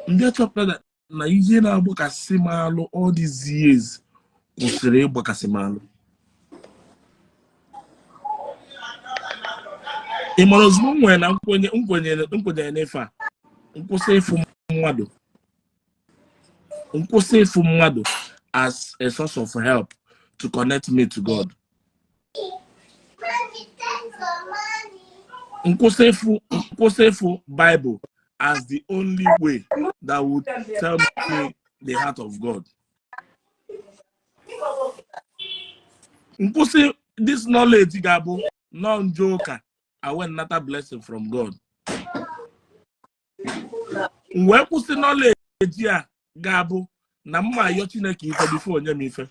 ndị chọpụta that na ihe na-agbakasị m alụ all these years kwụsịrị ịgbakasị m alụ. Ị mara ozugbo m nwere na nkwenye n'efe a nkwụsị ịfụ mmadụ as a source of help to connect me to God. Nkwụsị ịfụ Bible as the only way that would tell me the heart of God. This knowledge gabo non-joker I went another blessing from God. Where kwụsị knowledge a ga-abụ na mma ayọ Chineke ife before onye m ife.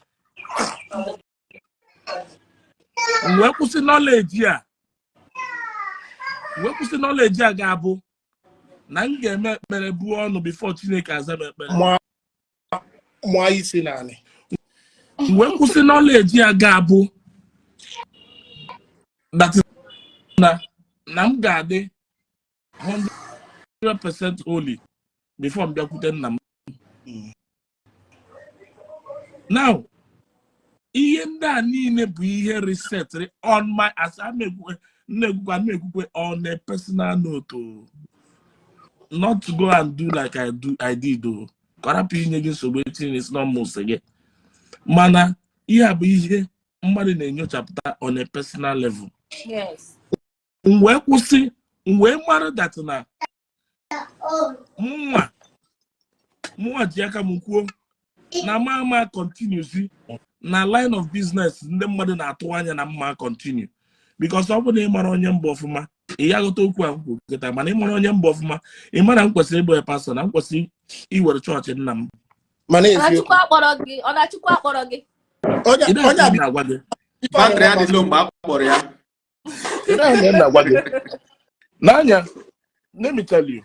Wee kwụsị knowledge a ga-abụ na m ga-eme ekpere buo ọnụ before Chineke aza m ekpere. Mwa isi naanị. Wee kwụsị knowledge a ga-abụ that na m ga-adị 100% holy before m bịakwute nna m. Now, ihe ndị a niile bụ ihe reset on my as I'm on a personal note, not to go and do like I did though. It's not most again. Mana ihe bụ ihe mmadụ na-enyochapụta on a personal level. Yes. Mgbe kwụsị mgbe mara that na mụnwa ji aka m kwuo na mama continues na line of business ndị mmadụ na-atụ anya na mma continue because ọ bụ na ị mara onye mba ọfụma ị ya ghọta okwu ahụ kịta mana ị mara onye mba ọfụma ị mara m kwesịrị ịbụ pastor na m kwesịrị iwere chọọchị nna m. Mana ọ na-achịkwa akpọrọ gị onye na-agwa gị batrị adịla mgbe a kpọrọ ya. N'anya, let me tell you,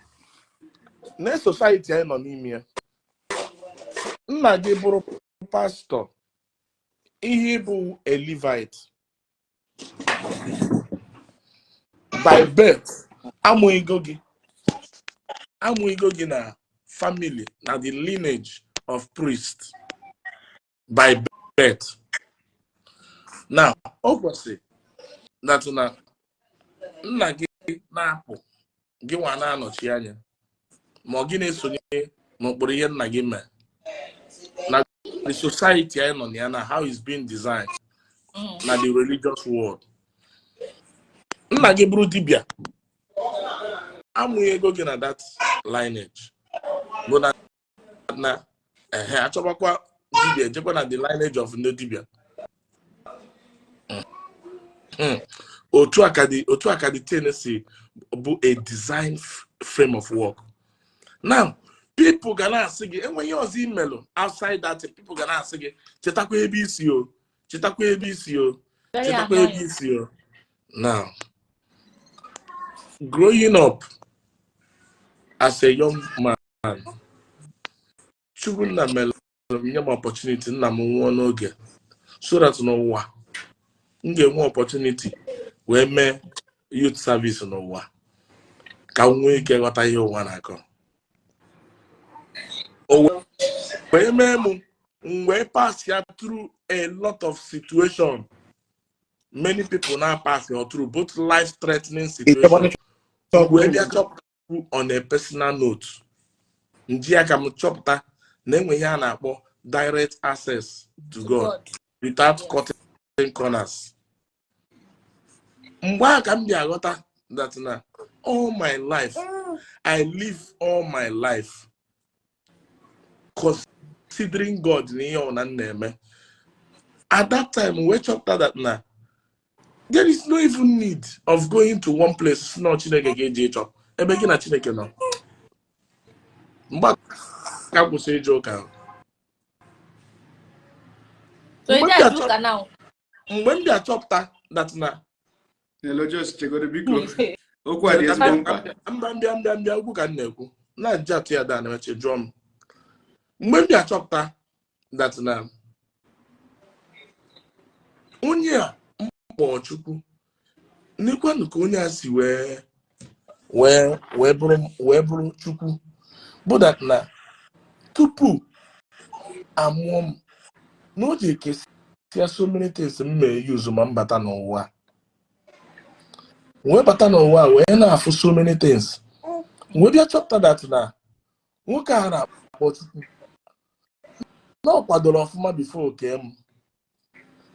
na society anyị nọ n'ime ya, nna gị bụrụ pastor, ihe bụ a Levite by birth, amụghịgo gị na family na the lineage of priest by birth. Now, ọ kwesịrị that na nna gị na-apụ gị nwa na-anọchi anya ma ọ gị na-esonye n'ụkpụrụ ihe nna gị mee na the society anyị nọ na ya na how it's being designed na the religious world. Nna gị bụrụ dibịa amụghị ego gị na that lineage bụ na achọbakwa dibịa ejekwa na the lineage of ndị dibịa. Otu aka the Tennessee bụ a design frame of work. Now, people gonna ask you, and when you're email outside that, people gonna ask you, chetakwa ABC o, chetakwa ABC o, chetakwa ABC o. Now, growing up as a young man, chukwu na mele nye m opportunity nna m nwụọ n'oge so that n'ụwa m ga-enwe opportunity wee mee youth service n'ụwa ka m nwee ike ghọta ihe ụwa na-akọ. O wee mee m wee pass ya through a lot of situations. Many people now pass through both life-threatening situations. Wee bịa chọpụta on a personal note. Nji aka m chọpụta na enwe ihe a na-akpọ direct access to God without cutting corners. Mgbe aka m bịa ghọta that na all my life, I live all my life considering God na ihe ọ na-eme. At that time, we chọpụta that na there is no even need of going to one place. No, Chineke ga-eji chọp ebe gị na Chineke nọ. Mgbe ka kwụsị ịjụ ụka. So you just look at now. Mgbe m bịa chọpụta that na Just chegoro biko. Okwu a dị ezigbo mkpa. Mbịa okwu ka m na-ekwu. Na-aja atụ ya daa na-eche jụọ m. Mgbe m bịa chọpụta that na onye a mkpọ Chukwu n'ikwanụ ka onye a si wee bụrụ Chukwu bụ that na tupu amụọ m n'oge kesịa so many things m mee use ma m bata n'ụwa wee bata n'ụwa wee na-afụ so many things wee bịa chọpụta that na nwoke a na-akpọ Chukwu na ọ kwadoro ọfụma before oke m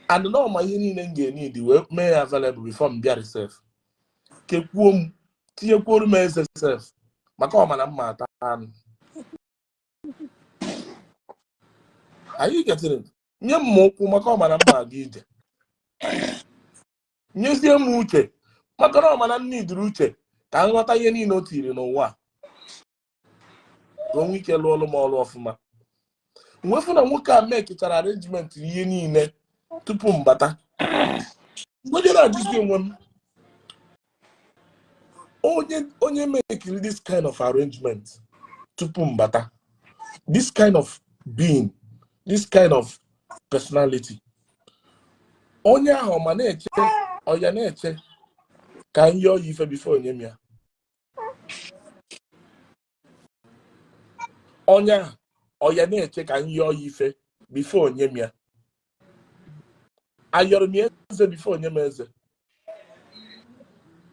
and na ọma ihe niile m ga-enidi wee mee ya available before m bịa receive kekwuo m tinyekwuo m eze self maka ọma na mma ata anụ. Anyị getịrị nye m ụkwụ maka ọma na mma aga ije nyezie m uche maka na ọmana nne iduru uche ka nghọta ihe niile o tiri n'ụwa ka o nwee ike lụọ ọrụ m ọrụ ọfụma. Mwefu na nwoke a mekichara arrangement ihe niile tupu mbata. Mgbe na-ajụzi onwe m, onye mekiri this kind of arrangement tupu mbata, this kind of being, this kind of personality, onye ahụ ma na-eche ọya na-eche ka nye ọya ife before onye m ya. Onye ahụ ọya na-eche ka nye ọya ife before onye m ya. Ayọrọ m eze before onye m eze.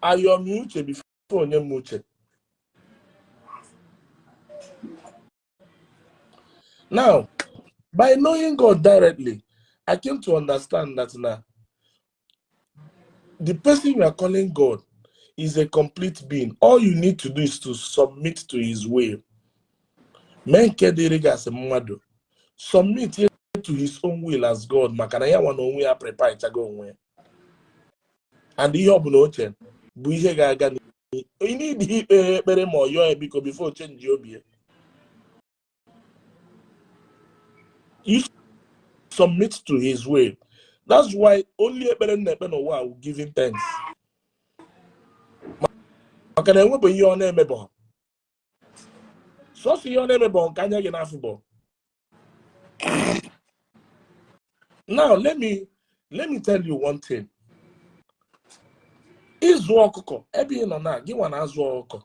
Ayọrọ m uche before onye m uche. Now, by knowing God directly, I came to understand that now the person you are calling God is a complete being. All you need to do is to submit to his will. Submit to his own will as God. Makana ya wana onwe ya prepare chago onwe. And ihe ọbụla oche bụ ihe ga-aga ni. You need ekpere ma ọyọ ebiko before change obi. You submit to his will. That's why only ekpere na ekpe n'ụwa will give him thanks. Makana enwebe ihe ọ na-emebe. So ihe ọ na-emebe nke anya gị n'afọ. Now let me tell you one thing. Ịzụ ọkụkọ ebe ị nọ na gị nwa na-azụ ọkụkọ.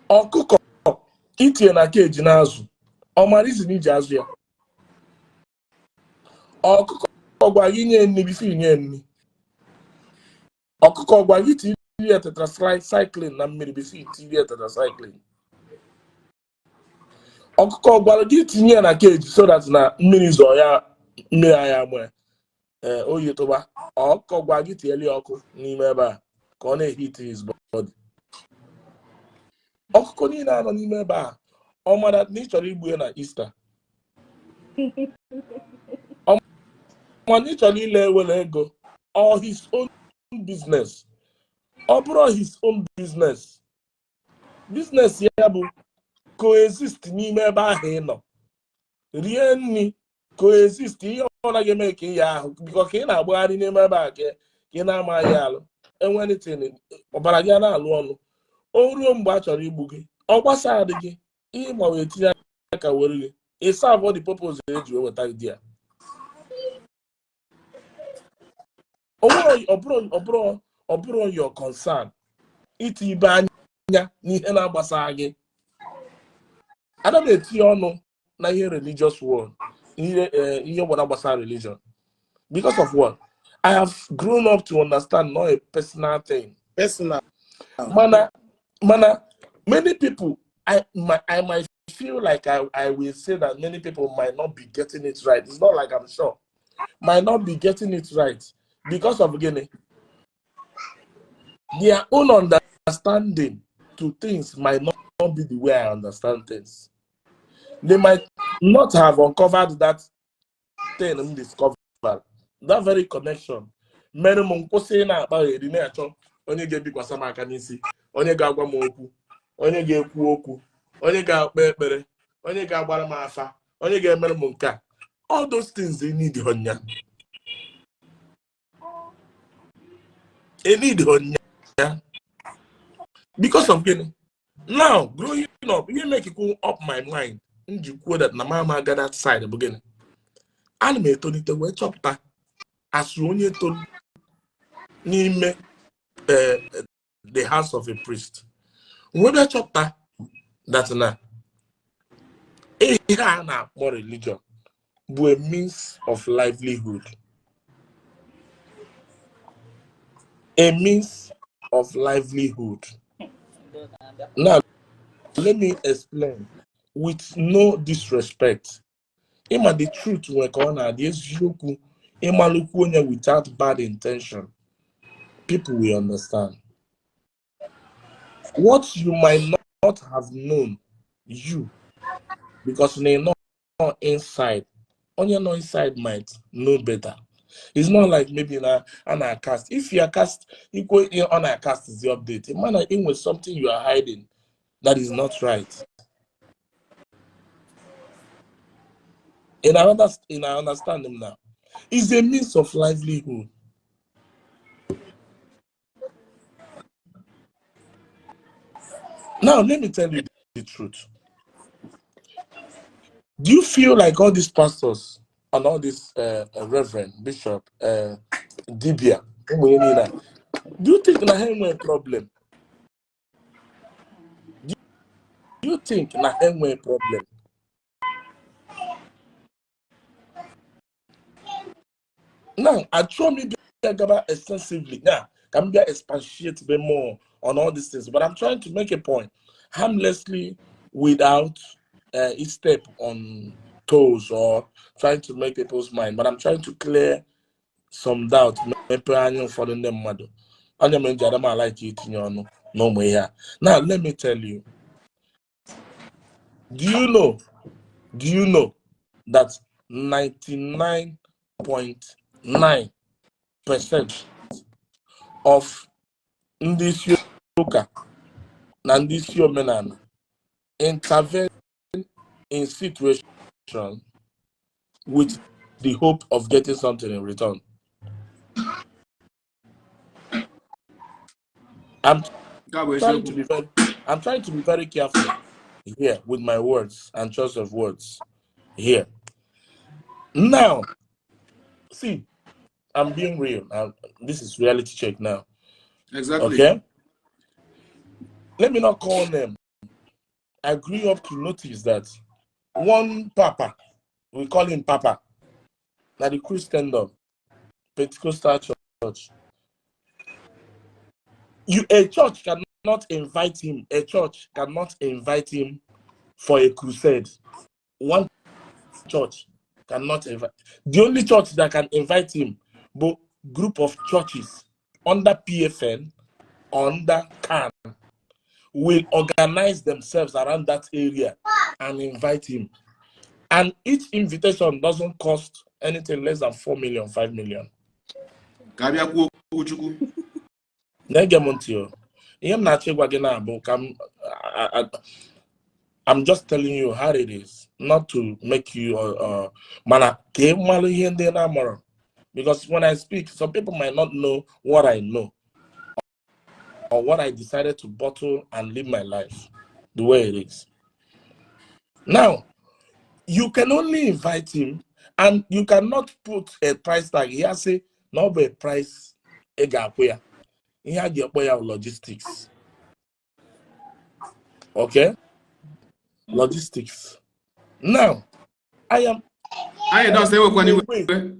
Ọkụkọ itinye na keji na-azụ. Ọmara izi n'iji azụ ya. Ọkụkọ ọgwa gị nye nni bifo nye nni. Ọkụkọ ọgwa gị tinye tetracycline na mmiri bifo tinye tetracycline. Ọkụkọ gwara gị tinye na keji so that na mmiri zọ ya mmiri anya mwe oyi tụba. Ọkụkọ gwara gị tinyeli ọkụ n'ime ebe a ka ọ na-ehit his body. Ọkụkọ niile anọ n'ime ebe a ọ mara na ị chọrọ igbu ya na Easter. Ọ mara na ị chọrọ ile ewere ego or his own business. Ọ bụrụ his own business. Business ya bụ coexist n'ime ebe ahụ ị nọ. Rie nri coexist ihe ọ naghị eme ka ihe ahụ biko ka ị na-agbagharị n'ime ebe a ka ị na-amaghị alụ enwenitin ọbara gị na-alụ ọnụ. O ruo mgbe a chọrọ igbu gị ọ gbasa adị gị ihe ma wee tinye aka were gị ịsa abụọ the purpose eji weweta gị ya. Ọ bụrụ your concern iti ibe anya n'ihe na-agbasa gị. Ana m etinye ọnụ na ihe religious word, ihe gbara gbasara religion. Because of what? I have grown up to understand not a personal thing. Personal. Mana, many people, I might feel like I will say that many people might not be getting it right. It's not like I'm sure. Might not be getting it right. Because of again, their own understanding to things might not be the way I understand things. They might not have uncovered that thing and discovered that very connection. Many monkwụsị na-akpa eri na-achọ onye ga-ebikwasa m aka n'isi, onye ga-agwa m okwu, onye ga-ekwu okwu, onye ga-akpa ekpere, onye ga-agbara m afa, onye ga-emere m nke a. All those things they need honya. They need honya. Because of getting now growing up, you make it go up my mind. You quote that na mama got that side of beginning. And me told it away chopper as you told me the house of a priest. When I chopper that na more religion, but a means of livelihood. A means of livelihood. Now, let me explain with no disrespect. Ima the truth we corner this yoku imaluku without bad intention. People will understand. What you might not have known, you, because you're not inside. On your inside might know better. It's not like maybe on a cast. If you are cast, equal on a cast is the update. It might not in with something you are hiding that is not right. And I understand them now. It's a means of livelihood. Now, let me tell you the truth. Do you feel like all these pastors and all this reverend, bishop, dibia, do you think na a problem? Do you think na a problem? Now, I try me extensively. Now, can be expatiate a bit more on all these things, but I'm trying to make a point harmlessly without a step on toes or trying to make people's mind. But I'm trying to clear some doubt. Now, let me tell you. Do you know that 99.9% of Ndi Igbo and Ndi Omenala intervene in situation with the hope of getting something in return? I'm trying to be very careful here with my words and choice of words here. Now, see, I'm being real. This is reality check now. Exactly. Okay? Let me not call them. I grew up to notice that one papa, we call him Papa, now the Christendom, Pentecostal church. A church cannot invite him. A church cannot invite him for a crusade. One church cannot invite. The only church that can invite him, but group of churches under PFN, under CAN, will organize themselves around that area and invite him. And each invitation doesn't cost anything less than 4 million, 5 million. I'm just telling you how it is, not to make you because when I speak, some people might not know what I know or what I decided to bottle and live my life the way it is. Now, you can only invite him and you cannot put a price tag. He has say no be price egapoya. He had your logistics. Okay? Logistics. Now, I don't say what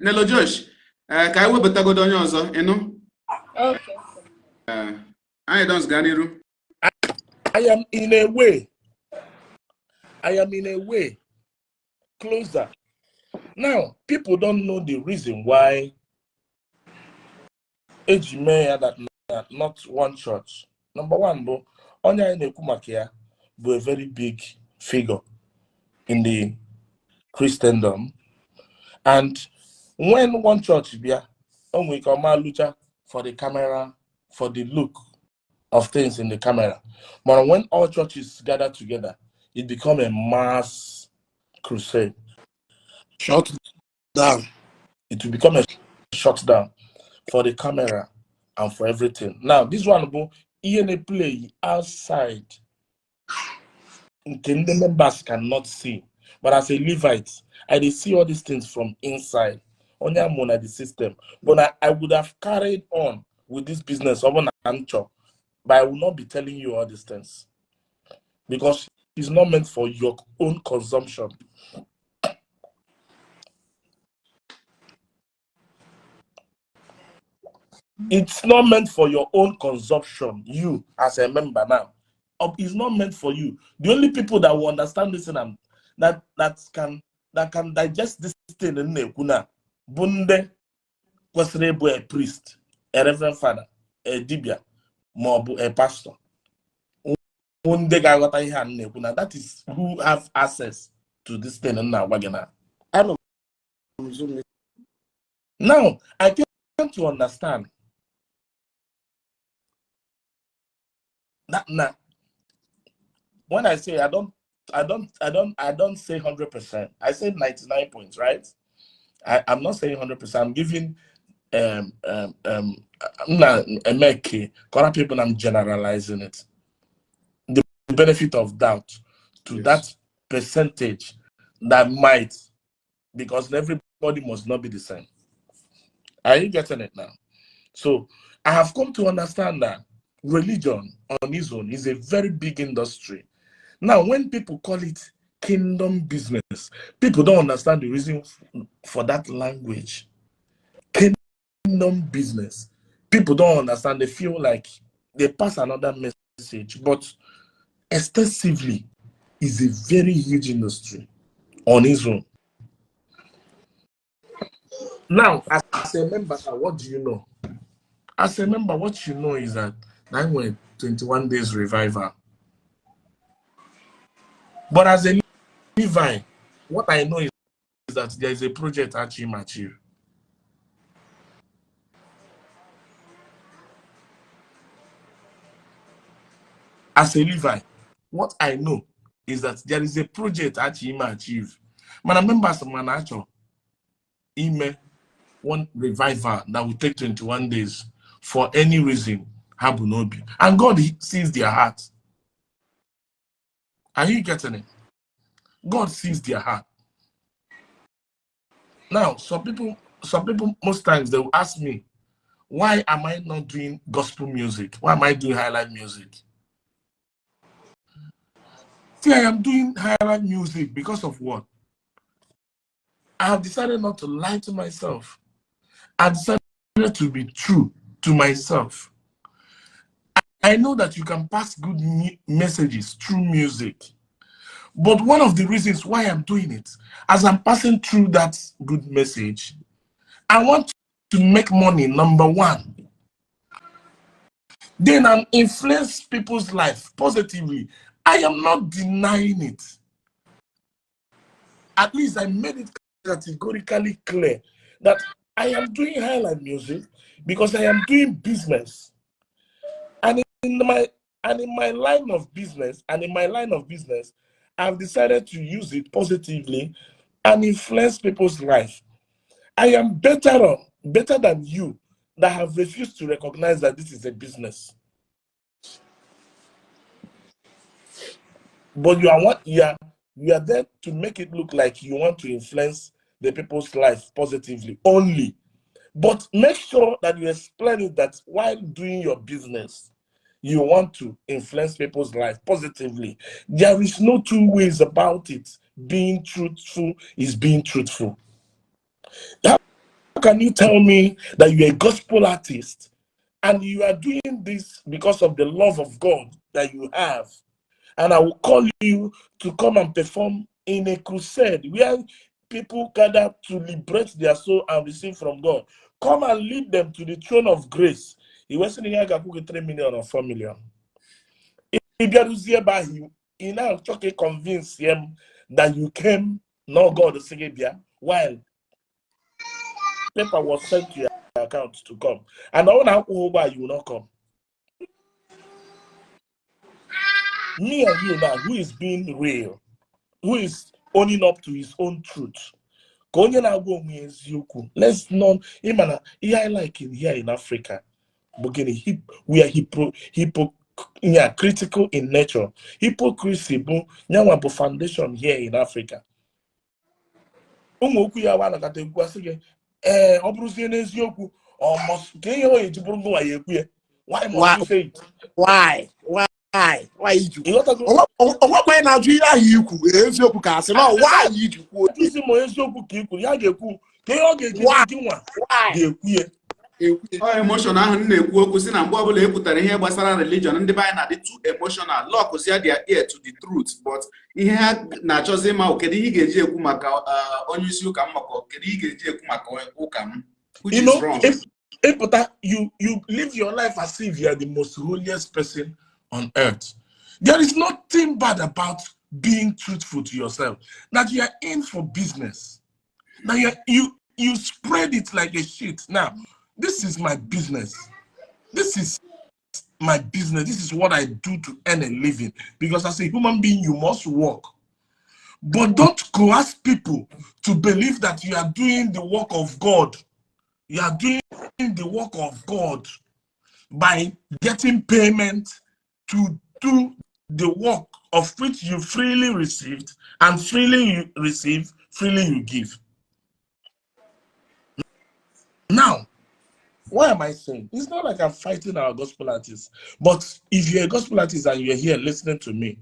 Nello Josh. Ka I webatagodo onye ọzọ, ịnụ? Okay. I don't ganiru. I am in a way closer. Now, people don't know the reason why Ejime that not one church. Number one, bro, Onya Nekumakia was a very big figure in the Christendom. And when one church be we come lucha for the camera, for the look of things in the camera. But when all churches gather together, it becomes a mass crusade. Shut down. It will become a shutdown for the camera and for everything. Now, this one will even play outside. The members cannot see. But as a Levite, I see all these things from inside. Only I'm on the system. But I would have carried on with this business of an anchor. But I will not be telling you all these things. Because it's not meant for your own consumption. It's not meant for your own consumption, you as a member now. It's not meant for you. The only people that will understand this and that can digest this thing in Nekuna, Bunde, Kwesrebo, a priest, a reverend father, a dibia, Mobu, a pastor. That is who have access to this thing in Wagana. I know. Now, I came to understand that now, when I say I don't say 100%. I say 99 points, right? I'm not saying 100%. I'm giving I'm not current people. I'm generalizing it. The benefit of doubt to that percentage that might, because everybody must not be the same. Are you getting it now? So I have come to understand that religion on its own is a very big industry. Now, when people call it kingdom business, people don't understand the reason for that language. Kingdom business. People don't understand. They feel like they pass another message, but extensively is a very huge industry on its own. Now, as a member, what do you know? As a member, what you know is that I went 21 days revival. But as a Levi, what I know is that there is a project achieve. As a Levi, what I know is that there is a project achieve. My members of Manacho email one revival that will take 21 days for any reason, Habunobi. And God sees their heart. Are you getting it? God sees their heart. Now, some people most times they will ask me, why am I not doing gospel music? Why am I doing highlight music? See, I am doing highlight music because of what? I have decided not to lie to myself. I decided to be true to myself. I know that you can pass good messages through music. But one of the reasons why I'm doing it, as I'm passing through that good message, I want to make money, number one. Then I influence people's life positively. I am not denying it. At least I made it categorically clear that I am doing highlight music because I am doing business. And in my line of business, I've decided to use it positively and influence people's life. I am better than you that have refused to recognize that this is a business. But you are there to make it look like you want to influence the people's life positively only. But make sure that you explain it that while doing your business, you want to influence people's life positively. There is no two ways about it. Being truthful is being truthful. How can you tell me that you're a gospel artist and you are doing this because of the love of God that you have? And I will call you to come and perform in a crusade where people gather to liberate their soul and receive from God. Come and lead them to the throne of grace. He was saying, I got 3 million or 4 million. He now talking convince him that you came, no God to sing it while paper was sent to your account to come. And I want to you will not come. Me and you now, who is being real, who is owning up to his own truth. Let's not, I like it here in Africa. We are critical in nature. Hypocrisy, foundation here in Africa. Why must you say it? Why you? What when I do you? Emotion ahụ na-ekwu okwu si na mgbe ọbụla ekwutara ihe gbasara religion ndị be anyị na-adị too emotional, lock their ear to the truth, but ihe ha na-achọzi ma kedu ihe ga-eji ekwu maka onye isi ụka m maka kedu ihe ga-eji ekwu maka ụka m, which is wrong. You live your life as if you are the most holiest person on earth. There is nothing bad about being truthful to yourself. That you are in for business. Now you spread it like a sheet. Now, this is my business. This is my business. This is what I do to earn a living. Because as a human being, you must work. But don't coerce people to believe that you are doing the work of God. You are doing the work of God by getting payment to do the work of which you freely received, and freely you receive, freely you give. Now, why am I saying? It's not like I'm fighting our gospel artists, but if you're a gospel artist and you're here listening to me,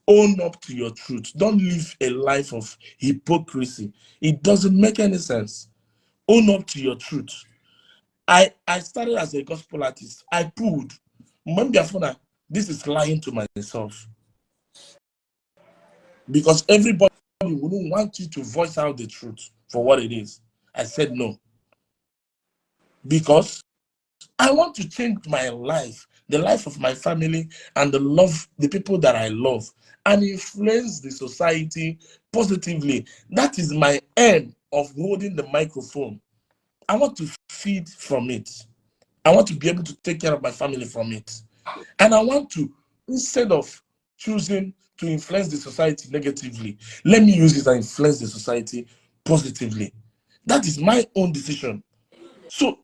own up to your truth. Don't live a life of hypocrisy. It doesn't make any sense. Own up to your truth. I started as a gospel artist. I pulled. This is lying to myself. Because everybody wouldn't want you to voice out the truth for what it is. I said no. Because I want to change my life, the life of my family, and the people that I love, and influence the society positively. That is my aim of holding the microphone. I want to feed from it. I want to be able to take care of my family from it. And I want to, instead of choosing to influence the society negatively, let me use it and influence the society positively. That is my own decision. So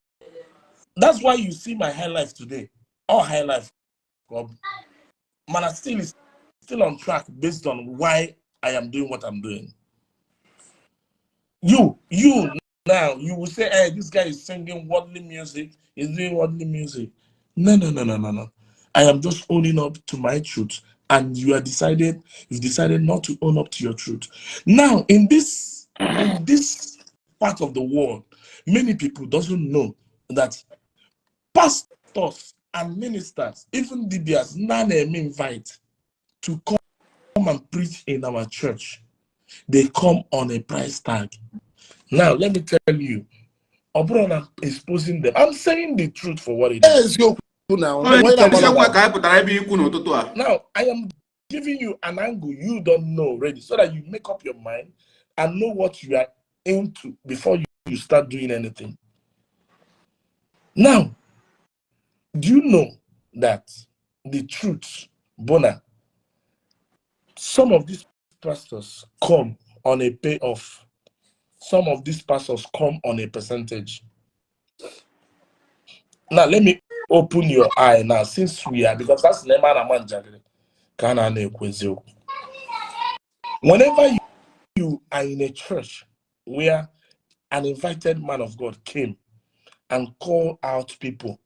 that's why you see my high life today. Our high life, man, still is still on track based on why I am doing what I'm doing. You now, you will say, hey, this guy is singing worldly music, he's doing worldly music. No. I am just owning up to my truth, and you've decided not to own up to your truth. Now, in this part of the world, many people doesn't know that pastors and ministers, even DBS, none am invite to come and preach in our church. They come on a price tag. Now, let me tell you, Obrona exposing them. I'm saying the truth for what it is. Now, I am giving you an angle you don't know already, so that you make up your mind and know what you are into before you start doing anything. Now, do you know that the truth, Bona, some of these pastors come on a payoff. Some of these pastors come on a percentage. Now, let me open your eye now, since we are, because that's the whenever you are in a church where an invited man of God came and called out people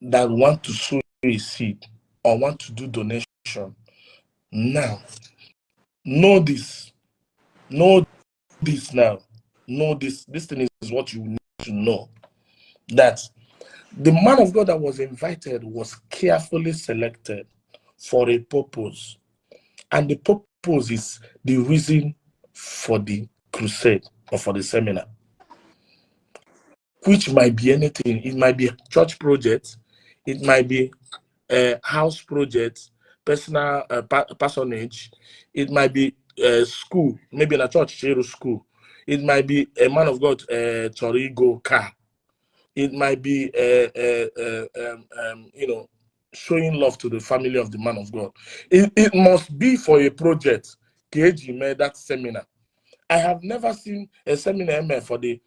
that want to sow a seed or want to do donation, now, know this now. Know this thing is what you need to know, that the man of God that was invited was carefully selected for a purpose, and the purpose is the reason for the crusade or for the seminar, which might be anything. It might be a church project, it might be a house project, personal personage, it might be a school, maybe in a church school, it might be a man of God Torigo car, it might be showing love to the family of the man of God. It must be for a project. KG made that seminar. I have never seen a seminar for the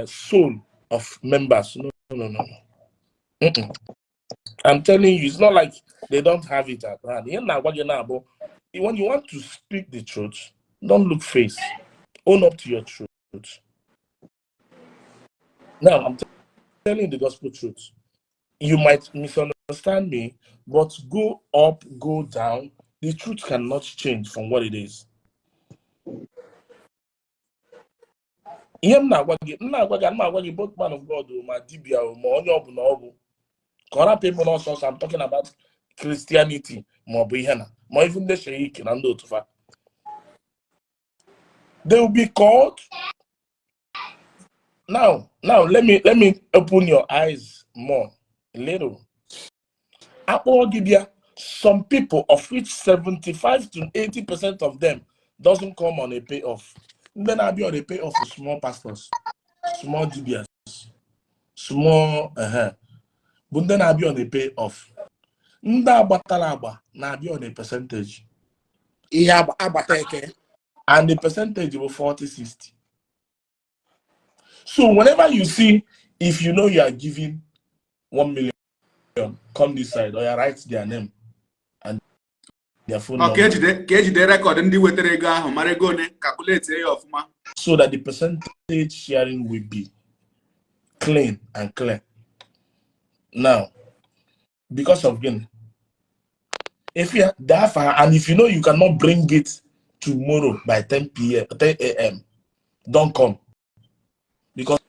soul of members. No. I'm telling you, it's not like they don't have it at hand. When you want to speak the truth, don't look face. Own up to your truth. Now, I'm telling you the gospel truth. You might misunderstand me, but go up, go down, the truth cannot change from what it is. Both man of God, my DBA, I'm talking about Christianity, more even the Sheikh and Andotufa. They will be called. Now let me open your eyes more a little. Some people, of which 75 to 80% of them doesn't come on a payoff. Then I'll be on the pay off small pastors, small DBS, small but then I'll be on the pay off. Nda batalaba na be on a percentage. And the percentage will 40-60. So whenever you see, if you know you are giving 1 million, come this side or you write their name and their phone number. So that the percentage sharing will be clean and clear. Now, because of again, if you therefore, and if you know you cannot bring it tomorrow by 10 a.m., don't come. Because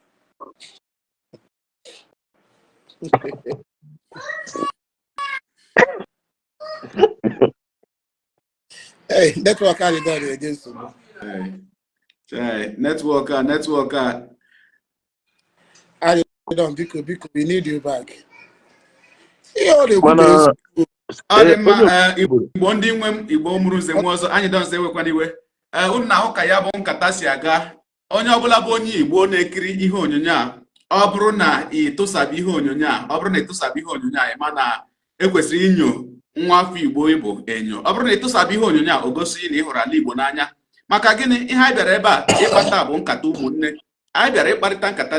hey, network are done against you. Hey, networker. I don't because we need you back. Igbo ndị nwe m Igbo mụrụze nwe ọzọ anyị dọnse ewekwana iwe unu na-ahụ ka ya bụ nkata si aga onye ọbụla bụ onye Igbo na-ekiri ihe onyonyo a ọ bụrụ na ịtụsabi ihe onyonyo a ọ bụrụ na ịtụsabi ihe onyonyo a ịma na ekwesịrị inyo nwa afọ Igbo Igbo enyo ọ bụrụ na ịtụsabi ihe onyonyo a o gosi na ị hụrụ ala Igbo n'anya maka gịnị ihe anyị bịara ebe a ịkpata bụ nkata ụmụnne anyị bịara ịkparịta nkata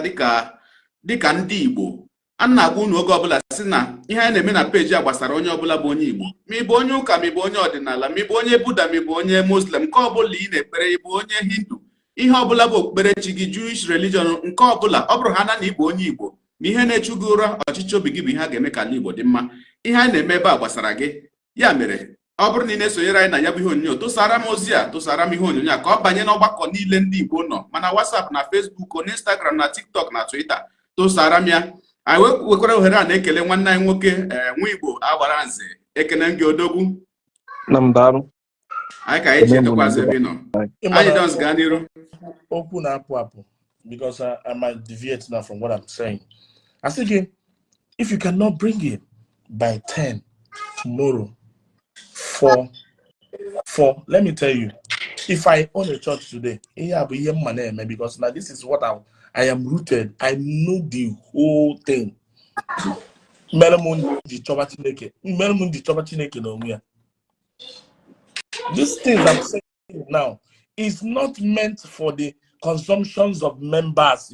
dịka ndị Igbo a na-agwa unu oge ọbụla si na ihe anyị na-eme na peji a gbasara onye ọbụla bụ onye Igbo ma ị bụ onye ụka ma ị bụ onye ọdịnala ma ị bụ onye Buddha ma ị bụ onye Muslim nke ọbụla ị na-ekpere ị bụ onye Hindu ihe ọbụla bụ okpukperechi gị Jewish religion nke ọbụla ọ bụrụ ha na Igbo onye Igbo na ihe na-echu gị ụra ọchịchị obi gị bụ ihe a ga-eme ka ala Igbo dị mma ihe anyị na-eme ebe a gbasara gị ya mere ọ bụrụ na ị na-esonyere anyị na ya bụ ihe onyonyo tụsara m ozi a tụsara m ihe onyonyo a ka ọ banye n'ọgbakọ niile ndị Igbo nọ mana WhatsApp na Facebook na Instagram na TikTok na Twitter tụsara m ya anyị wekwara ohere a na-ekele nwanne anyị nwoke nwa Igbo agbara nze ekene gị odogwu anyị ka anyị ji edokwazi ebe nọ anyị dọns gaa n'iru okwu na-apụ apụ because I might deviate now from what I'm saying. I say again, if you cannot bring it by 10 tomorrow for let me tell you, if I own a church today, because now this is what I am rooted. I know the whole thing. This thing I'm saying now is not meant for the consumptions of members.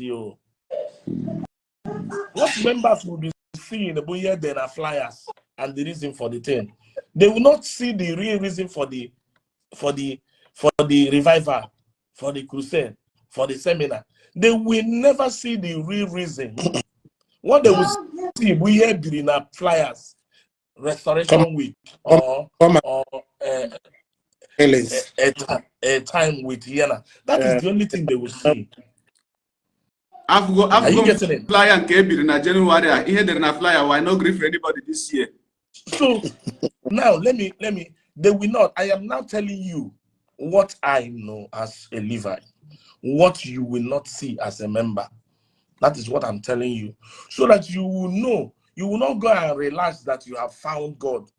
What members will be seeing then are flyers and the reason for the thing. They will not see the real reason for the revival, for the crusade, for the seminar. They will never see the real reason. What they will see, we hear during our flyers, Restoration Week, or a time with Yena. That is the only thing they will see. I've got flyer and Kebir in January. Here there na flyer. Why not grief for anybody this year? So now let me. They will not. I am now telling you what I know as a Levite. What you will not see as a member. That is what I'm telling you. So that you will know. You will not go and realize that you have found God.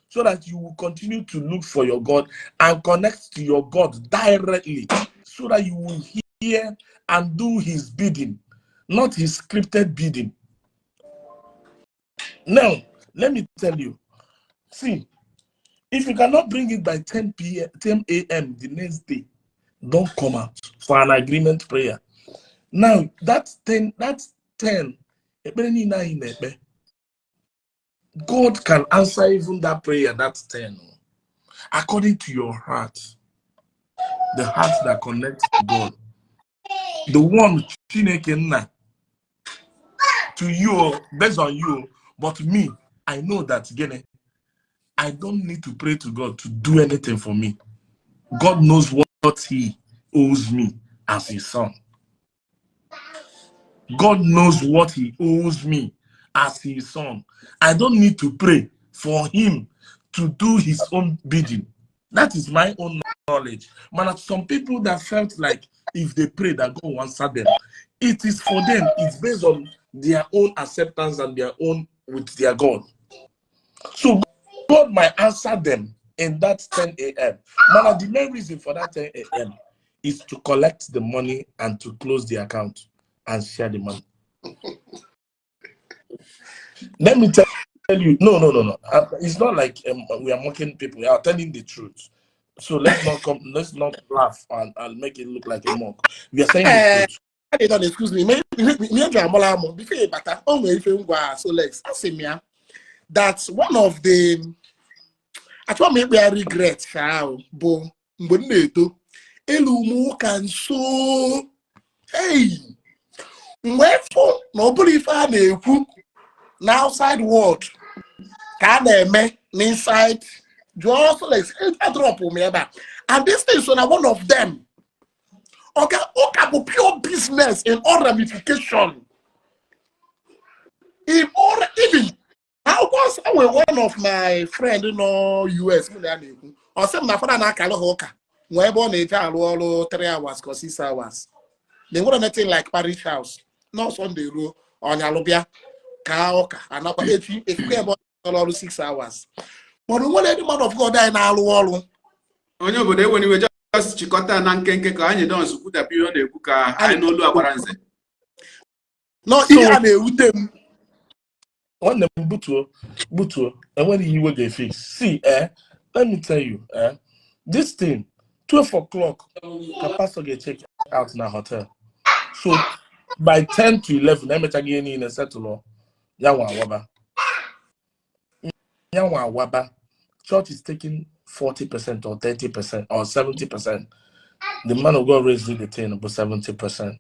So that you will continue to look for your God and connect to your God directly. So that you will hear and do his bidding, not his scripted bidding. Now, let me tell you. See, if you cannot bring it by 10 a.m. the next day, don't come out for an agreement prayer. Now, that's 10. God can answer even that prayer, that's 10. According to your heart. The heart that connects to God. The one to you, based on you, but me, I know that again, I don't need to pray to God to do anything for me. God knows what he owes me as his son. God knows what he owes me as his son. I don't need to pray for him to do his own bidding. That is my own knowledge. Man, some people that felt like if they pray that God will answer them, it is for them. It's based on their own acceptance and their own with their God. So God might answer them in that 10 a.m. Man, the main reason for that 10 a.m. is to collect the money and to close the account and share the money. Let me tell you, no. It's not like we are mocking people. We are telling the truth. So let's not laugh and make it look like a mock. We are saying the truth. I don't excuse me. Maybe so let's ask him that's one of the actually maybe I regret how but Elumu can so hey wherefore nobody if I now outside world can me inside just like a drop me about and this is one of them. Okay, pure business in all ramification. Even how was one of my friend in US or some my father na kalo hoka. When born a child 3 hours or 6 hours. They want nothing like parish house. No Sunday row on Yalobia, Kaoka, and up if you about 6 hours. But the one any man of God die now wall. When you were just chikota na nkenke ka anyị don support appeal na ekwu ka anyị n'olu agbaranze. No, he and a them. One them butuo, and when he will get fixed. See, let me tell you, this thing, 12 o'clock, Pastor get checked out in a hotel. So by 10 to 11, I'm again in a settle. Yawa waba. Church is taking 40% or 30% or 70%. The man of God raised the 10 about 70%.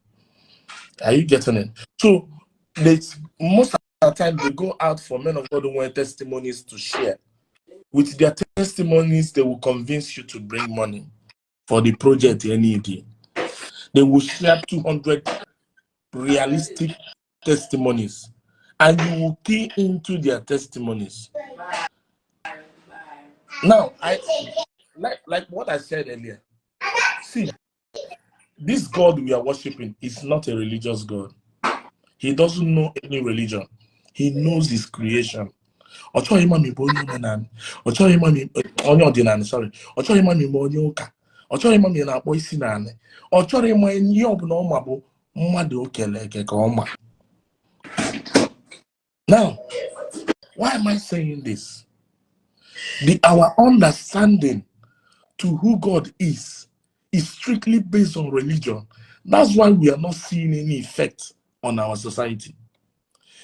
Are you getting it? So most of the time they go out for men of God who want testimonies to share. With their testimonies, they will convince you to bring money for the project you need. They will share 200 realistic testimonies, and you will key into their testimonies. Now, I like what I said earlier. See, this God we are worshiping is not a religious God. He doesn't know any religion. He knows his creation. Sorry. Now, why am I saying this? Our understanding to who God is strictly based on religion. That's why we are not seeing any effect on our society.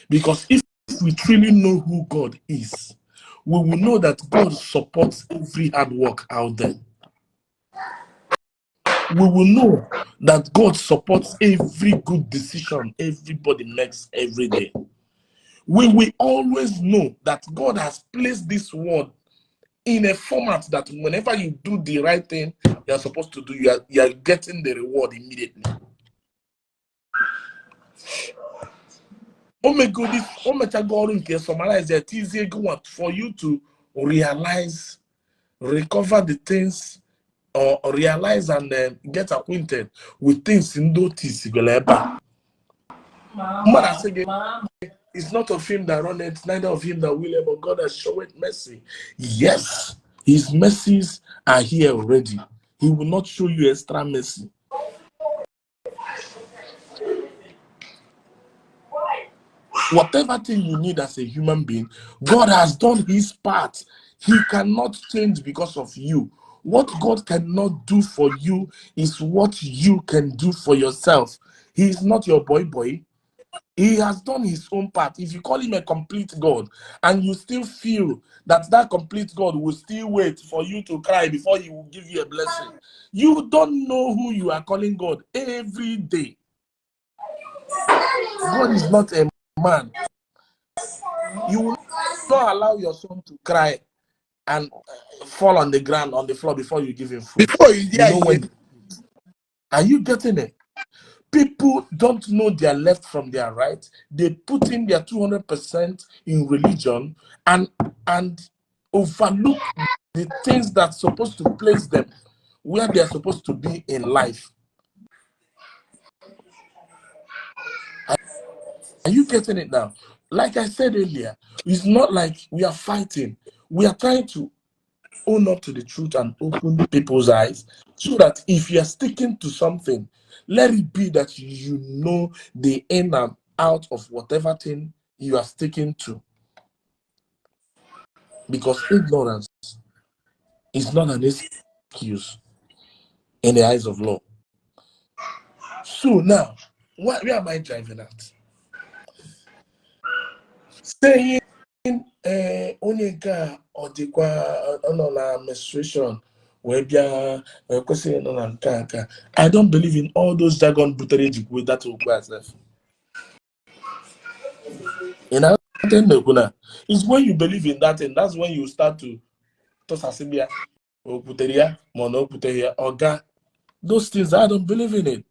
Because if we truly know who God is, we will know that God supports every hard work out there. We will know that God supports every good decision everybody makes every day. We will always know that God has placed this world in a format that whenever you do the right thing you're supposed to do, you are getting the reward immediately. Oh my goodness, oh my God, summarize that easy for you to realize, recover the things, or realize and get acquainted with things in notice. It's not of him that runneth, neither of him that willeth, but God has shown mercy. Yes, his mercies are here already. He will not show you extra mercy. Whatever thing you need as a human being, God has done his part. He cannot change because of you. What God cannot do for you is what you can do for yourself. He is not your boy. He has done his own part. If you call him a complete God and you still feel that complete God will still wait for you to cry before he will give you a blessing, you don't know who you are calling God every day. God is not a man. You will not allow your son to cry and fall on the ground, on the floor before you give him food. Before you know when. Are you getting it? People don't know their left from their right. They put in their 200% in religion and overlook the things that's supposed to place them where they're supposed to be in life. Are you getting it now? Like I said earlier, it's not like we are fighting. We are trying to own up to the truth and open people's eyes, so that if you are sticking to something, let it be that you know the in and out of whatever thing you are sticking to. Because ignorance is not an excuse in the eyes of law. So now, where am I driving at? Saying onye nke a ọ dịkwa nọ na menstruation wee bịa kwesịrị nọ na nke. I don't believe in all those jargon butere ejikwe that okwu asef. It's when you believe in that, and that's when you start to tosasibia okuteria mono okuteria oga. Those things I don't believe in it.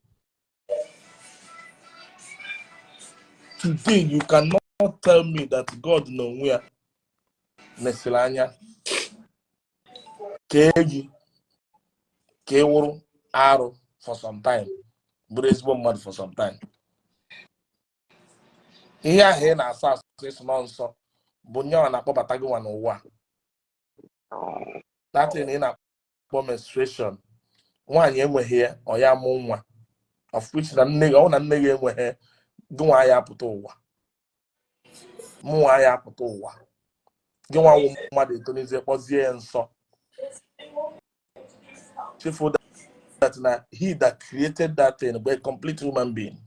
Today you cannot tell me that God no where Nesilanya Keji Kewuru Aro for some time, Brisbane mud for some time. Here he na asas 6 months so Bunya na Popatago and Owa. That in a menstruation. One year we're here or ya mumwa, of which the nigga on a nigga we're here. Do I aputowa? More I aputowa. Go on, mother, Tunisia was here and so. For that now, he that created that thing, a complete human being,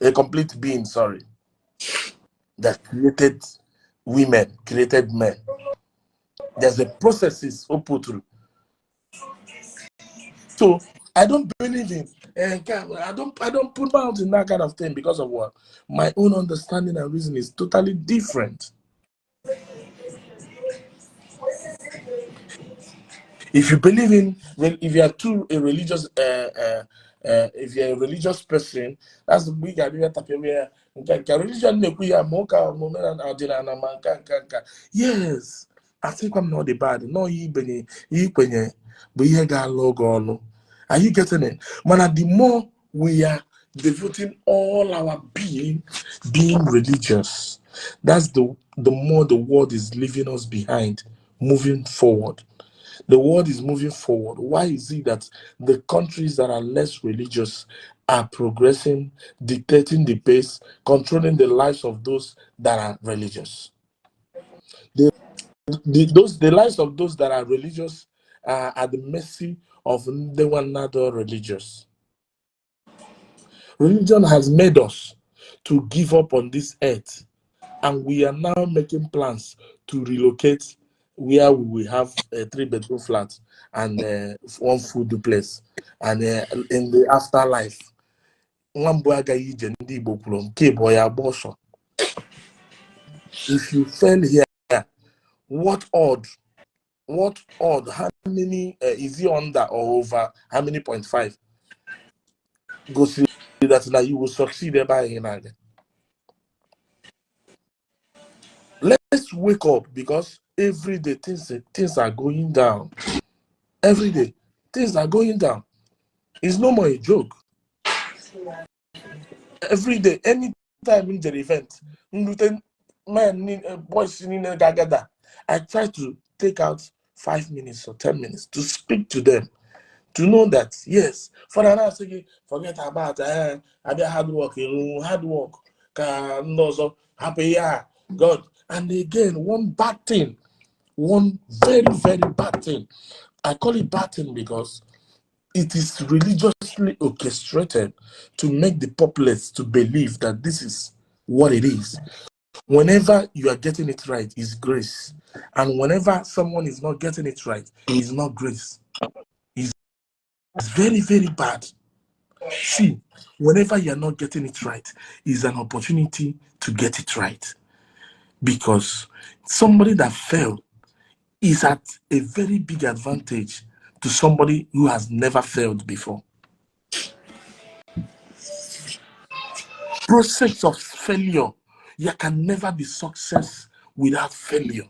a complete being, sorry, that created women, created men. There's a processes put through. So I don't believe in. I don't put mouth in that kind of thing because of what? My own understanding and reason is totally different. If you believe in, if you are a religious, if you're a religious person, that's the big idea. Yes, I think I'm not the bad. No, are you getting it? Man, the more we are devoting all our being religious, that's the more the world is leaving us behind, moving forward. The world is moving forward. Why is it that the countries that are less religious are progressing, dictating the pace, controlling the lives of those that are religious? The lives of those that are religious are at the mercy of the one another religious. Religion has made us to give up on this earth, and we are now making plans to relocate where we will have a 3-bedroom flat and 1 food duplex, and in the afterlife, Ndi Igbo. If you fail here, what odd? How many is he under or over? How many 0.5? Go see that now you will succeed by him again. Let's wake up, because every day things are going down. Every day things are going down. It's no more a joke. Every day, anytime in the event, boys in Gagada, I try to take out 5 minutes or 10 minutes to speak to them, to know that yes, for an answer, forget about hard work, happy, God. And again, one bad thing, one very, very bad thing. I call it bad thing because it is religiously orchestrated to make the populace to believe that this is what it is. Whenever you are getting it right, is grace. And whenever someone is not getting it right, it's not grace. It's very, very bad. See, whenever you're not getting it right, is an opportunity to get it right. Because somebody that failed is at a very big advantage to somebody who has never failed before. Process of failure, you can never be success without failure,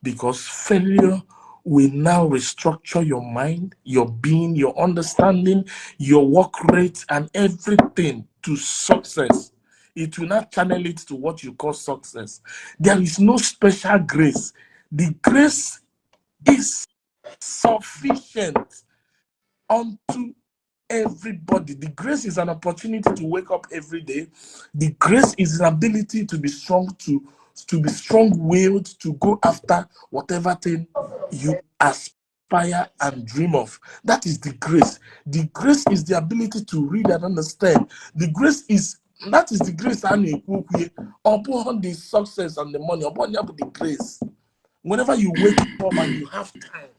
because failure will now restructure your mind, your being, your understanding, your work rate, and everything to success. It will not channel it to what you call success. There is no special grace. The grace is sufficient unto everybody. The grace is an opportunity to wake up every day. The grace is an ability to be strong, to be strong-willed, to go after whatever thing you aspire and dream of. That is the grace. The grace is the ability to read and understand. The grace is that is the grace upon the success and the money, upon the grace. Whenever you wake up and you have time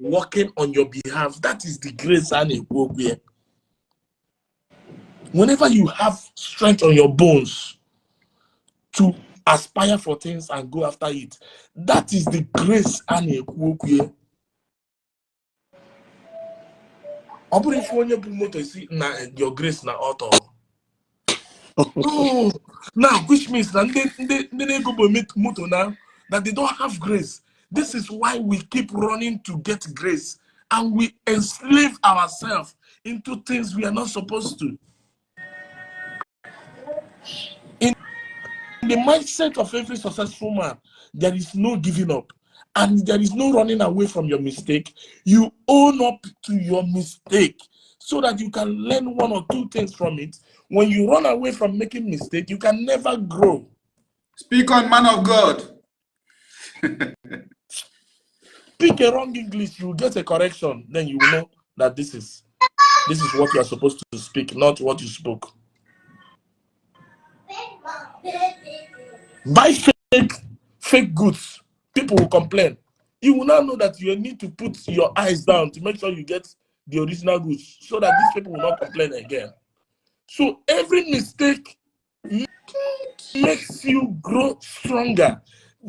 working on your behalf, that is the grace. Whenever you have strength on your bones to aspire for things and go after it, that is the grace. Your grace na auto. No, now which means that they go motor now that they don't have grace. This is why we keep running to get grace, and we enslave ourselves into things we are not supposed to. In the mindset of every successful man, there is no giving up, and there is no running away from your mistake. You own up to your mistake so that you can learn one or two things from it. When you run away from making mistakes, you can never grow. Speak on, man of God. Speak a wrong English, you get a correction. Then you will know that this is what you are supposed to speak, not what you spoke. Buy fake goods. People will complain. You will now know that you need to put your eyes down to make sure you get the original goods so that these people will not complain again. So every mistake makes you grow stronger,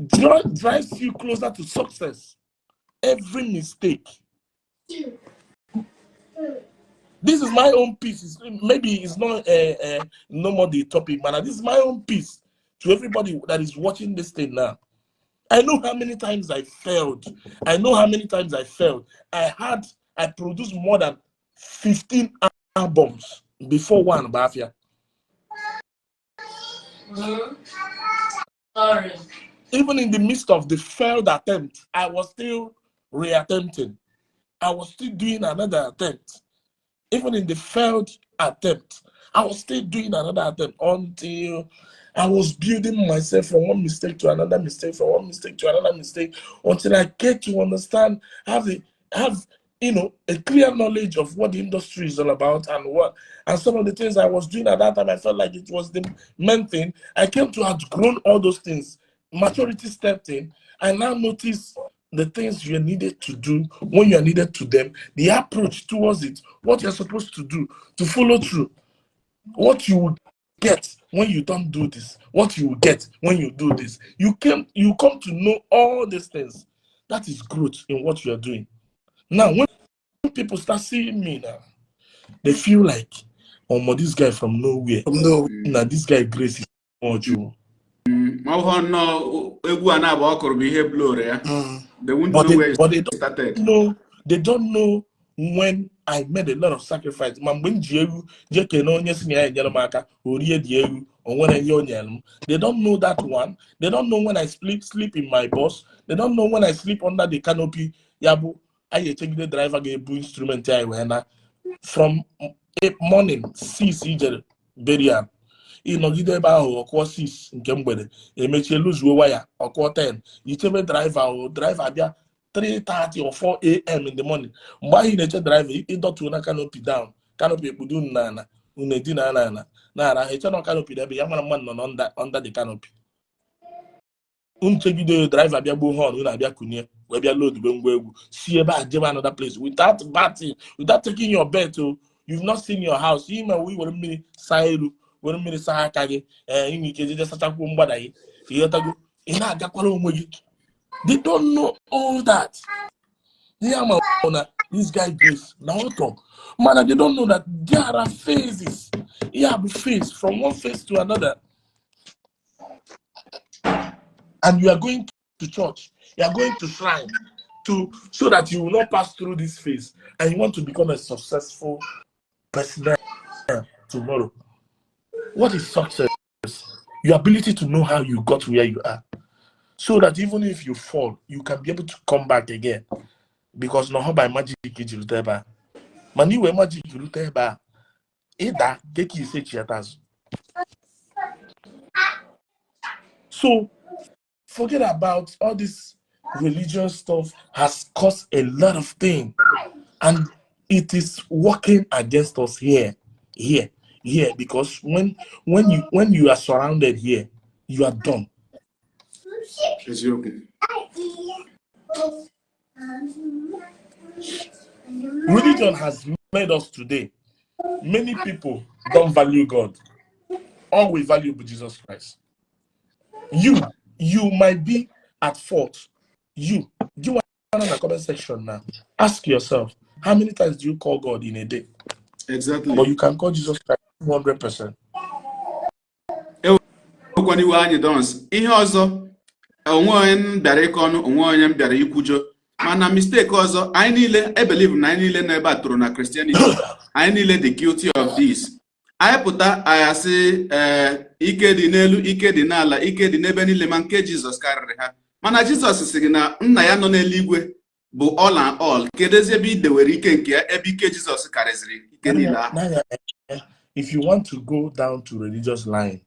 drives you closer to success. Every mistake. This is my own piece. Maybe it's not no more the topic, man. This is my own piece to everybody that is watching this thing now. I know how many times I failed. I produced more than 15 albums before one Bafia. Sorry. Even in the midst of the failed attempt, I was still reattempting. I was still doing another attempt. Even in the failed attempt, I was still doing another attempt until I was building myself from one mistake to another mistake, from one mistake to another mistake, until I get to understand, have a clear knowledge of what the industry is all about and some of the things I was doing at that time. I felt like it was the main thing. I came to outgrown all those things. Maturity stepped in. I now notice the things you needed to do when you are needed to them, the approach towards it, what you're supposed to do, to follow through, what you will get when you don't do this, what you will get when you do this. You come to know all these things. That is growth in what you are doing. Now, when people start seeing me now, they feel like, oh, this guy from nowhere. Now, this guy Grace is much. They won't know where it started. They don't know when I made a lot of sacrifice. They don't know that one. They don't know when I sleep in my bus. They don't know when I sleep under the canopy. Yabu, I take the driver get instrument from morning 6 burial. Ịnọgide ebe ahụ ọkụọ 6 nke mgbede emechie luzuo waya ọkụọ 10 ichebe driver abịa 3:30 or 4 a.m. in the morning. Mgbe ahụ na-eche driver ịdọtuo na canopy down, canopy ekpudo unu n'ala, unu edina n'ala na-ara eche na canopy ebe ya mara mmadụ nọ under the canopy. Unchegide driver abịa gbuo horn, unu abịa kunye wee bịa load be ngwa egwu si ebe a jebe another place without batting, without taking your bed. You've not seen your house. Ime we were mmiri saa elu were mmiri saa aka gị inwe ike jeje sachapụ mgbada gị ịghọtago ị na-agakwara onwe gị. They don't know all that. This guy Grace now man, they don't know that there are phases. You have a phase from one phase to another, and you are going to church, you are going to shrine so that you will not pass through this phase, and you want to become a successful person tomorrow. What is success? Your ability to know how you got where you are, so that even if you fall, you can be able to come back again. because no by magic ijiruteba. Mani we magic ruteba. Ida get you say chiatas. So forget about all this religious stuff has caused a lot of things, and it is working against us here, because when you are surrounded here, you are done. Religion has made us today. Many people don't value God. All we value is Jesus Christ. You might be at fault. You want in the comment section now. Ask yourself, how many times do you call God in a day? Exactly. But you can call Jesus Christ 100%. Ihe ọzọ onwe onye bịara ịkọ ọnụ, onwe onye bịara ikwujo, mana mistake ọzọ, anyị niile believe na anyị niile na ebe a tụrụ na Christianity, anyị niile dị guilty of this. Anyị pụta anyị asị ike dị n'elu, ike dị n'ala, ike dị n'ebe niile, ma nke Jizọs karịrị ha. Mana Jizọs sị gị na nna ya nọ n'eluigwe bụ all and all. Kedụ ebe idewere ike nke ya, ebe ike Jizọs karịzịrị ike niile ahụ? If you want to go down to religious line,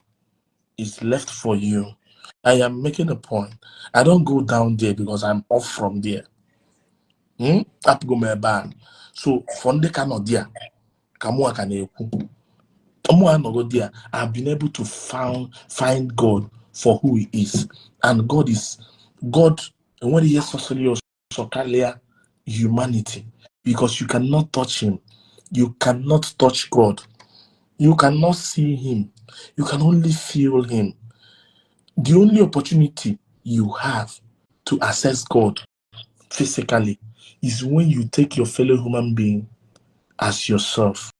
it's left for you. I am making a point. I don't go down there because I'm off from there. So from the cannot there, I've been able to find God for who He is, and God is God. And when He is socially humanity, because you cannot touch Him, you cannot touch God, you cannot see Him, you can only feel Him. The only opportunity you have to access God physically is when you take your fellow human being as yourself.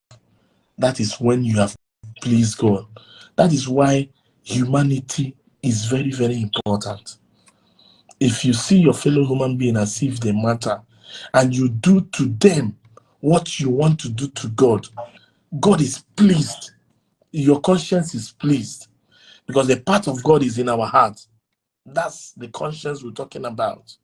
That is when you have pleased God. That is why humanity is very, very important. If you see your fellow human being as if they matter, and you do to them what you want to do to God, God is pleased. Your conscience is pleased. Because the part of God is in our heart. That's the conscience we're talking about.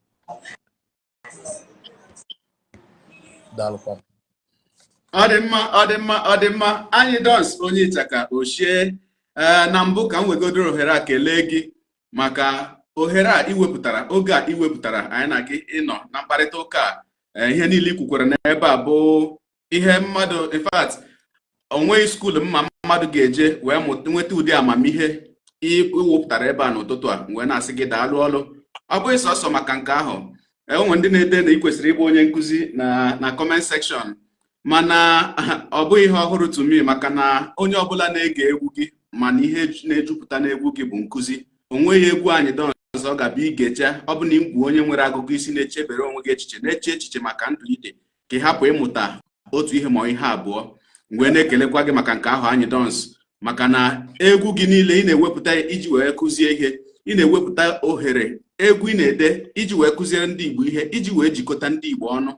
Ọdịmma anyị dọs onye Ịchaka ochie na mbụ ka m wegodoro ohere a kelee gị maka ohere a iwepụtara, oge a iwepụtara anyị na gị ịnọ na mkparịta ụka ihe niile ikwukwara n'ebe a bụ ihe mmadụ, in fact onweghị skuul mmadụ ga-eje wee nweta ụdị amamihe iwepụtara ebe a n'ụtụtụ a, wee na-asị gị daalụ ọlụ. Ọ bụghị sọsọ maka nke ahụ, enwe ndị na-ede na ị kwesịrị ịbụ onye nkụzi na comment section, mana ọ bụghị ihe ọhụrụ to me, maka na onye ọbụla na-ege egwu gị mana ihe na-ejupụta n'egwu gị bụ nkụzi. Onweghị egwu anyị dọ ọzọ ga-abịa igecha, ọ bụ na igwu onye nwere agụgụ isi na-echebere onwe gị echiche, na-eche echiche maka ndụ ide, ka ị hapụ ịmụta otu ihe ma ihe abụọ. Mgbe na-ekelekwa gị maka nke ahụ anyị dọns, maka na egwu gị niile ị na-ewepụta iji wee kụzie ihe, ị na-ewepụta ohere egwu ị na-ede iji wee kụziere ndị Igbo ihe, iji wee jikọta ndị Igbo ọnụ,